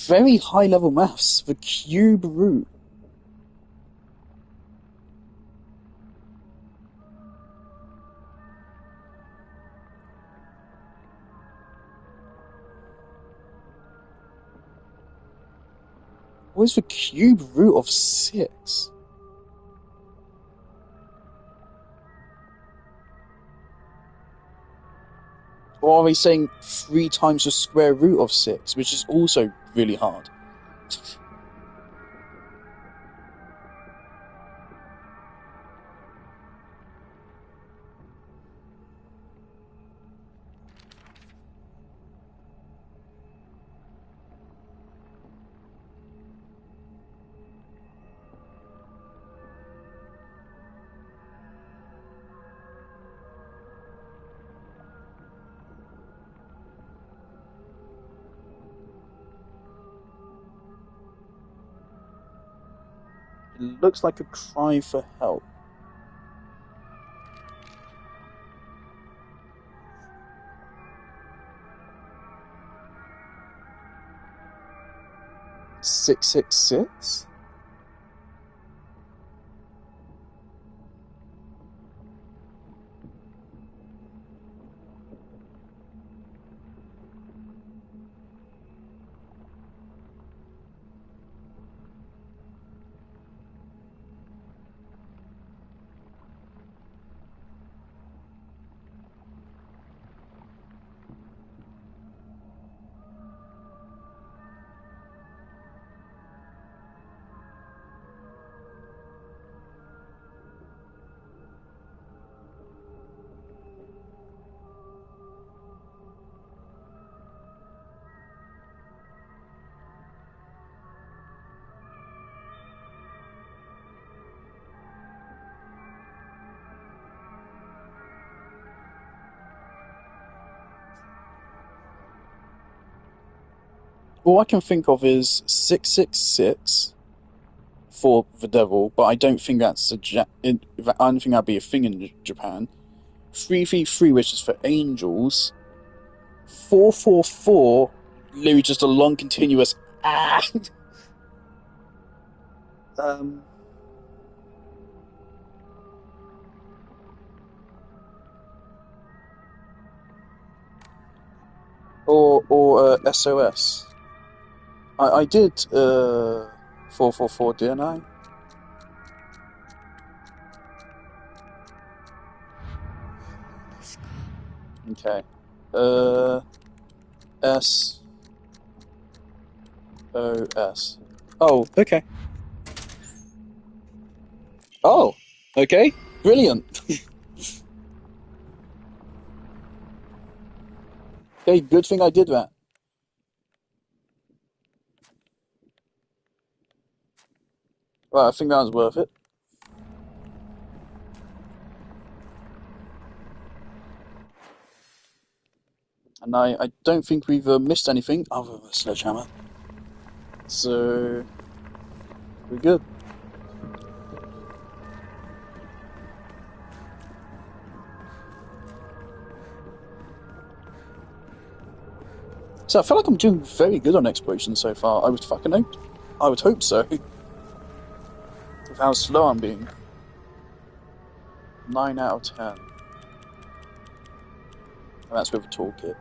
very high level maths. The cube root. What is the cube root of 6? Or are they saying 3 times the square root of 6, which is also really hard? It looks like a cry for help. $666? All I can think of is 666 for the devil, but I don't think that's I don't think that'd be a thing in Japan. 333, which is for angels. 444, literally just a long continuous ah. Or SOS. I did 444, didn't I? Okay. SOS. Oh, okay. Oh, okay. Brilliant. Okay, good thing I did that. Well, I think that was worth it. And I don't think we've missed anything other than the sledgehammer. So, we're good. So I feel like I'm doing very good on exploration so far. I would hope so. With how slow I'm being. 9 out of 10. And that's with a toolkit.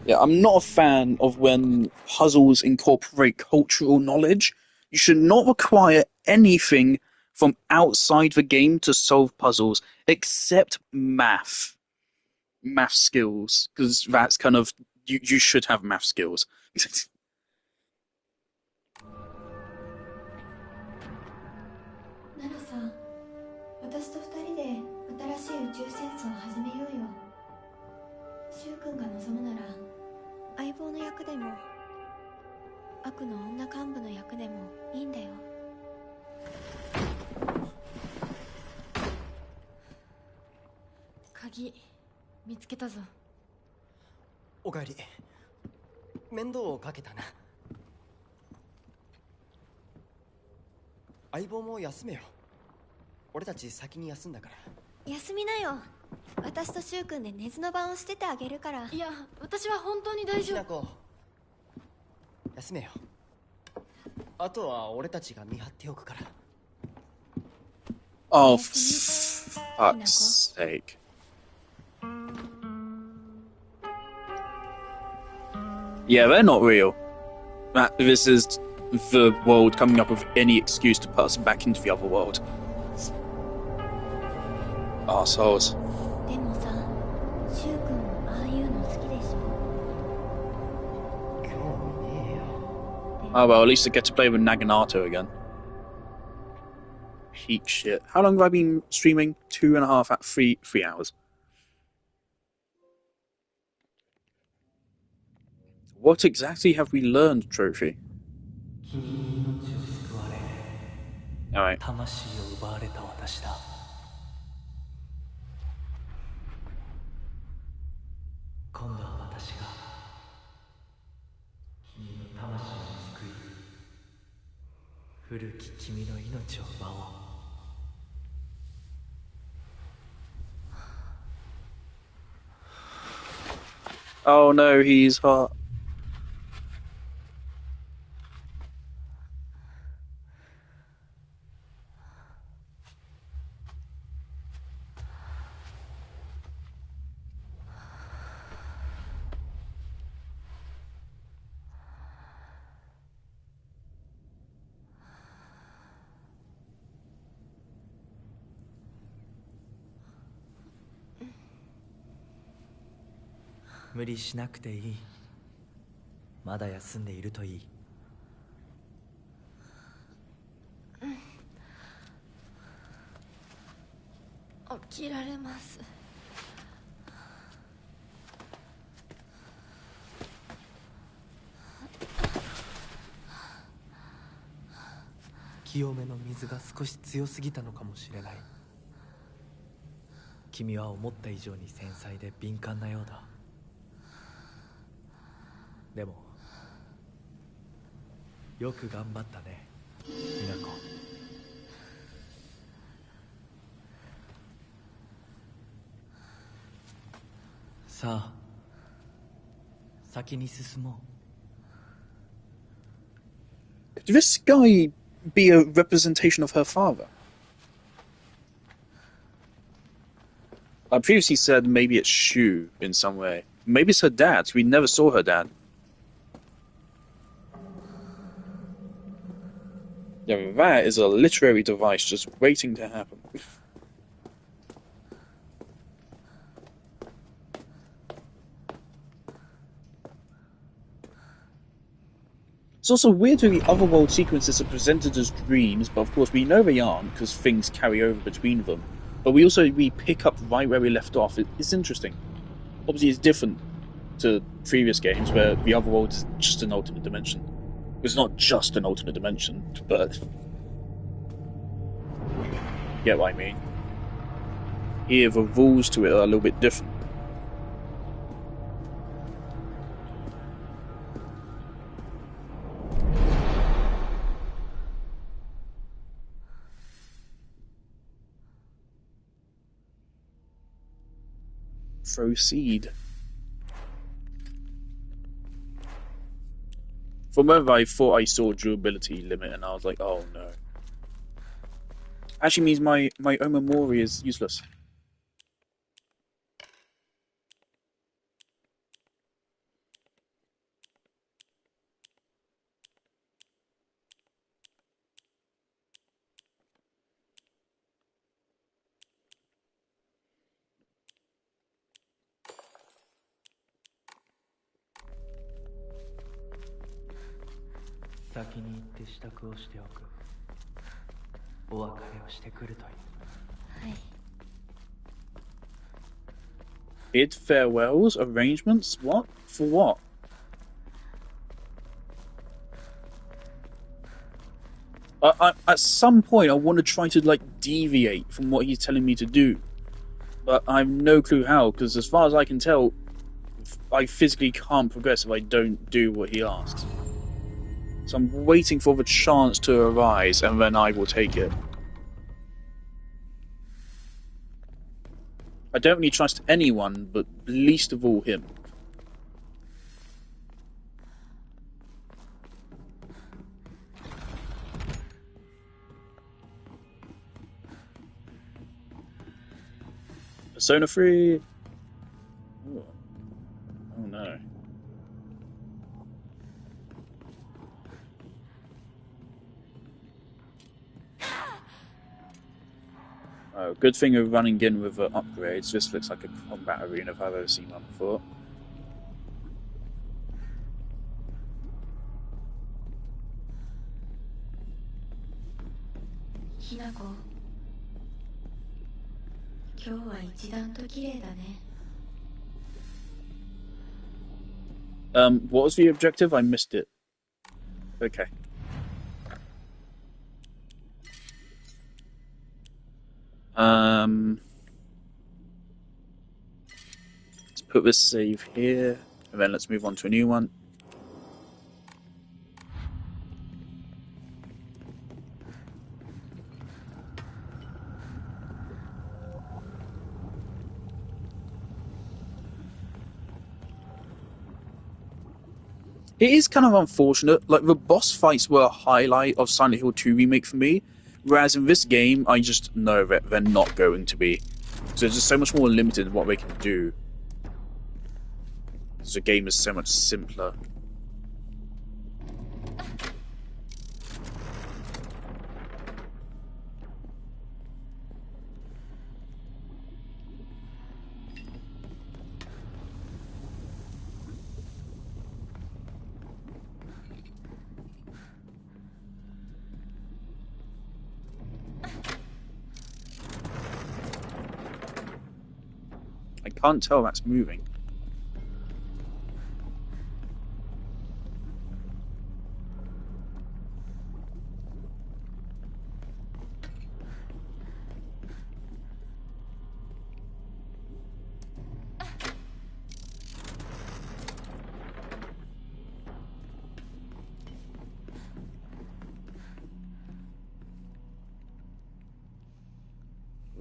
Yeah, I'm not a fan of when puzzles incorporate cultural knowledge. You should not require anything from outside the game to solve puzzles, except math skills, because that's kind of you should have math skills. ナロさん、私と二人で新しい宇宙戦争を始めようよ。シュウ君が望むなら相棒の役でも悪の女幹部の役でもいいんだよ。鍵見つけたぞ。おかえり。面倒をかけたな。相棒も休めよ。俺たち先に休んだから。休みなよ。私とシュウ君で寝ずの番をしててあげるから。いや、私は本当に大丈夫。ひなこ、休めよ。あとは俺たちが見張っておくから。Oh, fuck's sake. Yeah, they're not real. This is the world coming up with any excuse to put us back into the other world. Assholes. Oh well, at least I get to play with Naganato again. Peak shit. How long have I been streaming? 2.5 at 3 hours. What exactly have we learned, Trophy? All right. 魂を奪われた私だ。今度は私が君の魂を救い、古き君の命を奪おう。Oh no, he's hot. Mm. 無理しなくていい。まだ休んでいるといい。起きられます。清めの水が少し強すぎたのかもしれない。君は思った以上に繊細で敏感なようだ。でもよく頑張ったね、美奈子。さあ、先に進もう。 Could this guy be a representation of her father? I previously said maybe it's Shu in some way. Maybe it's her dad. We never saw her dad. Yeah, that is a literary device just waiting to happen. It's also weird that the otherworld sequences are presented as dreams, but of course we know they aren't because things carry over between them. But we pick up right where we left off. It's interesting. Obviously, it's different to previous games where the otherworld is just an alternate dimension. It's not just an alternate dimension, but you get what I mean. Here, the rules to it are a little bit different. Proceed. For a moment I thought I saw durability limit and I was like, oh no. Actually means my Omamori is useless. Bid farewells, arrangements, what? For what? At some point I want to try to deviate from what he's telling me to do. But I have no clue how, because as far as I can tell, I physically can't progress if I don't do what he asks. So I'm waiting for the chance to arise, and then I will take it. I don't really trust anyone, but least of all him. Persona 3. Ooh. Oh no. Oh, good thing we're running in with upgrades. This looks like a combat arena if I've ever seen one before. Hinako. What was the objective? I missed it. Okay. Let's put this save here, and then let's move on to a new one. It is kind of unfortunate. Like, the boss fights were a highlight of Silent Hill 2 Remake for me, whereas in this game, I just know that they're not going to be. So it's just so much more limited in what they can do. So the game is so much simpler. I can't tell that's moving.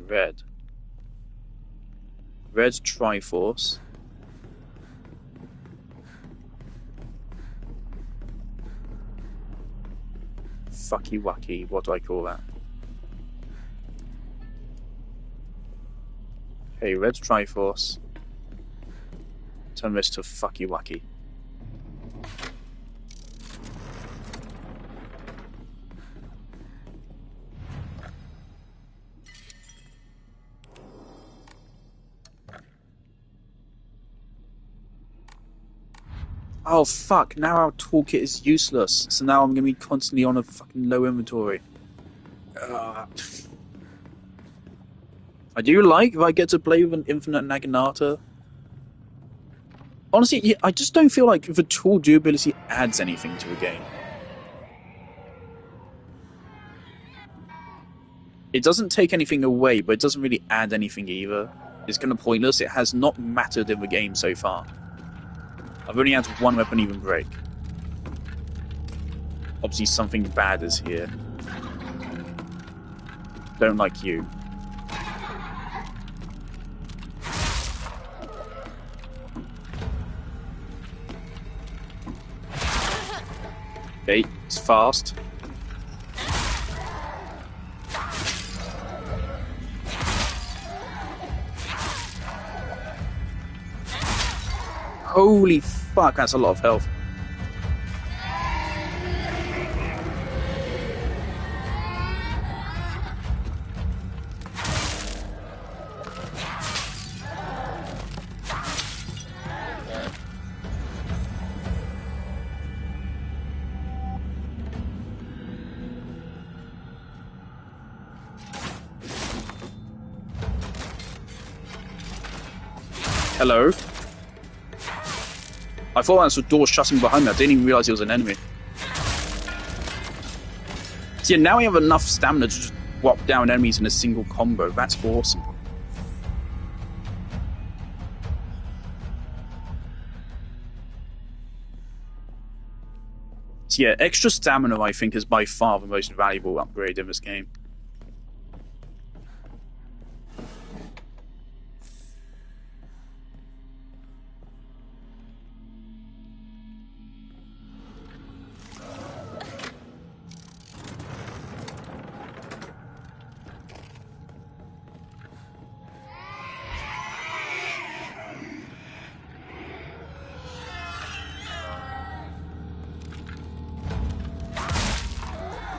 Red. Red Triforce. Fucky wacky, what do I call that? Okay, Red Triforce. Turn this to fucky wacky. Oh fuck, now our toolkit is useless, so now I'm gonna be constantly on a fucking low inventory. I do like if I get to play with an infinite Naginata. Honestly, yeah, I just don't feel like the tool durability adds anything to a game. It doesn't take anything away, but it doesn't really add anything either. It's kind of pointless. It has not mattered in the game so far. I've only had one weapon even break. Obviously something bad is here. Don't like you. Okay, it's fast. Holy fuck, that's a lot of health. Hello? I thought that was a door shutting behind me. I didn't even realise it was an enemy. So yeah, now we have enough stamina to just whop down enemies in a single combo. That's awesome. So yeah, extra stamina I think is by far the most valuable upgrade in this game.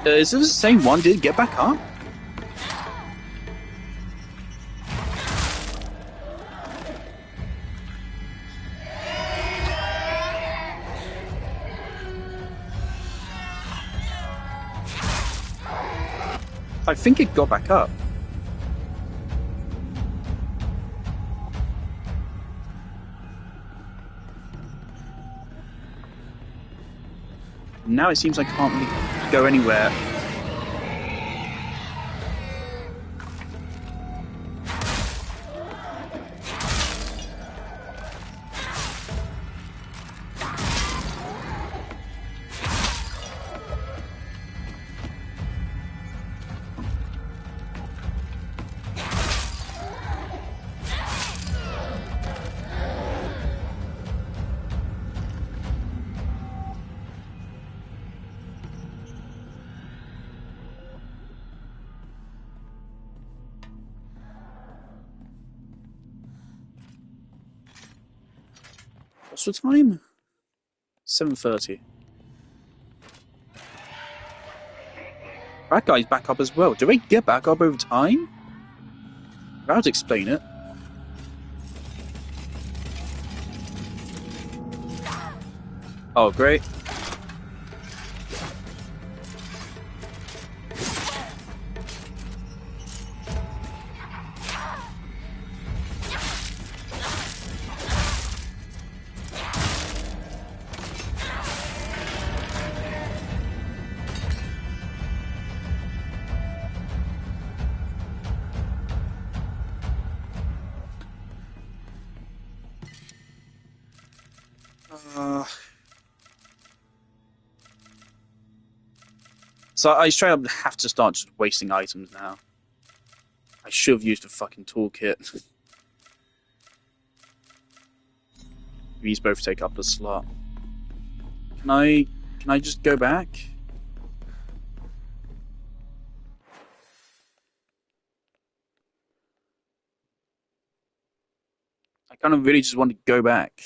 Is this the same one? Did it get back up? I think it got back up. Now it seems I can't really go anywhere. What's the time? 7:30. That guy's back up as well. Do they get back up over time? That would explain it. Oh, great. So I straight up have to start just wasting items now. I should have used a fucking toolkit. These both take up a slot. Can I just go back? I kind of really just want to go back.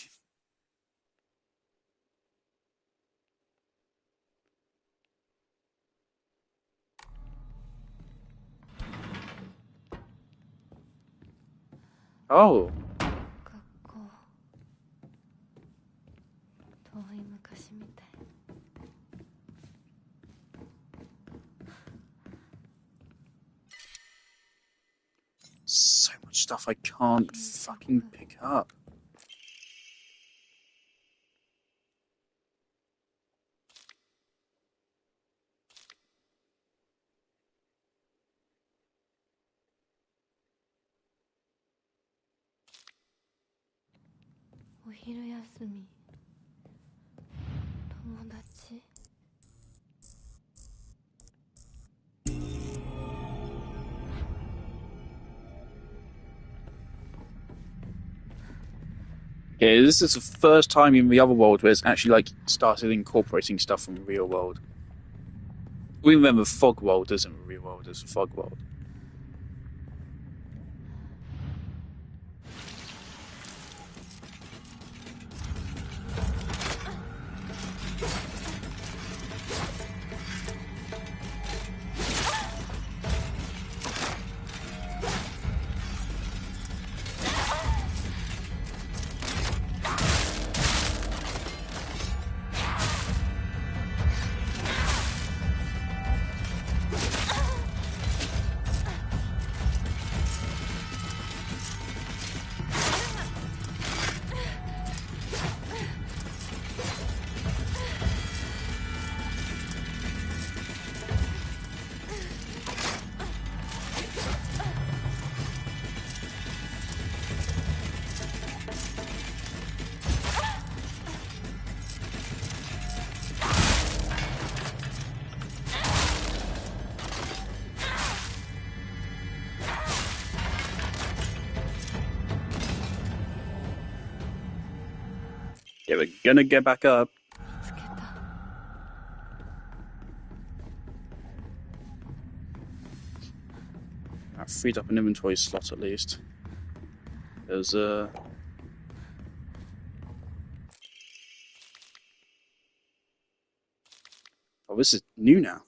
Oh. 遠い昔みたい。So much stuff I can't fucking pick up. Okay, this is the first time in the other world where it's actually like started incorporating stuff from the real world. We remember Fog World isn't the real world, it's the Fog World. Yeah, we're gonna get back up. I freed up an inventory slot at least. There's oh, this is new now.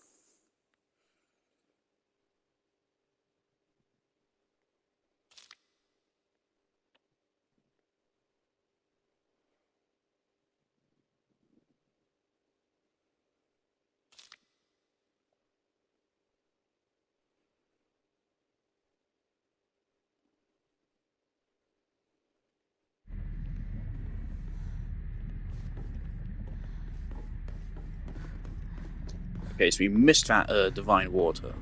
Okay, so we missed that divine water.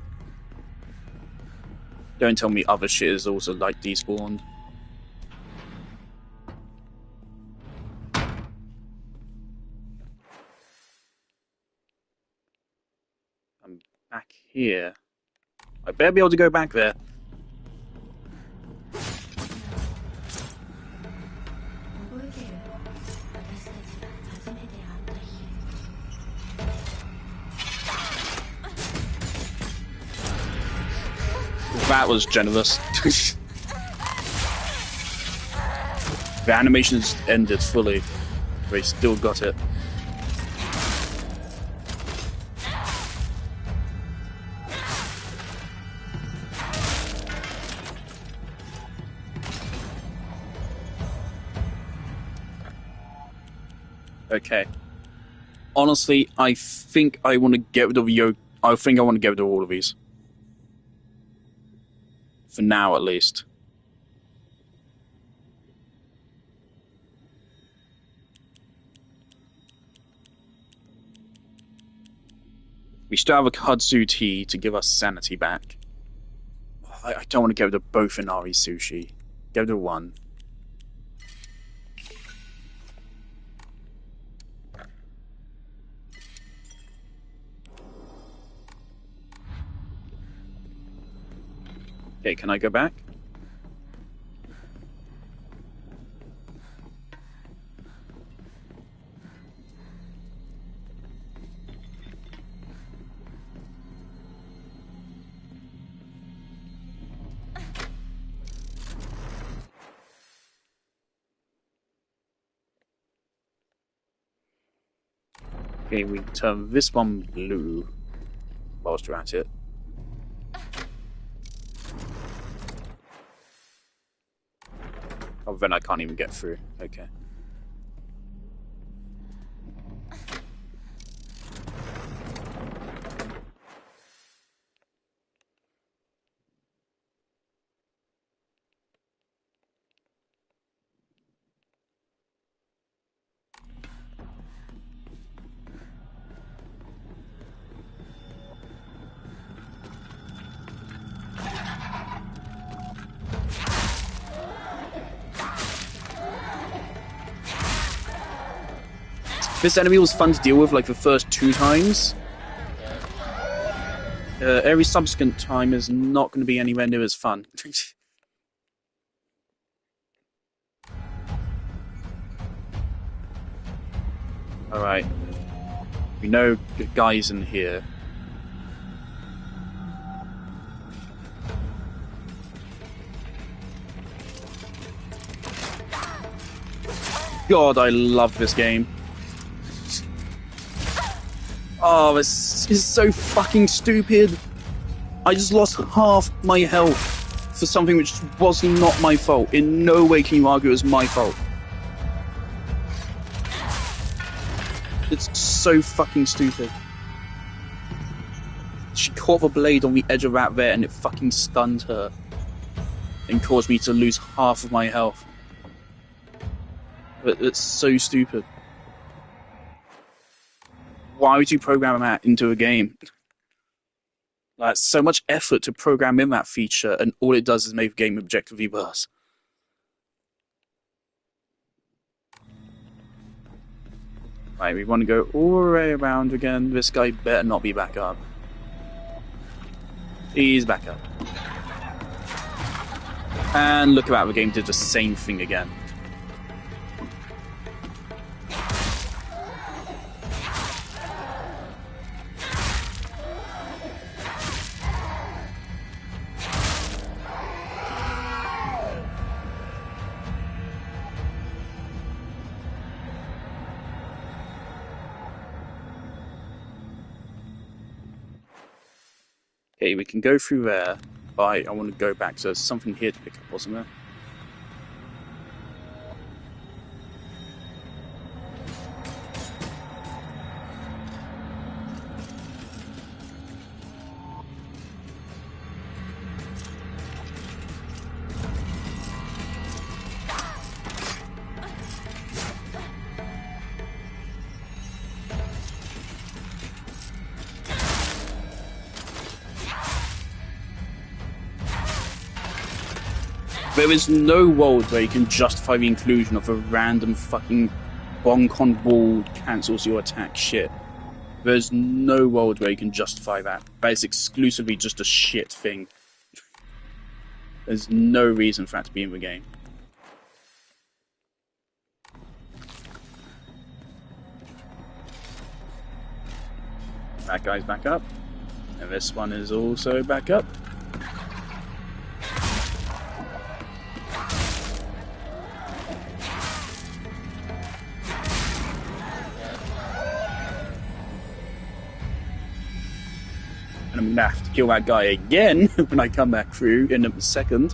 Don't tell me other shit is also like despawned. I'm back here. I better be able to go back there. That was generous. The animation's ended fully. They still got it. Okay. Honestly, I think I want to get rid of I think I want to get rid of all of these. For now, at least. We still have a kudzu tea to give us sanity back. I don't want to get rid of both Inari sushi. Get rid of one. Okay, can I go back? Okay, we turn this one blue whilst we're at it. Oh, then I can't even get through. Okay. This enemy was fun to deal with, like, the first 2 times. Every subsequent time is not going to be anywhere near as fun. Alright. We know the guy's in here. God, I love this game. Oh, this is so fucking stupid. I just lost half my health for something which was not my fault. In no way can you argue it was my fault. It's so fucking stupid. She caught the blade on the edge of that there and it fucking stunned her. And caused me to lose half of my health. But it's so stupid. Why would you program that into a game? Like, so much effort to program in that feature, and all it does is make the game objectively worse. Right, we want to go all the way around again. This guy better not be back up. He's back up. And look at that, the game did the same thing again. Okay, we can go through there, but I want to go back, so there's something here to pick up, wasn't there? There is no world where you can justify the inclusion of a random fucking bonk on wall cancels your attack shit. There's no world where you can justify that. That is exclusively just a shit thing. There's no reason for that to be in the game. That guy's back up. And this one is also back up. And I'm gonna have to kill that guy again when I come back through in a second.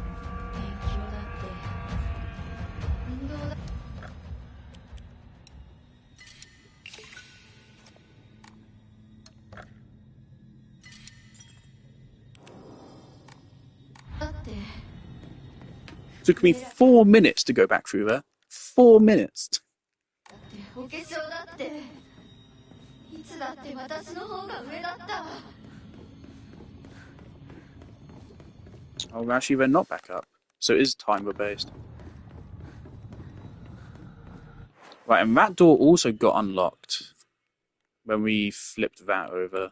Took me 4 minutes to go back through there. 4 minutes. Oh, actually, they're not back up. So it is timer based. Right, and that door also got unlocked when we flipped that over.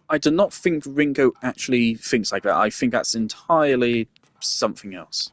I do not think Ringo actually thinks like that. I think that's entirely something else.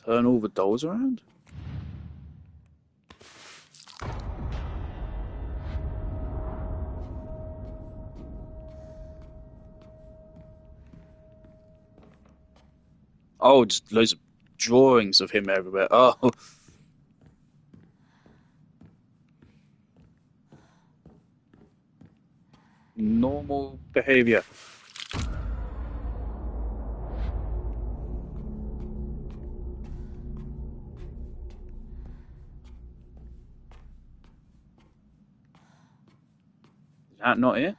Turn all the dolls around? Oh, just loads of drawings of him everywhere. Oh. Normal behavior. Is that not it?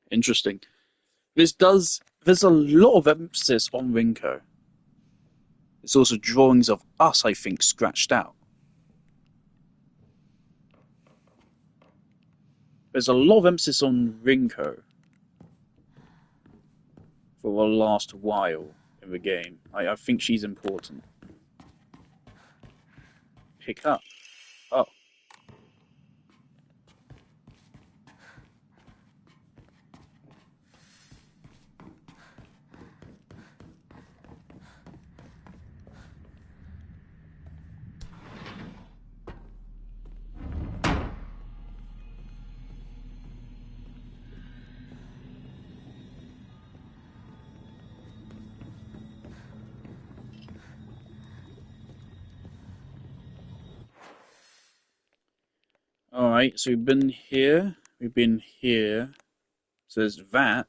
Interesting. There's a lot of emphasis on Rinko. It's also drawings of us, I think, scratched out. There's a lot of emphasis on Rinko for the last while in the game. I think she's important. Pick up. Oh. Alright, so we've been here. We've been here. So there's that.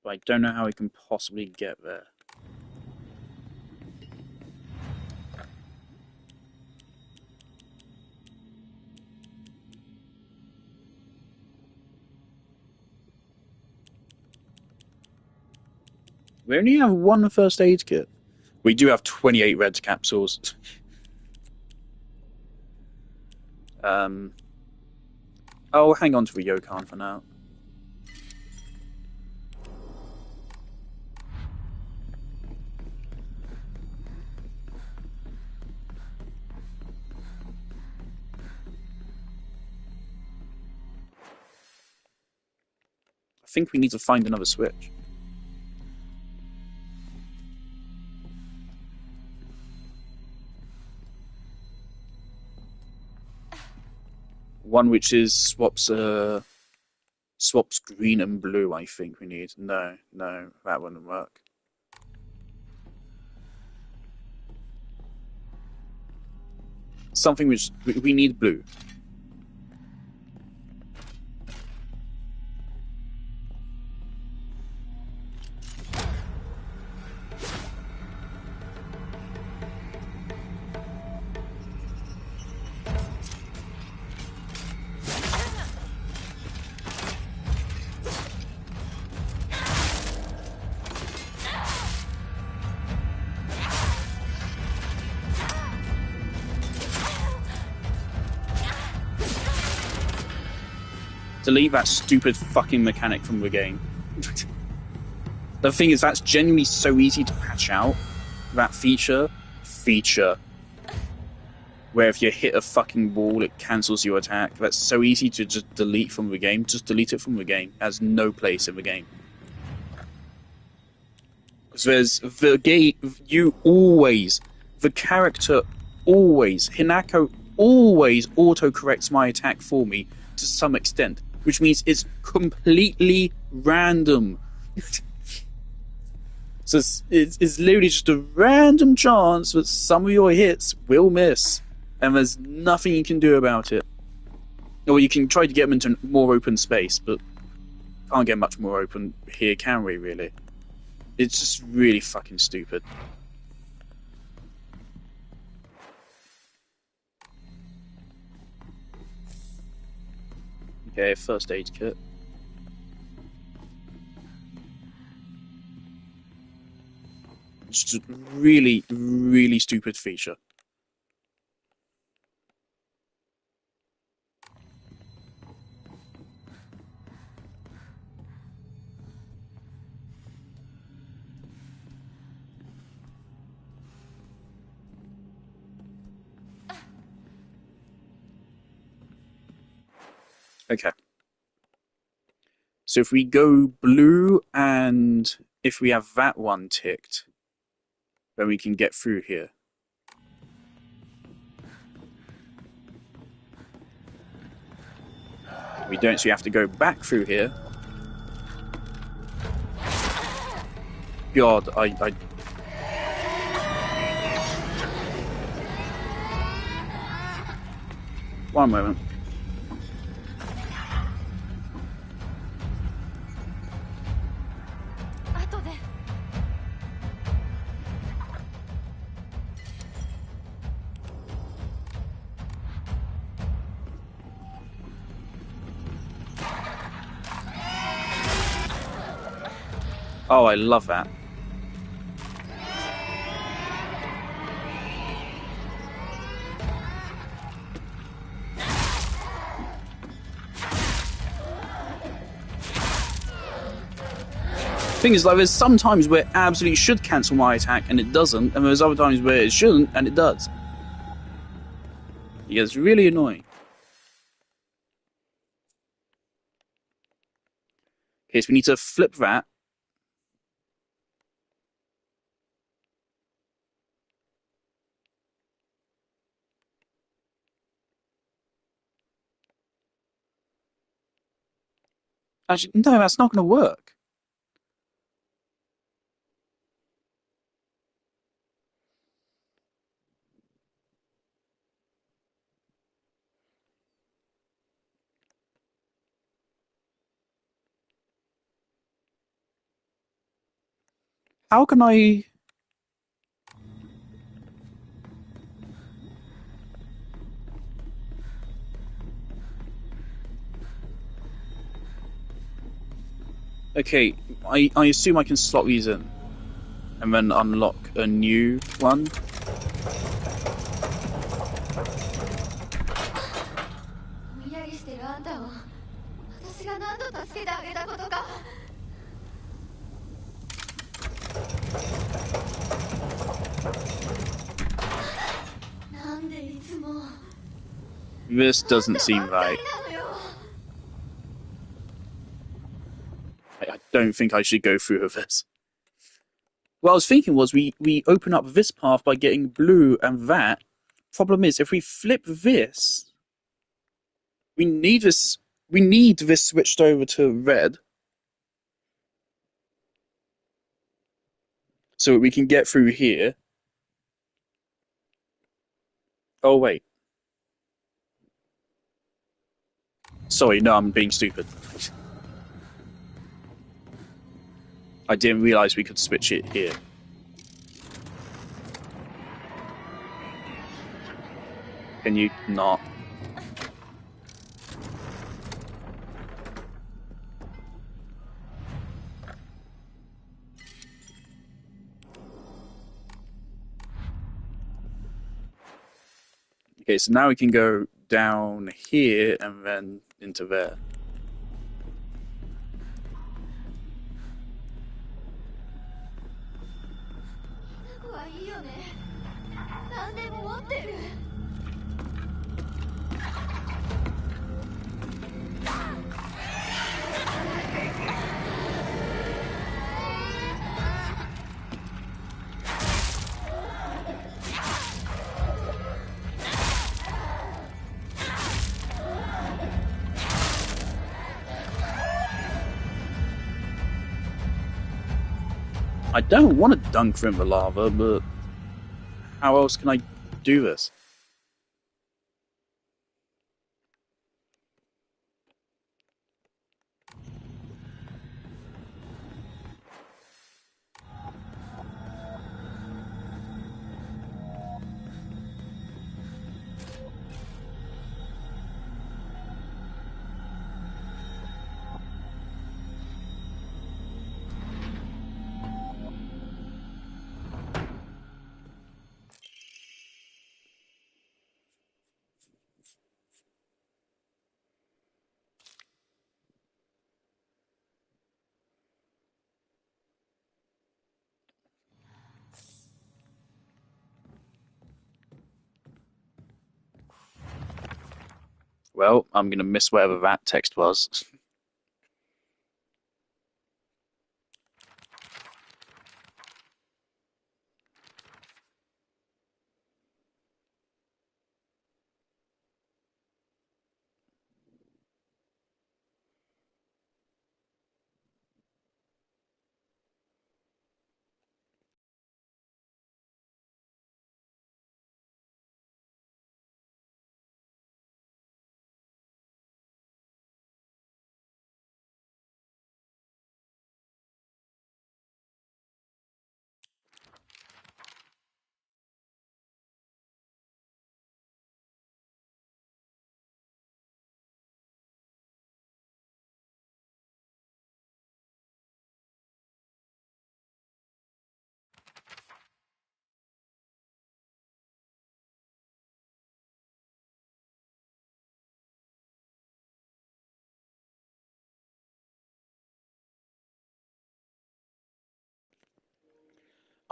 But I don't know how we can possibly get there. We only have one first aid kit. We do have 28 red capsules. I'll hang on to the Ryokan for now. think we need to find another switch. One which is swaps green and blue, I think we need. No, that wouldn't work. Something which we need blue. Delete that stupid fucking mechanic from the game. The thing is, that's genuinely so easy to patch out. That feature. Where if you hit a fucking wall, it cancels your attack. That's so easy to just delete from the game. Just delete it from the game. It has no place in the game. Because there's the game, the character always, Hinako always auto-corrects my attack for me to some extent. Which means it's completely random. So it's literally just a random chance that some of your hits will miss. And there's nothing you can do about it. Or you can try to get them into more open space, but can't get much more open here, can we, really? It's just really fucking stupid. Okay, first aid kit. Just a really, really stupid feature. Okay. So if we go blue and if we have that one ticked, then we can get through here. We don't, so we have to go back through here. God, I... One moment. Oh, I love that. Thing is, like, there's some times where it absolutely should cancel my attack and it doesn't, and there's other times where it shouldn't and it does. Yeah, it's really annoying. Okay, so we need to flip that. Actually, no, that's not going to work. How can I... Okay, I assume I can slot these in. And then unlock a new one. This doesn't seem right. don't think I should go through with this. What I was thinking was we open up this path by getting blue and that. Problem is, if we flip this, we need this switched over to red. So we can get through here. Oh, wait. Sorry, no, I'm being stupid. I didn't realize we could switch it here. Can you not? Okay, so now we can go down here and then into there. I don't want to dunk from the lava, but how else can I do this? Well, I'm going to miss whatever that text was.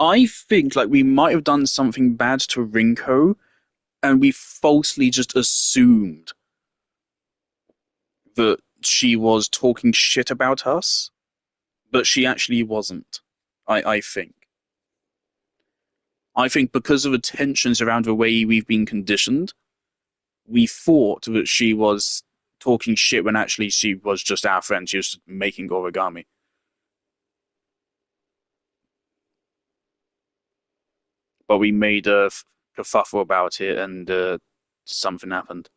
I think like we might have done something bad to Rinko, and we falsely just assumed that she was talking shit about us, but she actually wasn't. I think. I think because of the tensions around the way we've been conditioned, we thought that she was talking shit when actually she was just our friend. She was making origami. But we made a kerfuffle about it, and something happened.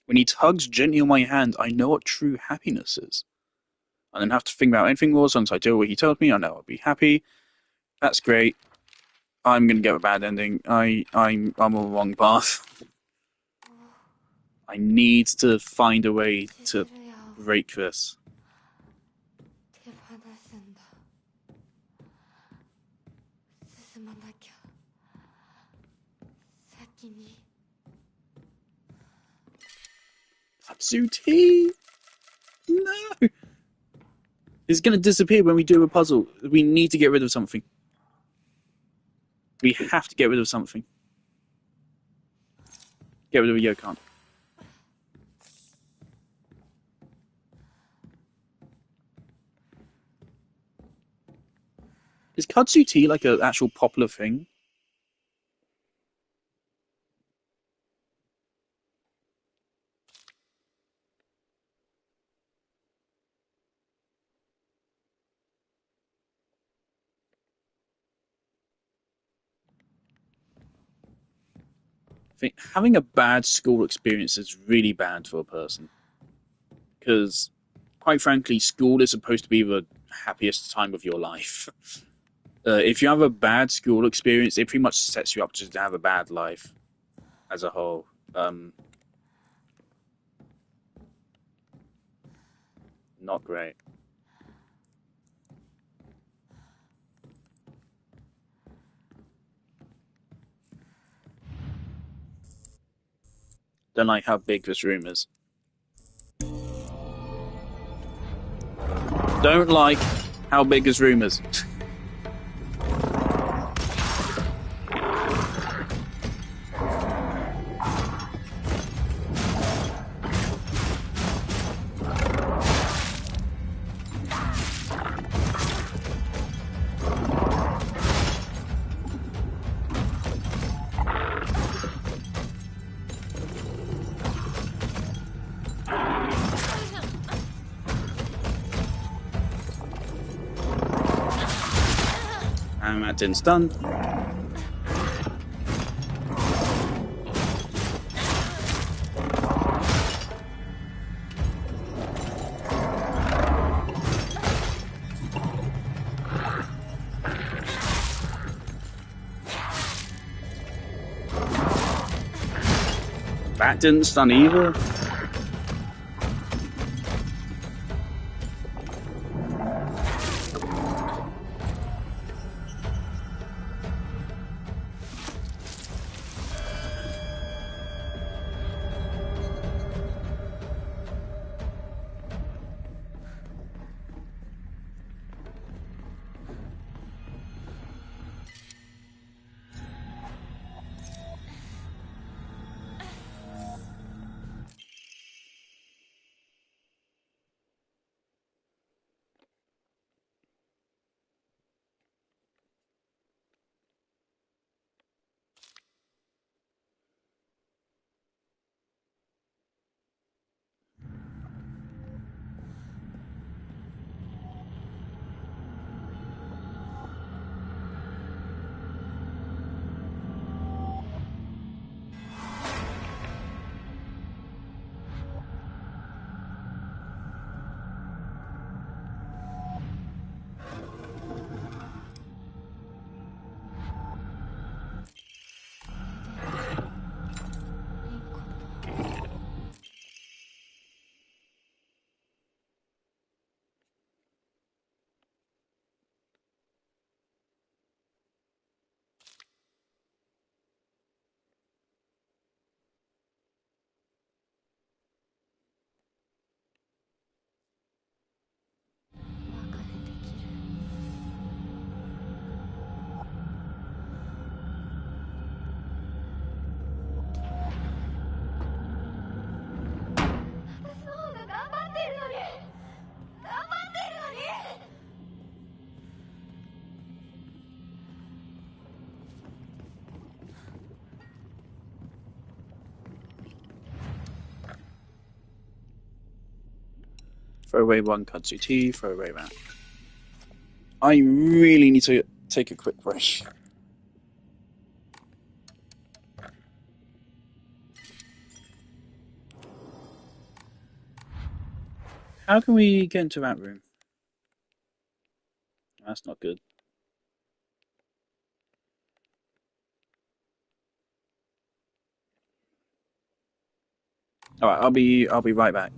When he tugs gently on my hand, I know what true happiness is. I don't have to think about anything more. As long as I do what he tells me, I know I'll be happy. That's great. I'm gonna get a bad ending. I'm on the wrong path. I need to find a way to break this. 手放すんだ。進まなきゃ。先に。Katsuti! No! It's going to disappear when we do a puzzle. We need to get rid of something. We have to get rid of something. Get rid of a Yokan. Is kudzu tea like an actual popular thing? I think having a bad school experience is really bad for a person. Because, quite frankly, school is supposed to be the happiest time of your life. If you have a bad school experience, it pretty much sets you up to have a bad life as a whole. Not great. Don't like how big this room is. Don't like how big this room is. And that didn't stun. That didn't stun either. Throw away one kudzu tea, throw away that. I really need to take a quick break. How can we get into that room? That's not good. Alright, I'll be right back.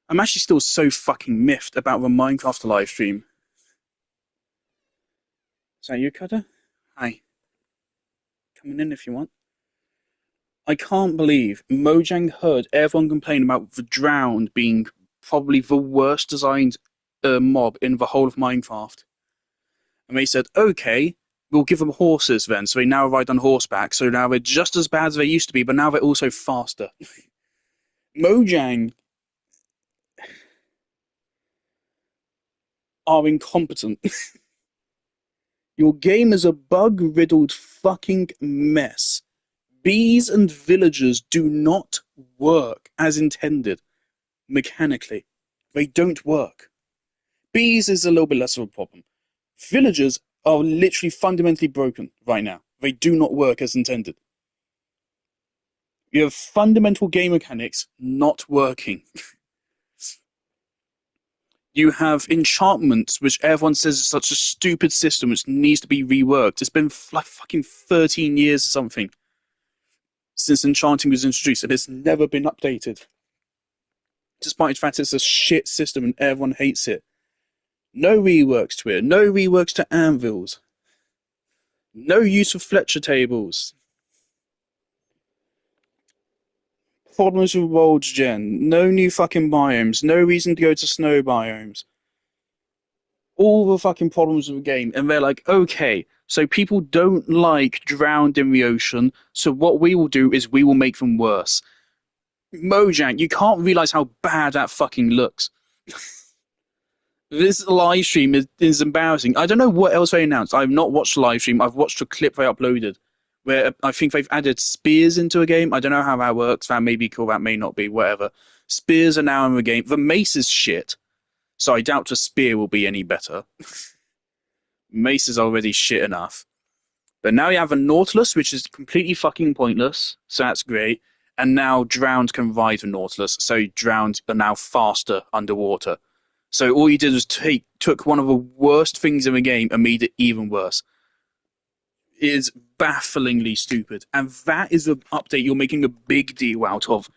I'm actually still so fucking miffed about the Minecraft live stream. Is that you, Cutter? Hi. Coming in if you want. I can't believe Mojang heard everyone complain about the Drowned being probably the worst designed mob in the whole of Minecraft. And they said, okay, we'll give them horses then. So they now ride on horseback. So now they're just as bad as they used to be, but now they're also faster. Mojang are incompetent. Your game is a bug-riddled fucking mess. Bees and villagers do not work as intended, mechanically. They don't work. Bees is a little bit less of a problem. Villagers are literally fundamentally broken right now. They do not work as intended. You have fundamental game mechanics not working. You have enchantments, which everyone says is such a stupid system which needs to be reworked. It's been like fucking 13 years or something since enchanting was introduced, and it's never been updated. Despite the fact it's a shit system and everyone hates it. No reworks to it. No reworks to anvils. No use of Fletcher tables. Problems with world gen. No new fucking biomes. No reason to go to snow biomes. All the fucking problems with the game. And they're like, okay, so people don't like drowned in the ocean, so what we will do is we will make them worse. Mojang, you can't realize how bad that fucking looks. This live stream is embarrassing. I don't know what else they announced. I've not watched the live stream. I've watched a clip they uploaded where I think they've added spears into a game. I don't know how that works. That may be cool. That may not be. Whatever. Spears are now in the game. The mace is shit, so I doubt a spear will be any better. Mace is already shit enough. But now you have a Nautilus, which is completely fucking pointless, so that's great. And now Drowned can ride the Nautilus, so Drowned are now faster underwater. So all you did was took one of the worst things in the game and made it even worse. It is bafflingly stupid. And that is the update you're making a big deal out of.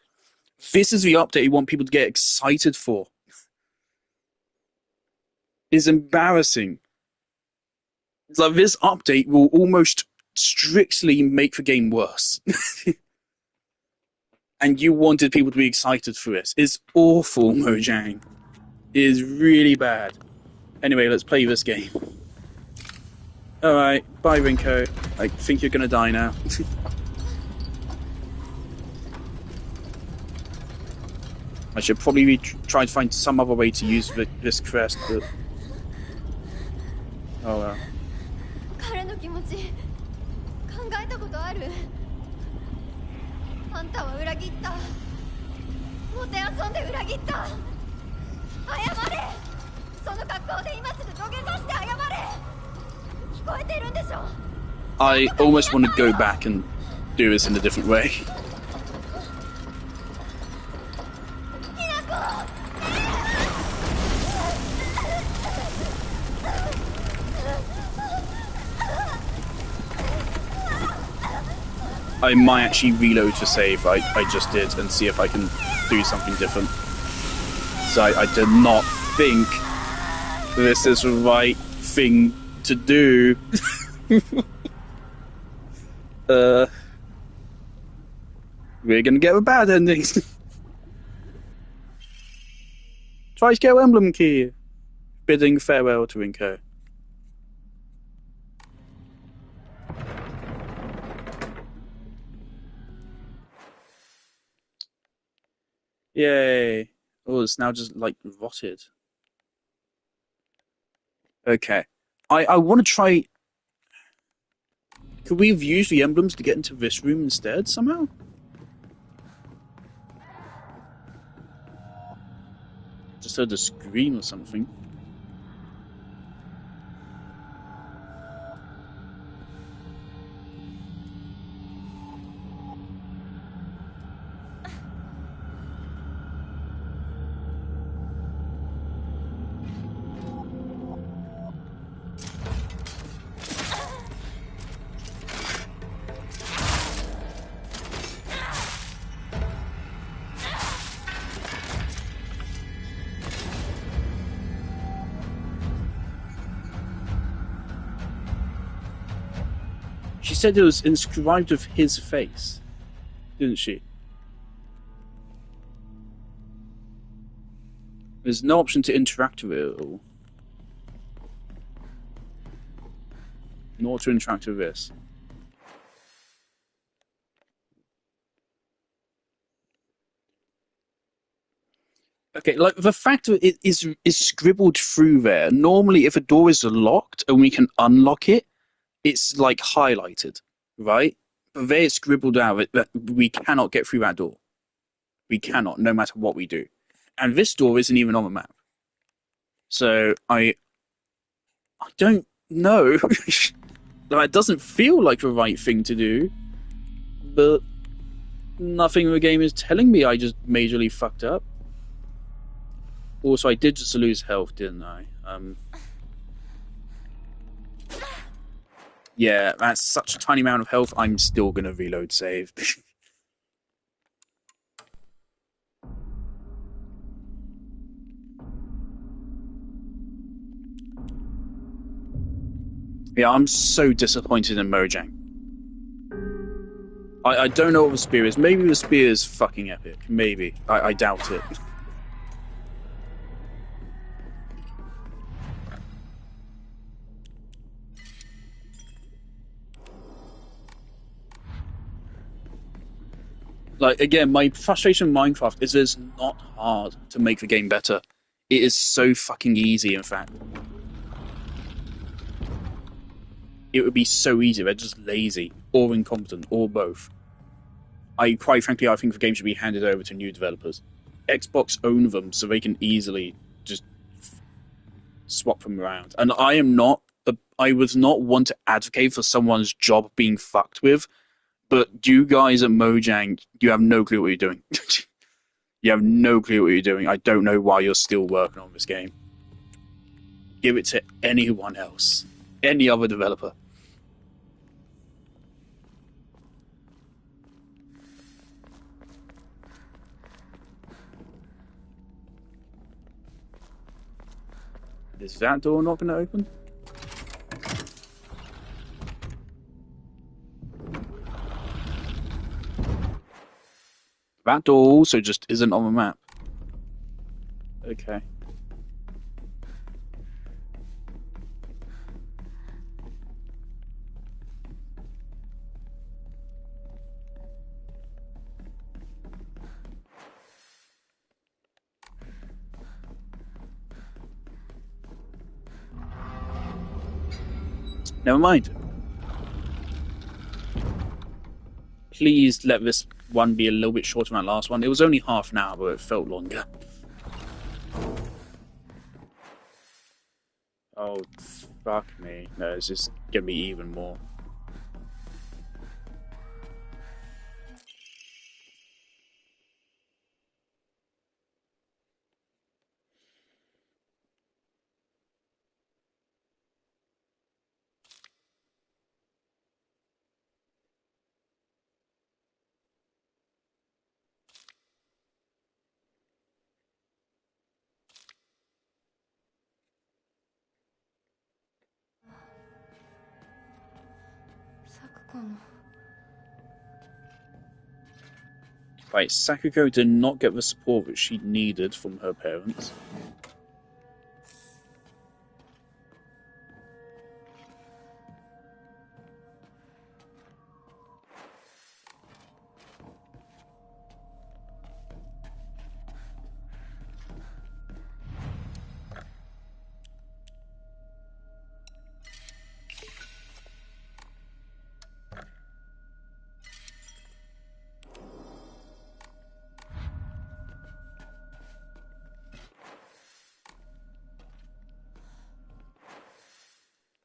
This is the update you want people to get excited for. It's embarrassing. It's like this update will almost strictly make the game worse. And you wanted people to be excited for this. It's awful, Mojang. It is really bad. Anyway, let's play this game. Alright, bye Rinko. I think you're gonna die now. I should probably try to find some other way to use this crest, but... oh well. 彼の気持ち考えたことある？あんたは裏切った。もてあそんで裏切った。謝れ。その格好で今すぐ土下座して謝れ。聞こえてるんでしょ。I almost want to go back and do this in a different way. I might actually reload to save. I just did and see if I can do something different. So I did not think this is the right thing to do. We're gonna get a bad ending. Try Scale Emblem Key. Bidding farewell to Rinko. Yay. Oh, it's now just, like, rotted. Okay. I want to try... Could we have used the emblems to get into this room instead, somehow? Just heard a scream or something. She said it was inscribed with his face, didn't she? There's no option to interact with it at all. Nor to interact with this. Okay, like the fact that it is scribbled through there. Normally, if a door is locked and we can unlock it, it's like highlighted, right? But there it's scribbled out that we cannot get through that door. We cannot, no matter what we do. And this door isn't even on the map. So I don't know. That doesn't feel like the right thing to do. But nothing in the game is telling me I just majorly fucked up. Also, I did just lose health, didn't I? Yeah, that's such a tiny amount of health, I'm still gonna reload save. Yeah, I'm so disappointed in Mojang. I don't know what the spear is. Maybe the spear is fucking epic. Maybe. I doubt it. Like, again, my frustration in Minecraft is it's not hard to make the game better. It is so fucking easy, in fact. It would be so easy. They're just lazy, or incompetent, or both. Quite frankly, I think the game should be handed over to new developers. Xbox own them so they can easily just swap them around. And I was not one to advocate for someone's job being fucked with, but you guys at Mojang, you have no clue what you're doing. You have no clue what you're doing. I don't know why you're still working on this game. Give it to anyone else. Any other developer. Is that door not going to open? That door also just isn't on the map. Okay. Never mind. Please let this one be a little bit shorter than that last one. It was only half an hour, but it felt longer. Oh, fuck me. No, it's just gonna be even more. Right, Sakuko did not get the support that she needed from her parents.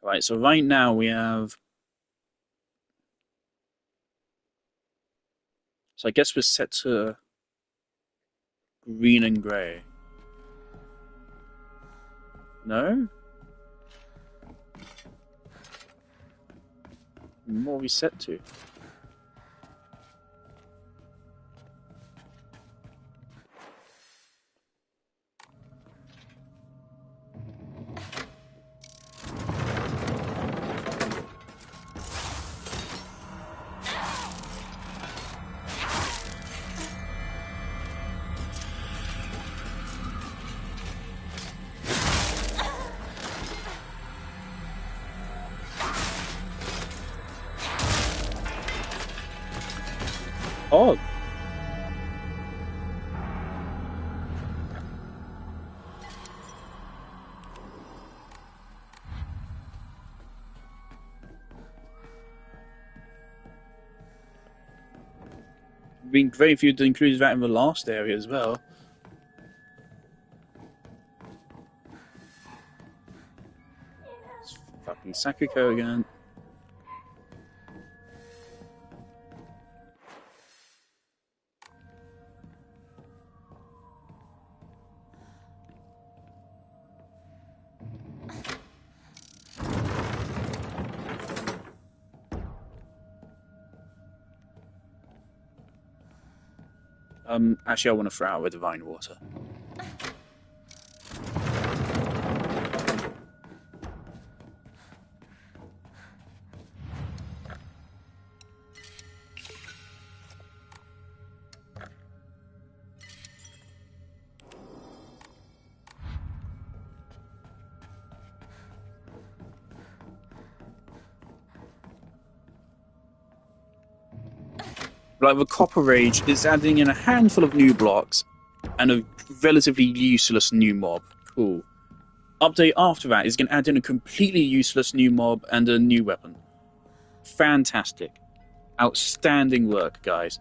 Right, so right now we have... So I guess we're set to green and grey. No? What are we set to? odd. Been very few to include that in the last area as well. It's fucking Sakiko again. Actually, I want to throw out the divine water. Like the Copper Rage is adding in a handful of new blocks and a relatively useless new mob. Cool. Update after that is going to add in a completely useless new mob and a new weapon. Fantastic. Outstanding work, guys.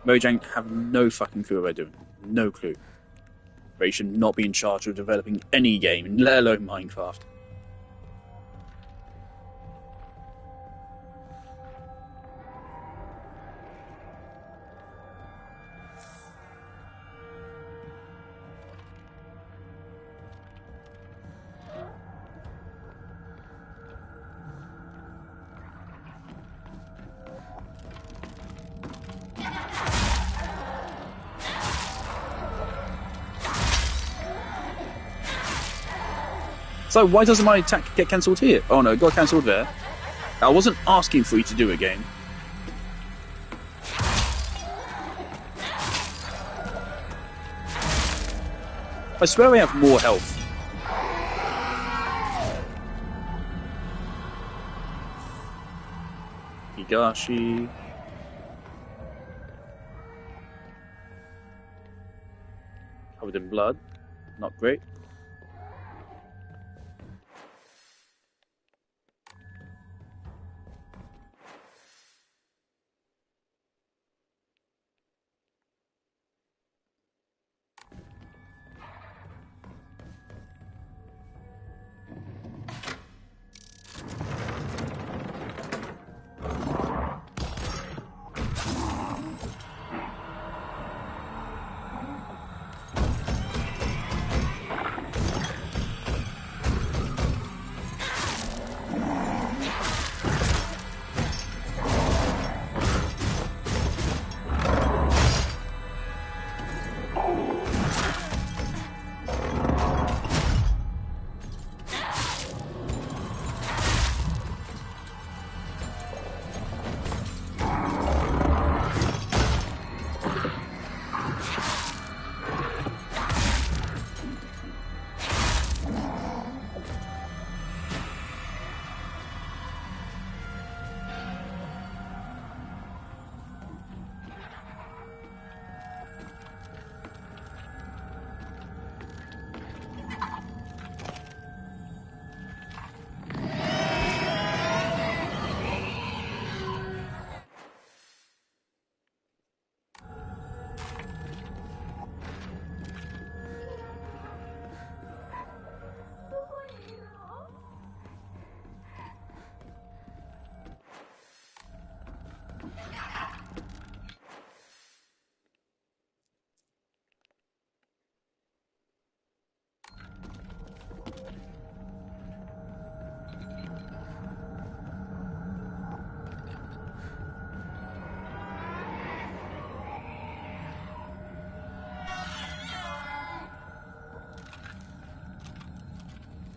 Mojang have no fucking clue what they're doing. No clue. They should not be in charge of developing any game, let alone Minecraft. So why doesn't my attack get cancelled here? Oh no, it got cancelled there. I wasn't asking for you to do it, game. I swear I have more health. Higashi. Covered in blood. Not great.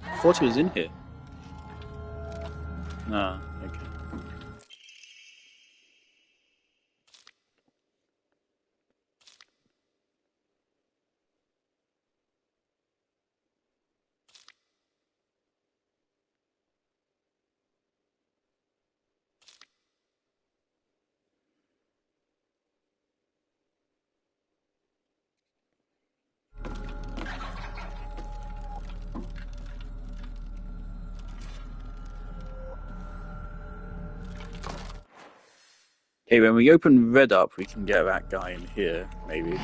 I thought he was in here. Ah, okay. Okay, when we open red up, we can get that guy in here, maybe.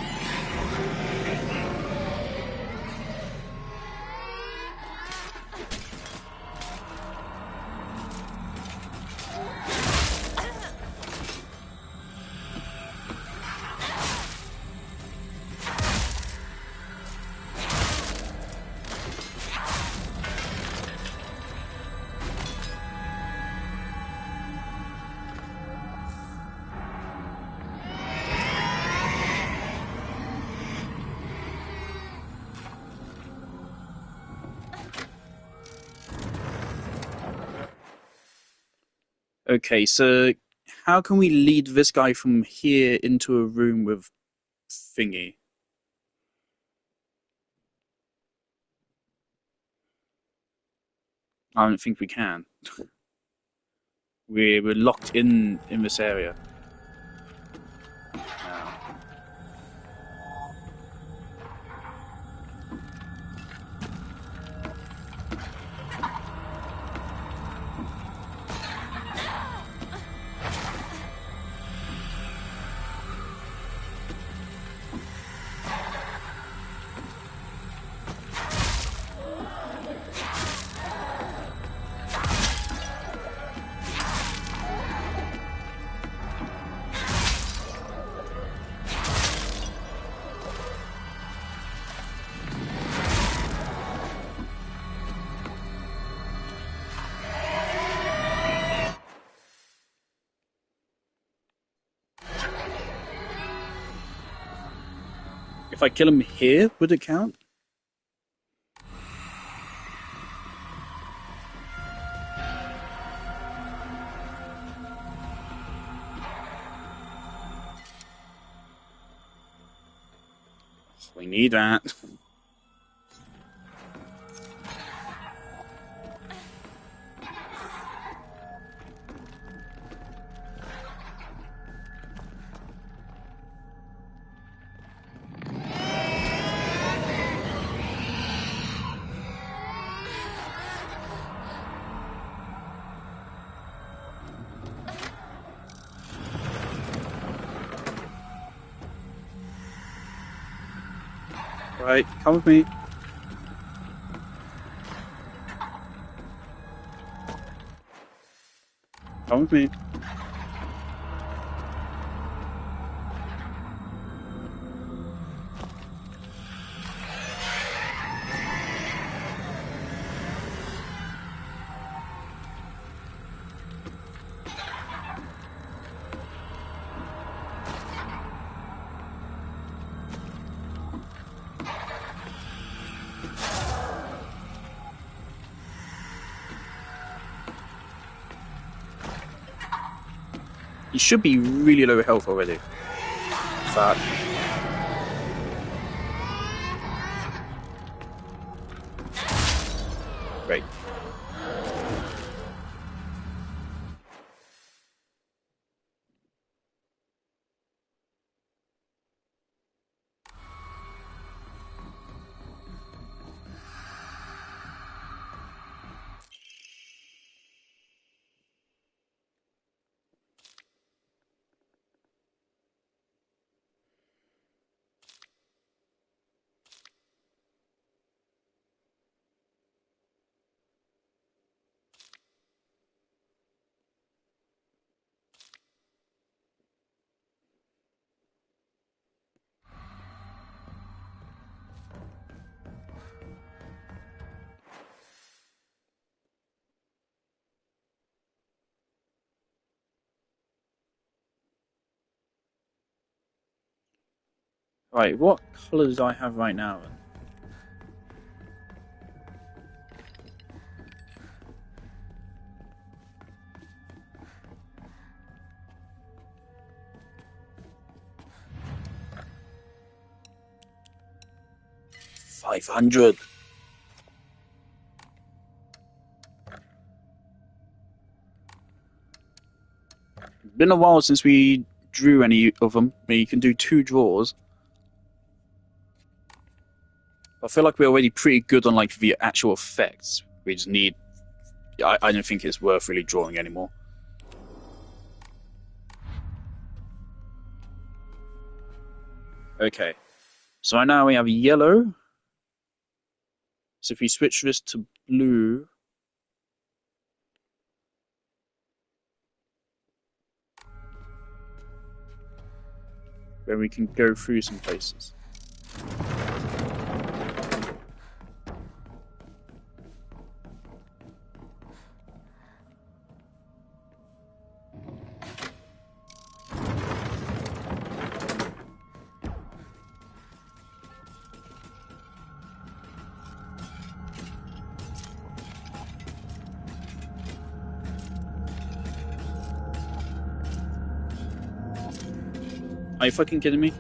Okay, so how can we lead this guy from here into a room with thingy? I don't think we can. We're locked in this area now. If I kill him here, would it count? We need that. Right, come with me. Come with me. He should be really low health already. But great. Right, what colours do I have right now then? $500. Been a while since we drew any of them. I mean, you can do 2 draws. I feel like we're already pretty good on like the actual effects. We just need. I don't think it's worth really drawing anymore. Okay. So right now we have yellow. So if we switch this to blue, then we can go through some places. Are you fucking kidding me?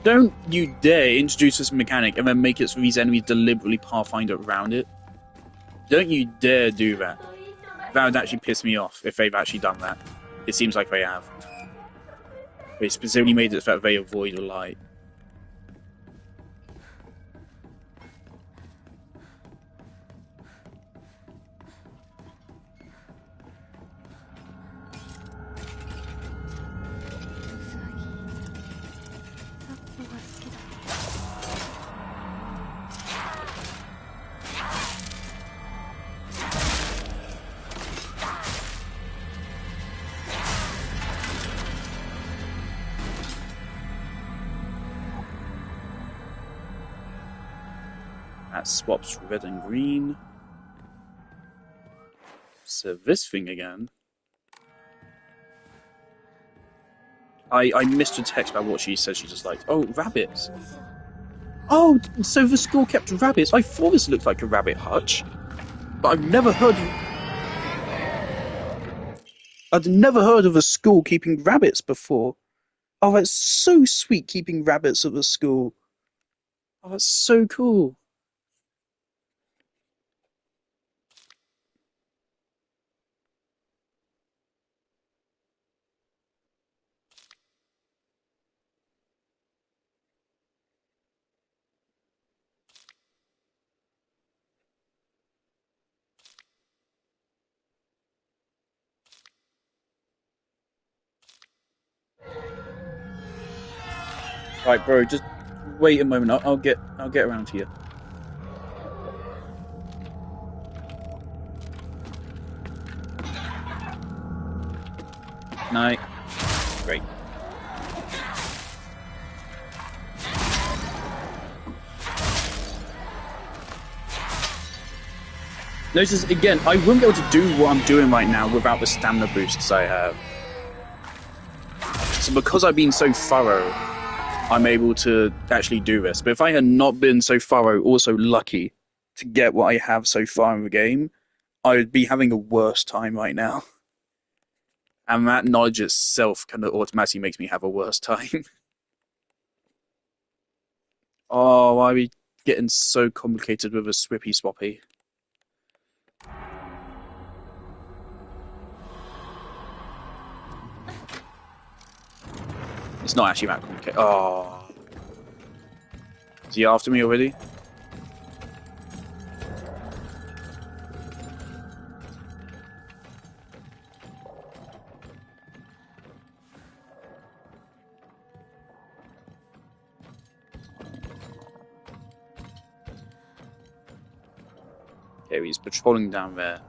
Don't you dare introduce this mechanic and then make it so these enemies deliberately pathfinder around it. Don't you dare do that. That would actually piss me off if they've actually done that. It seems like they have. They specifically made it so that they avoid the light. That swaps red and green. So this thing again. I missed a text about what she said. She just like, oh, rabbits. Oh, so the school kept rabbits. I thought this looked like a rabbit hutch, but I've never heard of a school keeping rabbits before. Oh, that's so sweet, keeping rabbits at the school. Oh, that's so cool. Right, bro, just wait a moment. I'll get around to you. Night. Great. Notice again, I wouldn't be able to do what I'm doing right now without the stamina boosts I have. So because I've been so thorough, I'm able to actually do this. But if I had not been so thorough, also lucky to get what I have so far in the game, I would be having a worse time right now. And that knowledge itself kind of automatically makes me have a worse time. Oh, why are we getting so complicated with a swippy swappy? It's not actually that complicated. Oh. Is he after me already? Okay, he's patrolling down there.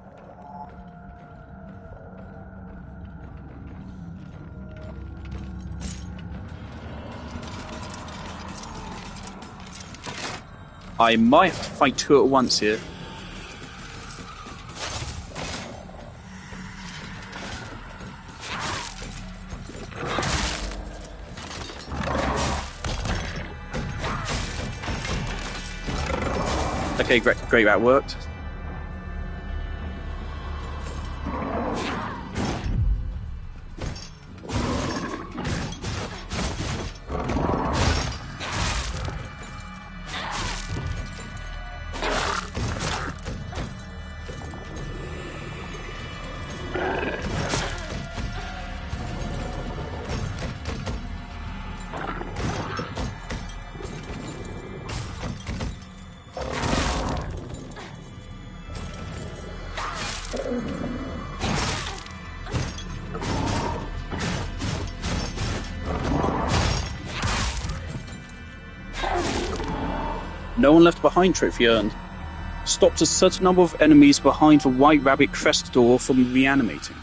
I might have to fight two at once here. Okay, great, that worked. No one left behind trophy earned. Stopped a certain number of enemies behind the White Rabbit crest door from reanimating.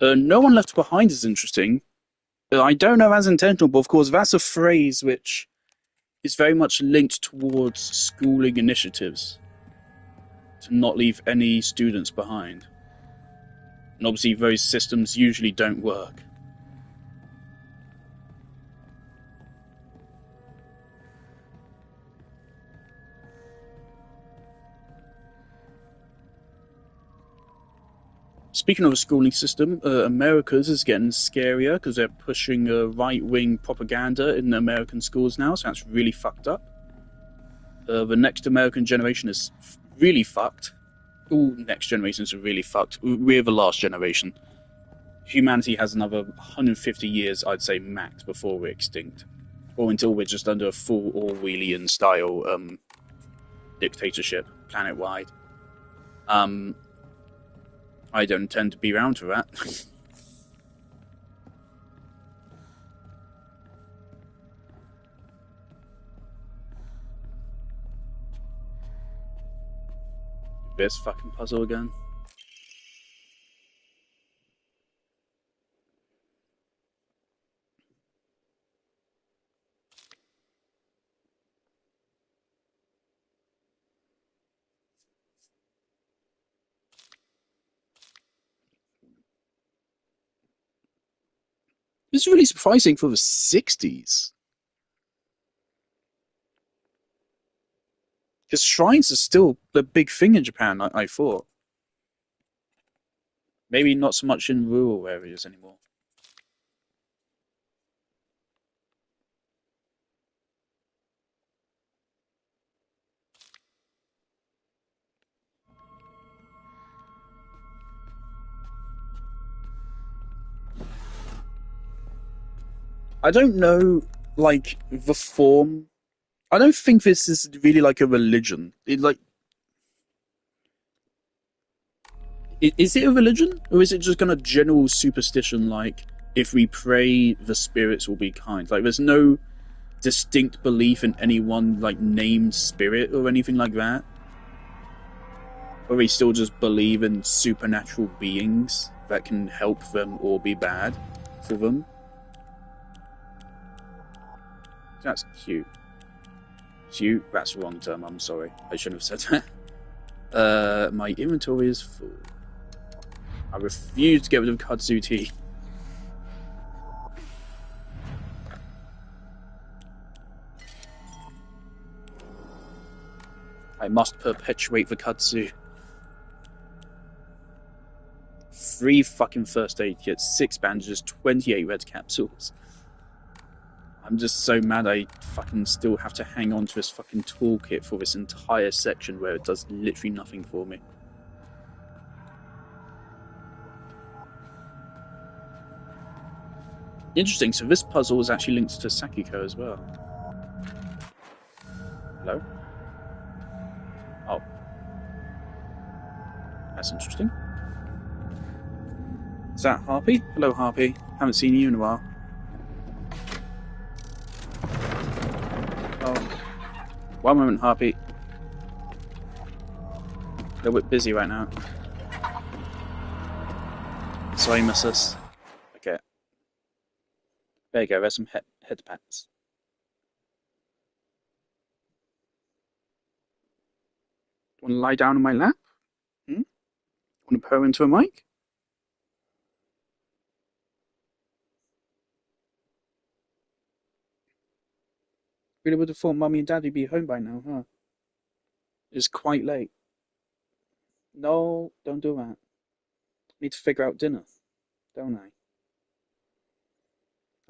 No one left behind is interesting. I don't know if that's intentional, but of course that's a phrase which is very much linked towards schooling initiatives. To not leave any students behind. And obviously those systems usually don't work. Speaking of a schooling system, America's is getting scarier because they're pushing right-wing propaganda in the American schools now, so that's really fucked up. The next American generation is really fucked. All next generations are really fucked. We're the last generation. Humanity has another 150 years, I'd say, max before we're extinct. Or until we're just under a full Orwellian style dictatorship, planet-wide. I don't intend to be around for that. This fucking puzzle again. It's really surprising for the 60s. Because shrines are still a big thing in Japan, I thought. Maybe not so much in rural areas anymore. I don't know, like, the form. I don't think this is really like a religion. Is it a religion? Or is it just kind of general superstition, like, if we pray, the spirits will be kind? Like, there's no distinct belief in any one, like, named spirit or anything like that? Or we still just believe in supernatural beings that can help them or be bad for them? That's cute. Cute? That's the wrong term, I'm sorry. I shouldn't have said that. My inventory is full. I refuse to get rid of kudzu tea. I must perpetuate the kudzu. 3 fucking first aid kits, 6 bandages, 28 red capsules. I'm just so mad I fucking still have to hang on to this fucking toolkit for this entire section where it does literally nothing for me. Interesting, so this puzzle is actually linked to Sakiko as well. Hello? Oh. That's interesting. Is that Harpy? Hello, Harpy. Haven't seen you in a while. Oh. One moment, Harpy. A little bit busy right now. Sorry, missus. Okay. There you go, there's some head pats. Want to lie down on my lap? Want to purr into a mic? Really would have thought Mummy and Daddy would be home by now, huh? It's quite late. No, don't do that. Need to figure out dinner, don't I?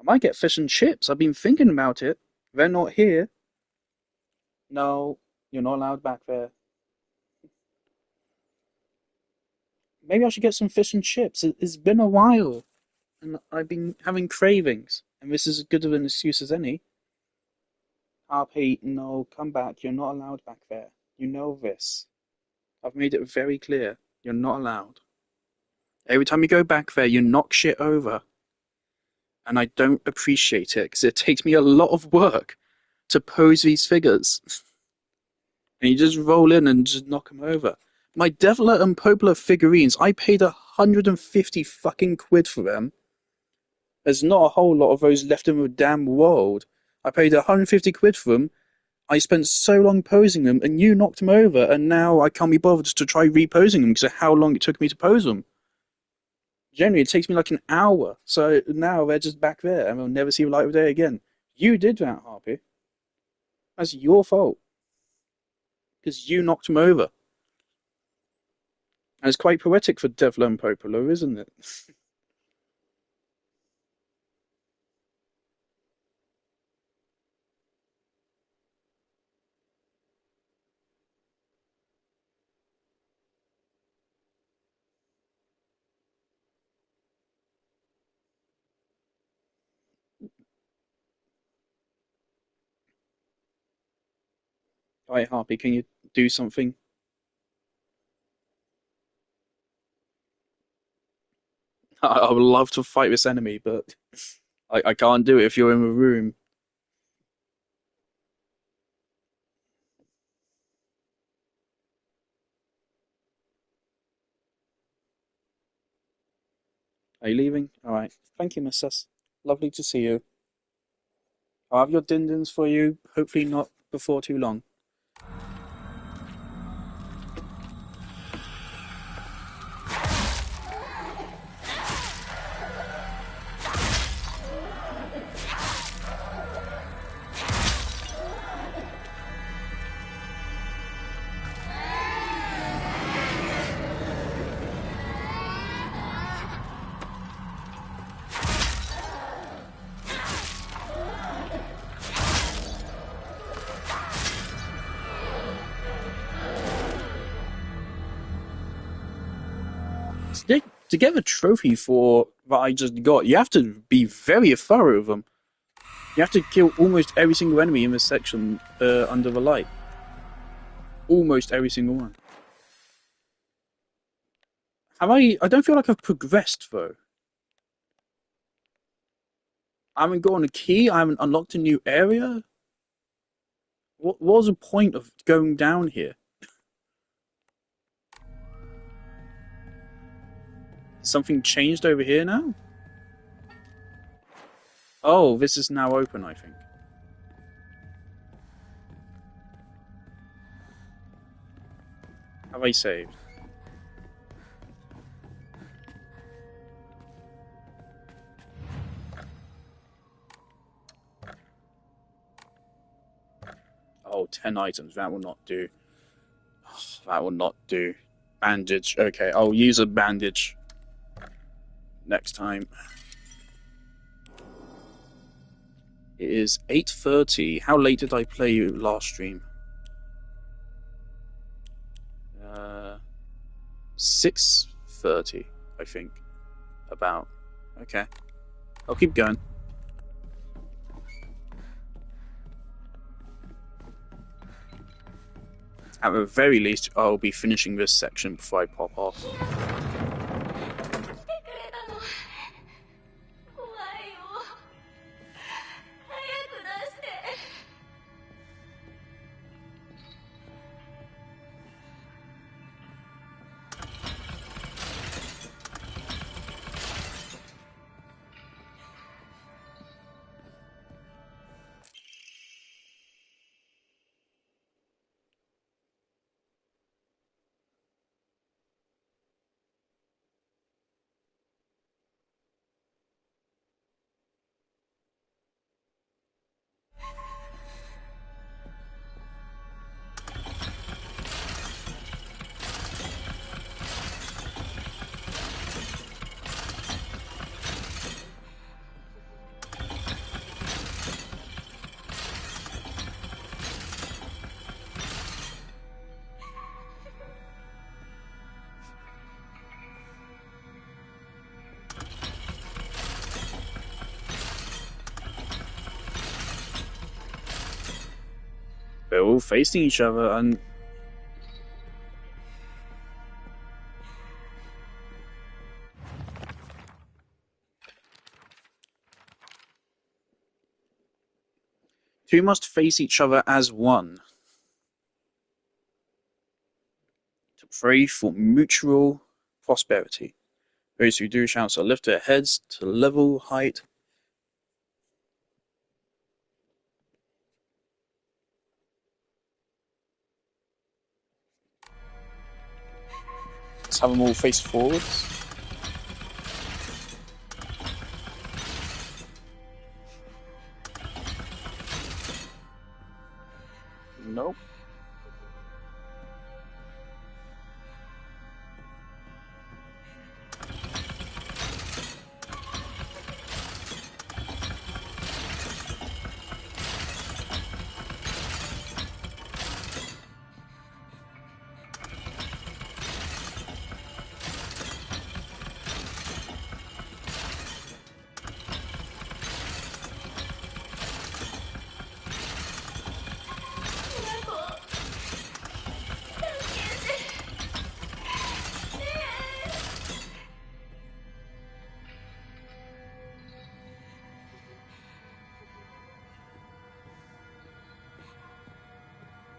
I might get fish and chips. I've been thinking about it. They're not here. No, you're not allowed back there. Maybe I should get some fish and chips. It's been a while, and I've been having cravings, and this is as good of an excuse as any. Harpy, no, come back. You're not allowed back there. You know this. I've made it very clear. You're not allowed. Every time you go back there, you knock shit over. and I don't appreciate it because it takes me a lot of work to pose these figures. And you just roll in and just knock them over. My Devler and Popola figurines, I paid 150 fucking quid for them. There's not a whole lot of those left in the damn world. I paid 150 quid for them. I spent so long posing them, and you knocked them over, and now I can't be bothered to try reposing them because of how long it took me to pose them. Generally, it takes me like an hour, so now they're just back there, and we'll never see the light of day again. You did that, Harpy. That's your fault. Because you knocked them over. And it's quite poetic for Devler and Popola, isn't it? Alright, Harpy, can you do something? I would love to fight this enemy, but I can't do it if you're in the room. Are you leaving? Alright. Thank you, Miss Sus. Lovely to see you. I'll have your din-dins for you, hopefully not before too long. To get the trophy for that I just got, you have to be very thorough with them. You have to kill almost every single enemy in this section under the light. Almost every single one. I don't feel like I've progressed, though. I haven't gotten a key, I haven't unlocked a new area. What was the point of going down here? Something changed over here now? Oh, this is now open, I think. Have I saved? Oh, 10 items. That will not do. Oh, that will not do. Bandage. Okay, I'll use a bandage next time. It is 8:30. How late did I play you last stream? 6:30, I think. About. Okay. I'll keep going. At the very least, I'll be finishing this section before I pop off. They're all facing each other, and Two must face each other as one to pray for mutual prosperity. Those who do shall lift their heads to level height. Let's have them all face forwards. Nope.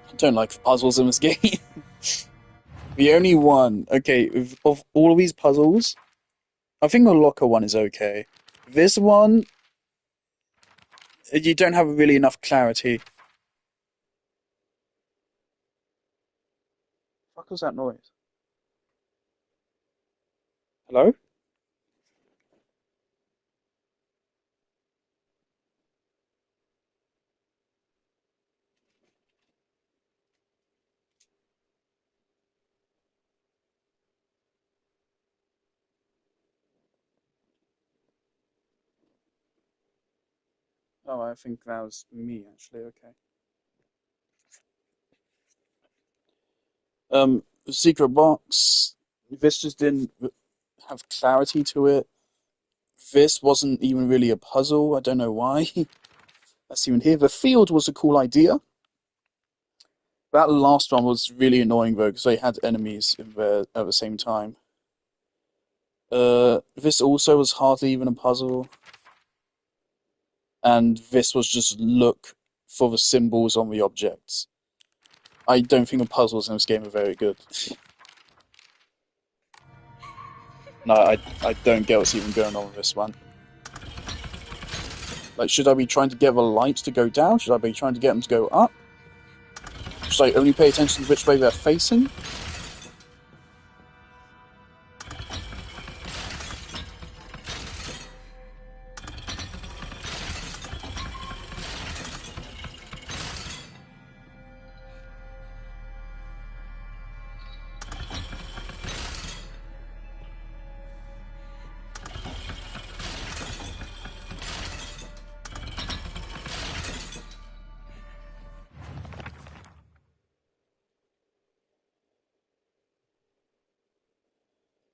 I don't like puzzles in this game. The only one, okay, of all of these puzzles, I think the locker one is okay. This one, you don't have really enough clarity. What was that noise? Hello? Oh, I think that was me, actually, okay. Secret box. This just didn't have clarity to it. This wasn't even really a puzzle. I don't know why. That's even here. The field was a cool idea. That last one was really annoying though, because they had enemies in there at the same time. This also was hardly even a puzzle. And this was just look for the symbols on the objects. I don't think the puzzles in this game are very good. No, I don't get what's even going on with this one. Like, should I be trying to get the lights to go down? Should I be trying to get them to go up? Should I only pay attention to which way they're facing?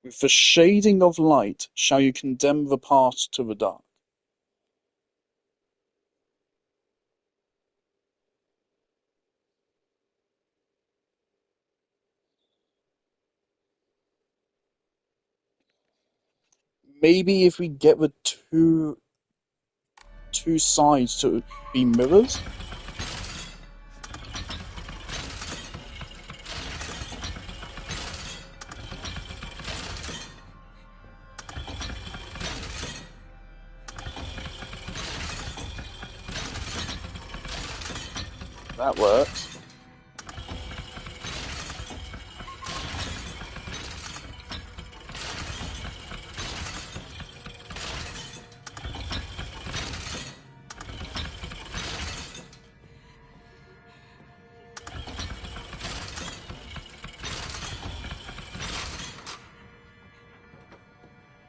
With the shading of light shall you condemn the path to the dark. Maybe if we get the two sides to be mirrors. That works.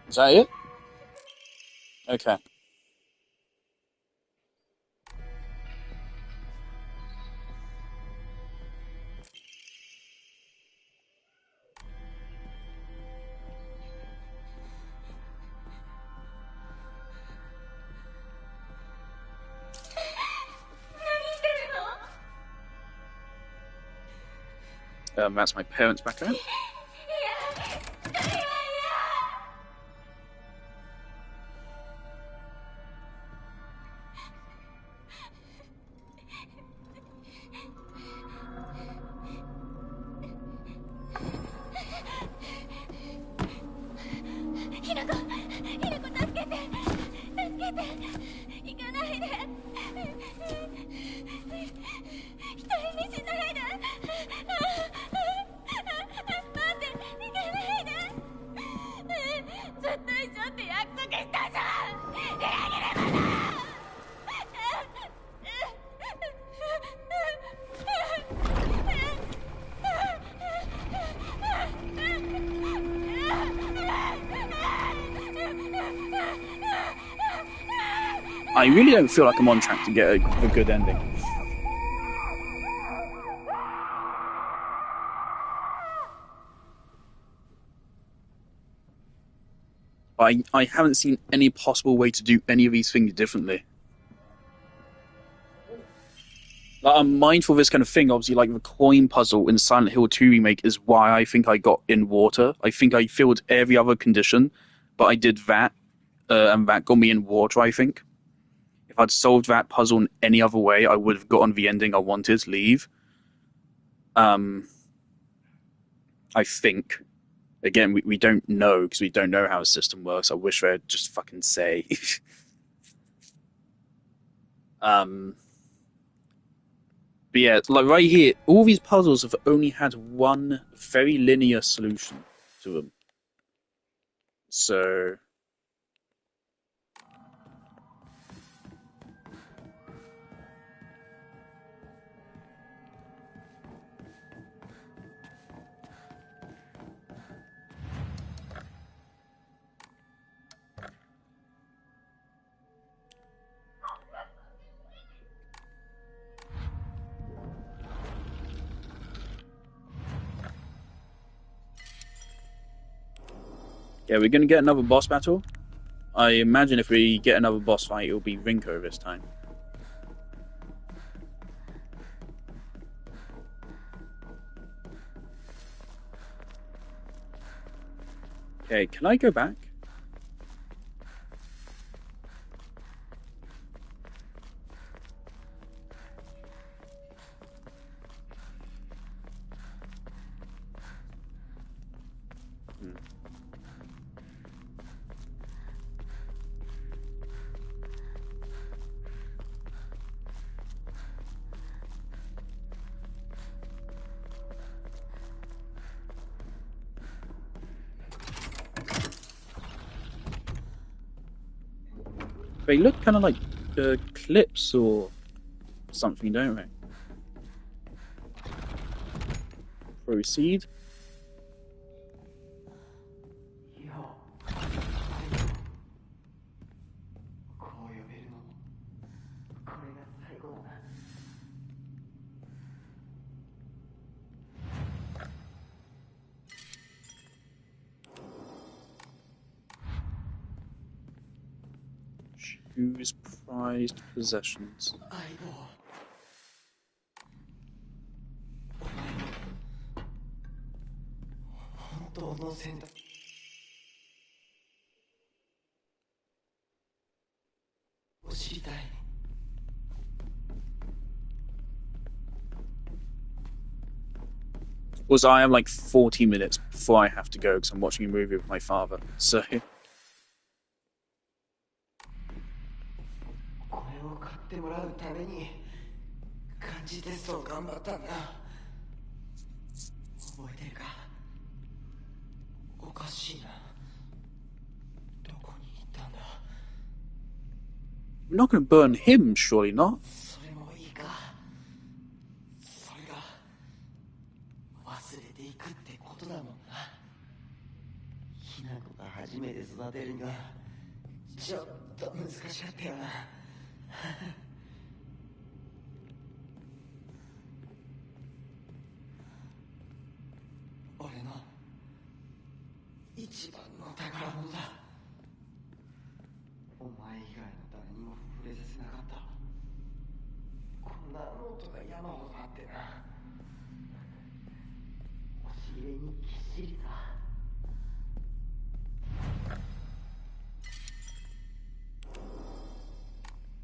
Is that it? Okay. That's my parents' background. I really don't feel like I'm on track to get a good ending. I haven't seen any possible way to do any of these things differently. Like, I'm mindful of this kind of thing. Obviously, like the coin puzzle in Silent Hill 2 Remake is why I think I got in water. I think I filled every other condition, but I did that, and that got me in water, I think. If I'd solved that puzzle in any other way, I would have gotten the ending I wanted, leave. I think. Again, we don't know, because we don't know how the system works. I wish they'd just fucking say. But yeah, like right here, all these puzzles have only had one very linear solution to them. So... yeah, we're going to get another boss battle. I imagine if we get another boss fight, it'll be Rinko this time. Okay, can I go back? They look kind of like clips or something, don't they? Proceed. Choose prized possessions. Was I am like 40 minutes before I have to go because I'm watching a movie with my father. So. ってもらうために漢字テストを頑張ったんだ。覚えてるか？おかしいな。どこに行ったんだ？ We're not going to burn him, surely not. それもいいか。それが忘れていくってことだもんな。ひな子が初めて育てるにはちょっと難しかったよな。俺の一番の宝物だ。お前以外の誰にも触れさせなかった。こんなノートが山ほどあってな。押し入れにぎっしりだ。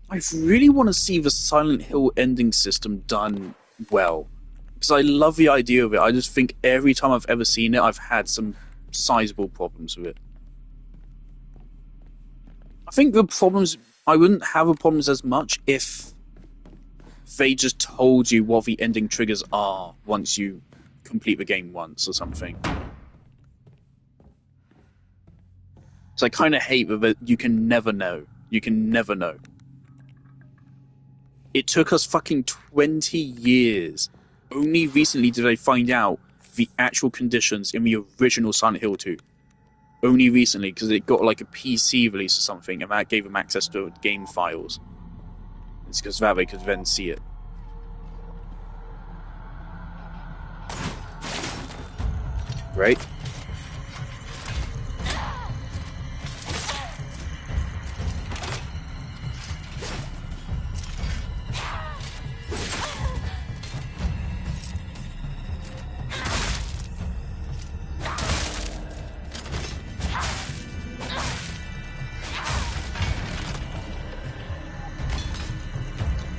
I really want to see the Silent Hill ending system done well. Because I love the idea of it. I just think every time I've ever seen it, I've had some sizable problems with it. I think the problems I wouldn't have a problem as much if they just told you what the ending triggers are once you complete the game once or something. So I kind of hate that you can never know. You can never know. It took us fucking 20 years. Only recently did I find out the actual conditions in the original Silent Hill 2. Only recently, because it got like a PC release or something, and that gave them access to game files. It's because that they could then see it. Right?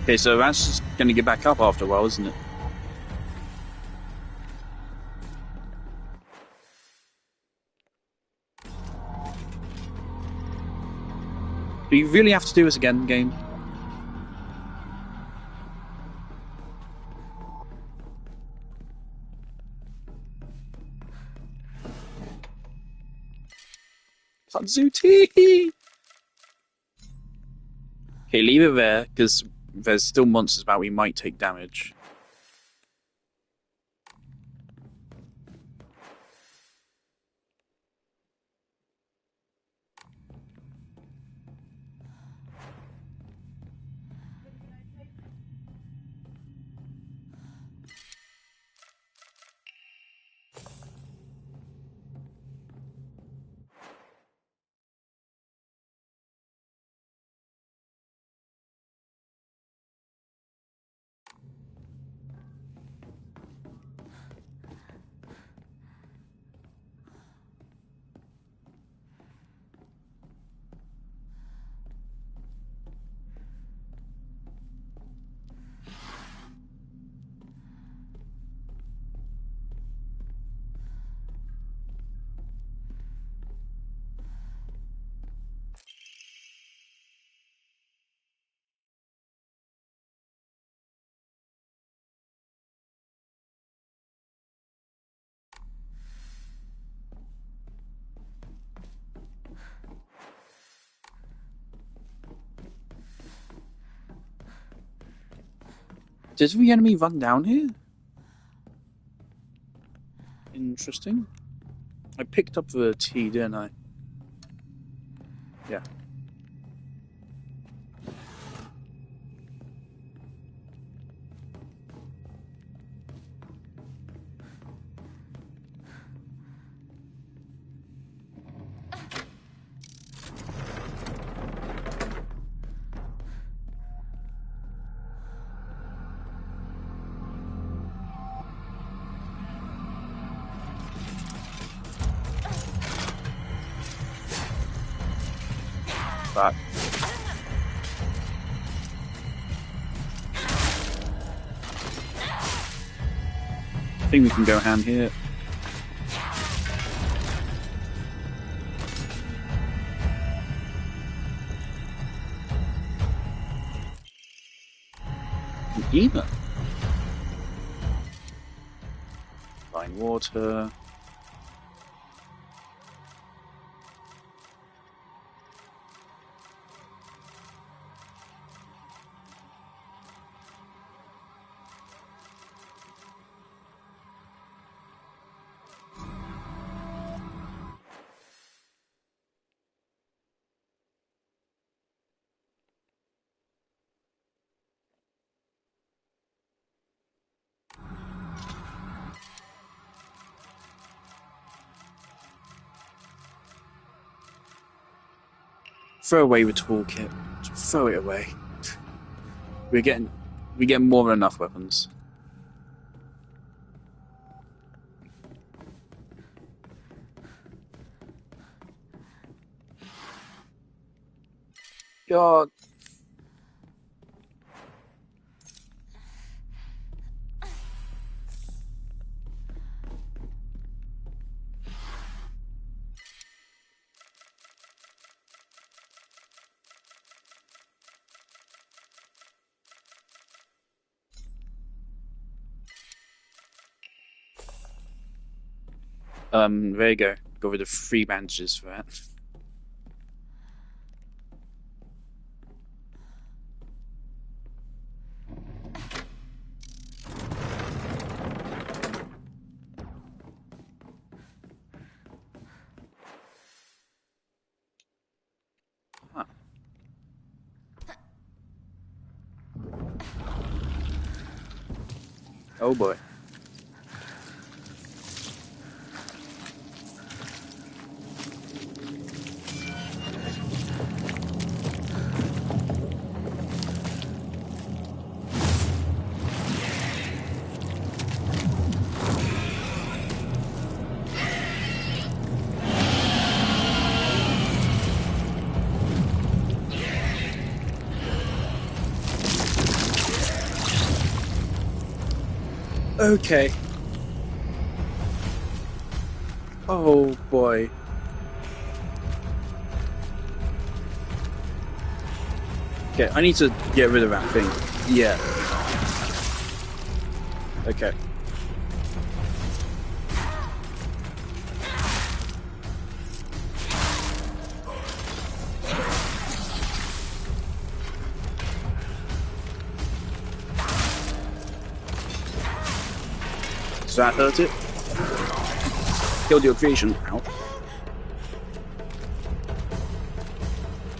Okay, so that's just going to get back up after a while, isn't it? Do you really have to do this again, game? Katsuti! Okay, leave it there, because there's still monsters about we might take damage. Does the enemy run down here? Interesting. I picked up the T, didn't I? Yeah. That. I think we can go hand here. Ema. Fine water. Throw away the toolkit. Just throw it away. We get more than enough weapons. God. There you go. Got rid of 3 bandages for that. Huh. Oh boy. Okay. Oh boy. Okay, I need to get rid of that thing. Yeah. Okay. Does that hurt it? Killed your creation. Ow.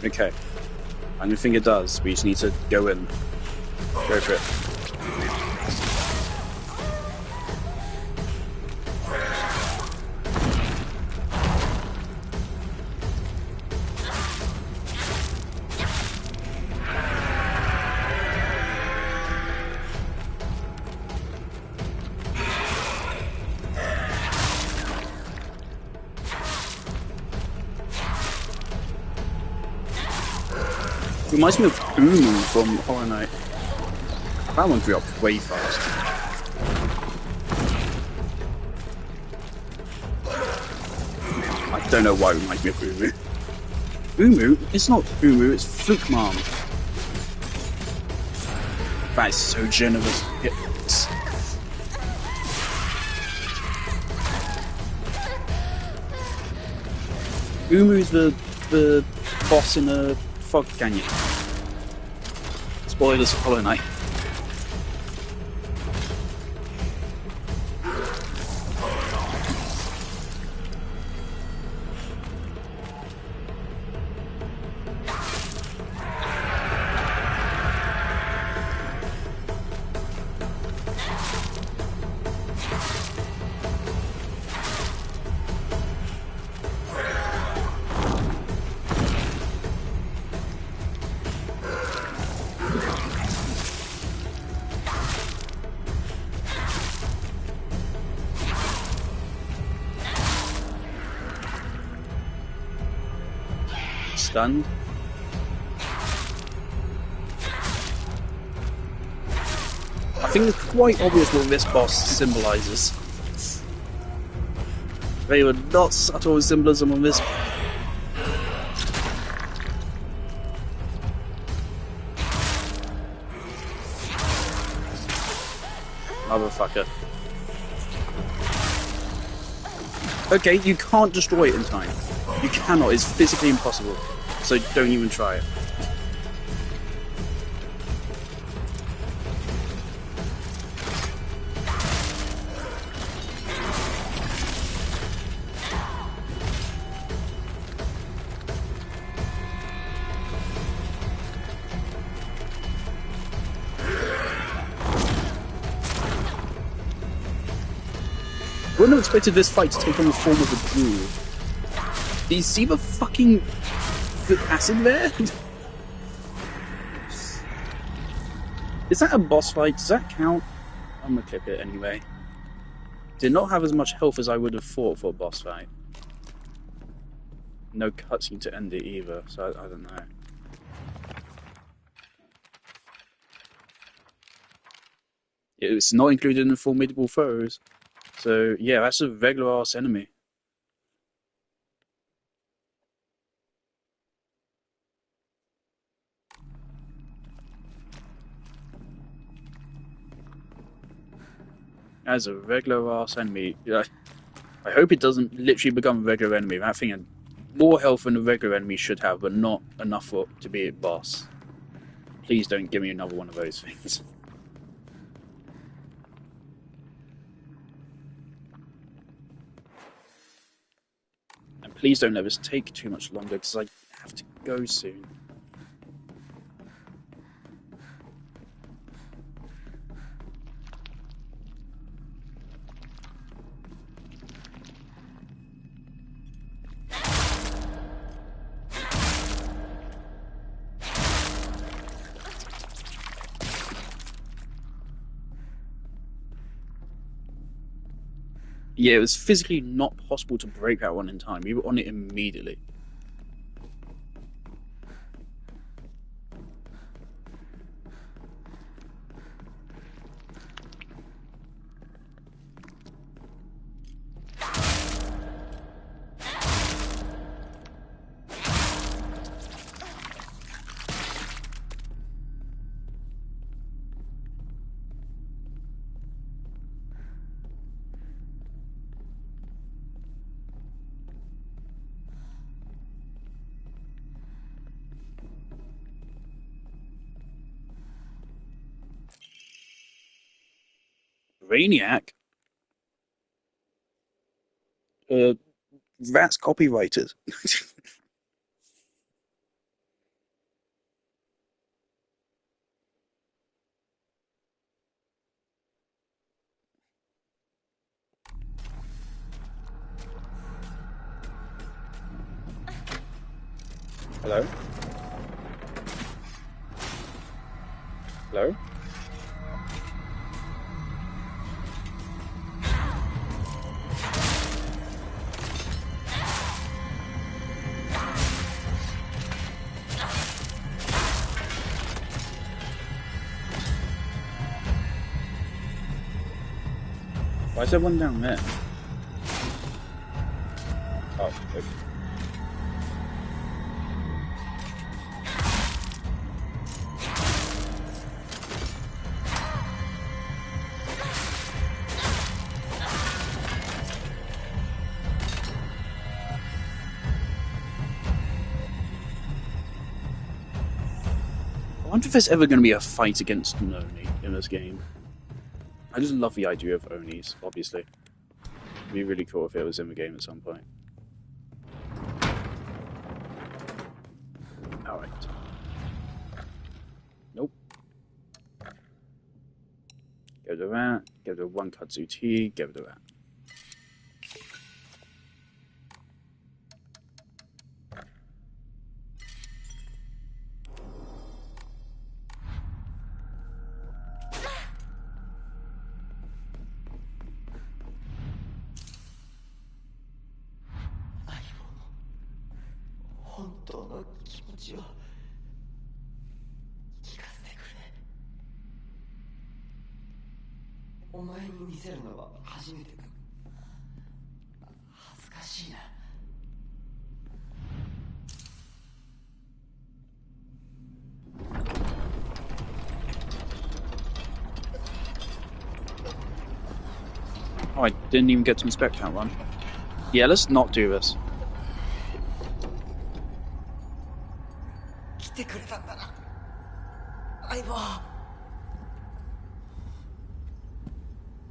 Okay. I don't think it does. We just need to go in. Go for it. Reminds me of Umu from Hollow Knight. That one grew up way fast. I don't know why it reminds me of Umu. Umu? It's not Umu, it's Fluke Mom. That is so generous. Yes. Umu's the boss in the Fog Canyon. Spoilers for Hollow Knight. Stunned. I think it's quite obvious what this boss symbolizes. They were not subtle with symbolism on this. Motherfucker. Okay, you can't destroy it in time. You cannot, it's physically impossible. So don't even try it. I wouldn't have expected this fight to take on the form of a ghoul. Do you see the fucking acid there? Is that a boss fight? Does that count? I'm gonna clip it anyway. Did not have as much health as I would have thought for a boss fight. No cutscene to end it either, so I don't know. It's not included in the formidable foes. So yeah, that's a regular ass enemy. As a regular ass enemy. Yeah. I hope it doesn't literally become a regular enemy. That thing had more health than a regular enemy should have, but not enough for to be a boss. Please don't give me another one of those things. And please don't let this take too much longer, because I have to go soon. Yeah, it was physically not possible to break that one in time. We were on it immediately. Brainiac? That's copyrighted. Hello? Hello? Why is there one down there? Oh, okay. I wonder if there's ever going to be a fight against an Oni in this game. I just love the idea of Onis, obviously. It'd be really cool if it was in the game at some point. Alright. Nope. Go to that. Go to one Kudzu tea. Go to that. Oh, I didn't even get to inspect that one. Yeah, let's not do this. 来てくれたんだな、相棒。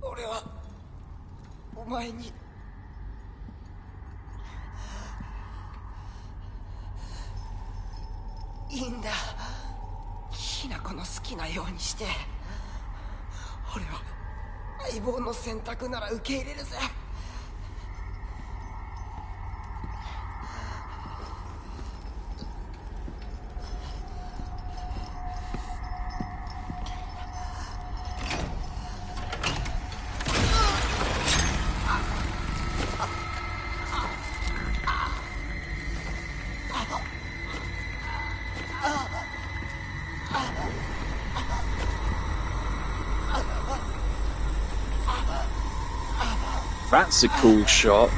俺はお前にいいんだ。ひな子の好きなようにして。俺は相棒の選択なら受け入れるぜ。That's a cool shot,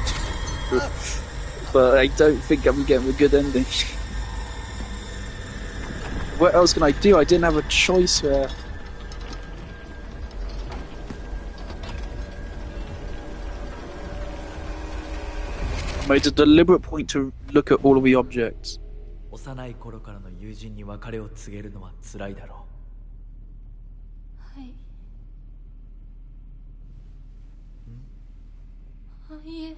but I don't think I'm getting a good ending. What else can I do? I didn't have a choice there. made a deliberate point to look at all of the objects. 幼い頃からの友人に別れを告げるのは辛いだろはい。いえ、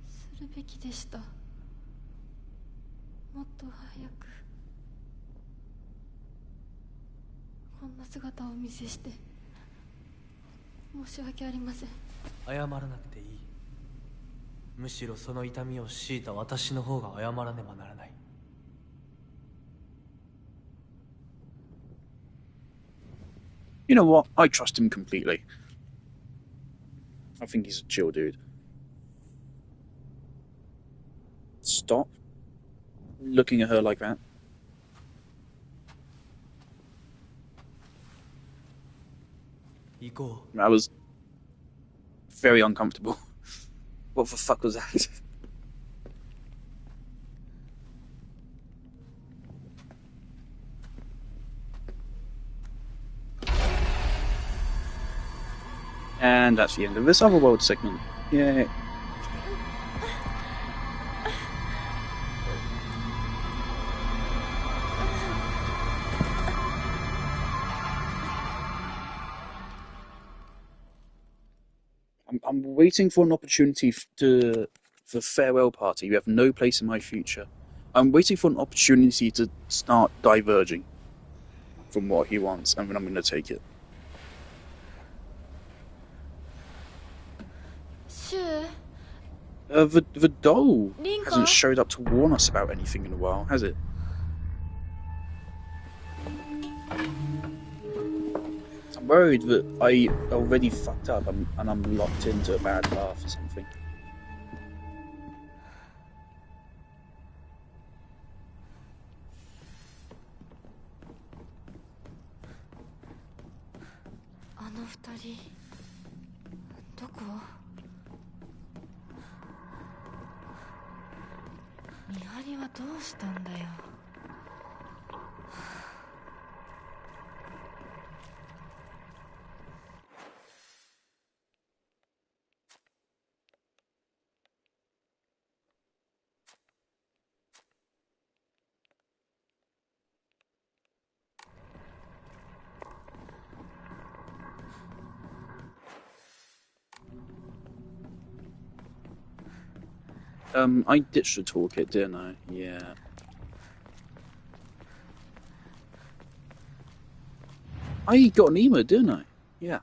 するべきでした。もっと早くこんな姿をお見せして申し訳ありません。謝らなくていい。むしろその痛みを強いた私の方が謝らねばならない。You know what? I trust him completely. I think he's a chill dude. Stop looking at her like that. That was very uncomfortable. What the fuck was that? And that's the end of this Otherworld segment. Yay. I'm waiting for an opportunity for farewell party. You have no place in my future. I'm waiting for an opportunity to start diverging from what he wants, and then I'm going to take it. Sure. The doll Rinko hasn't showed up to warn us about anything in a while, has it? I'm worried that I already fucked up and I'm locked into a bad path or something. I ditched the toolkit, didn't I? Yeah. I got an emo, didn't I? Yeah.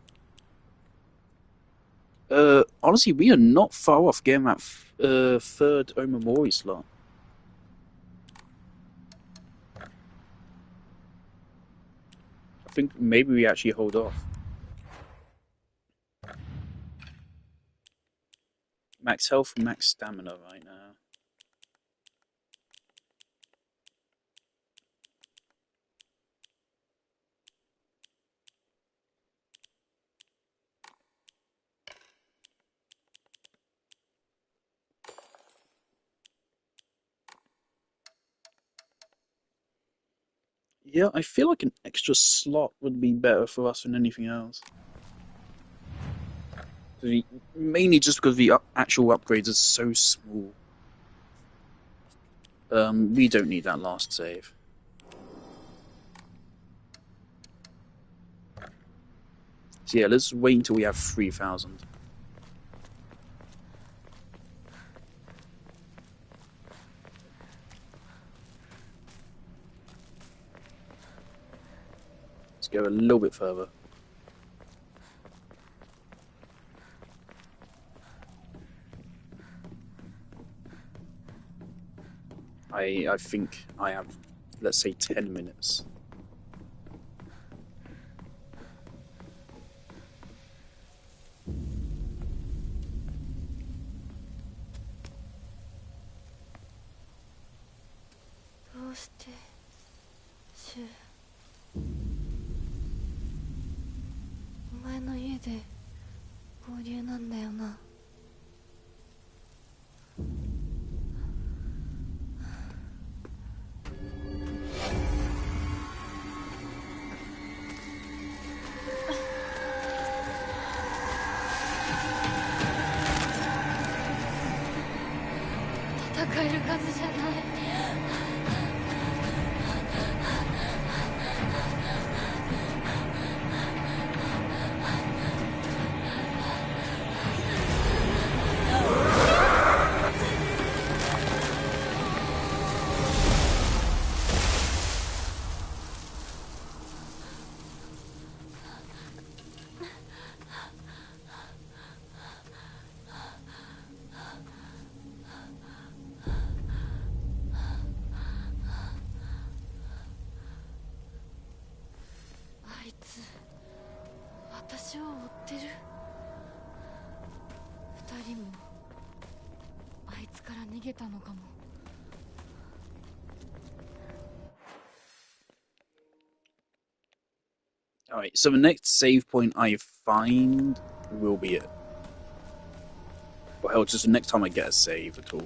Honestly, we are not far off getting that third Omamori slot. I think maybe we actually hold off. Max health, max stamina right now. Yeah, I feel like an extra slot would be better for us than anything else. Mainly just because the actual upgrades are so small. We don't need that last save. So yeah, let's wait until we have 3,000. Let's go a little bit further. I think I have, let's say, 10 minutes. える数じゃない。あいつ私を追ってる。二人もあいつから逃げたのかも。Alright, so the next save point I find will be it. Well, hell, just the next time I get a save at all.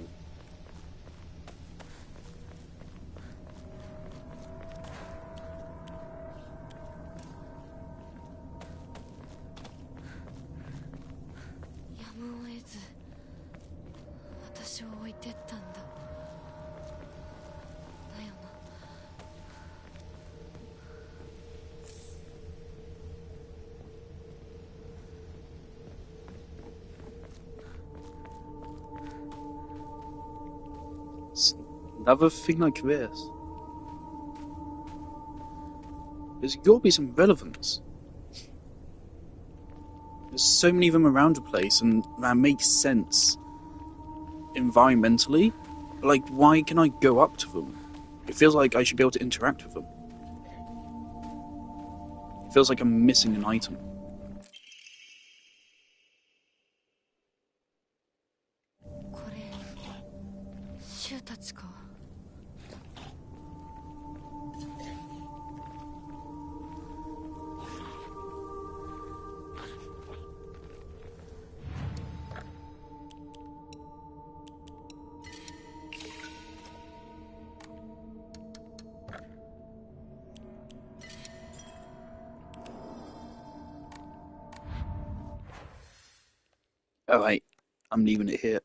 Another thing like this. There's got to be some relevance. There's so many of them around the place, and that makes sense environmentally. Like, why can I go up to them? It feels like I should be able to interact with them. It feels like I'm missing an item. Alright, I'm leaving it here.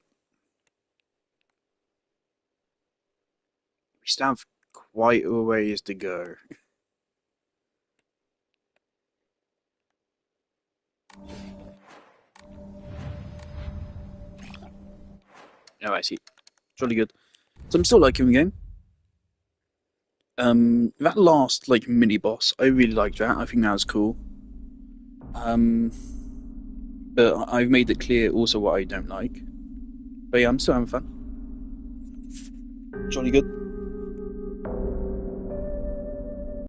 We still have quite a ways to go. Oh, I see. It's really good. So I'm still liking the game. That last, like, mini-boss, I really liked that. I think that was cool. But I've made it clear also what I don't like. But yeah, I'm still having fun. Jolly good.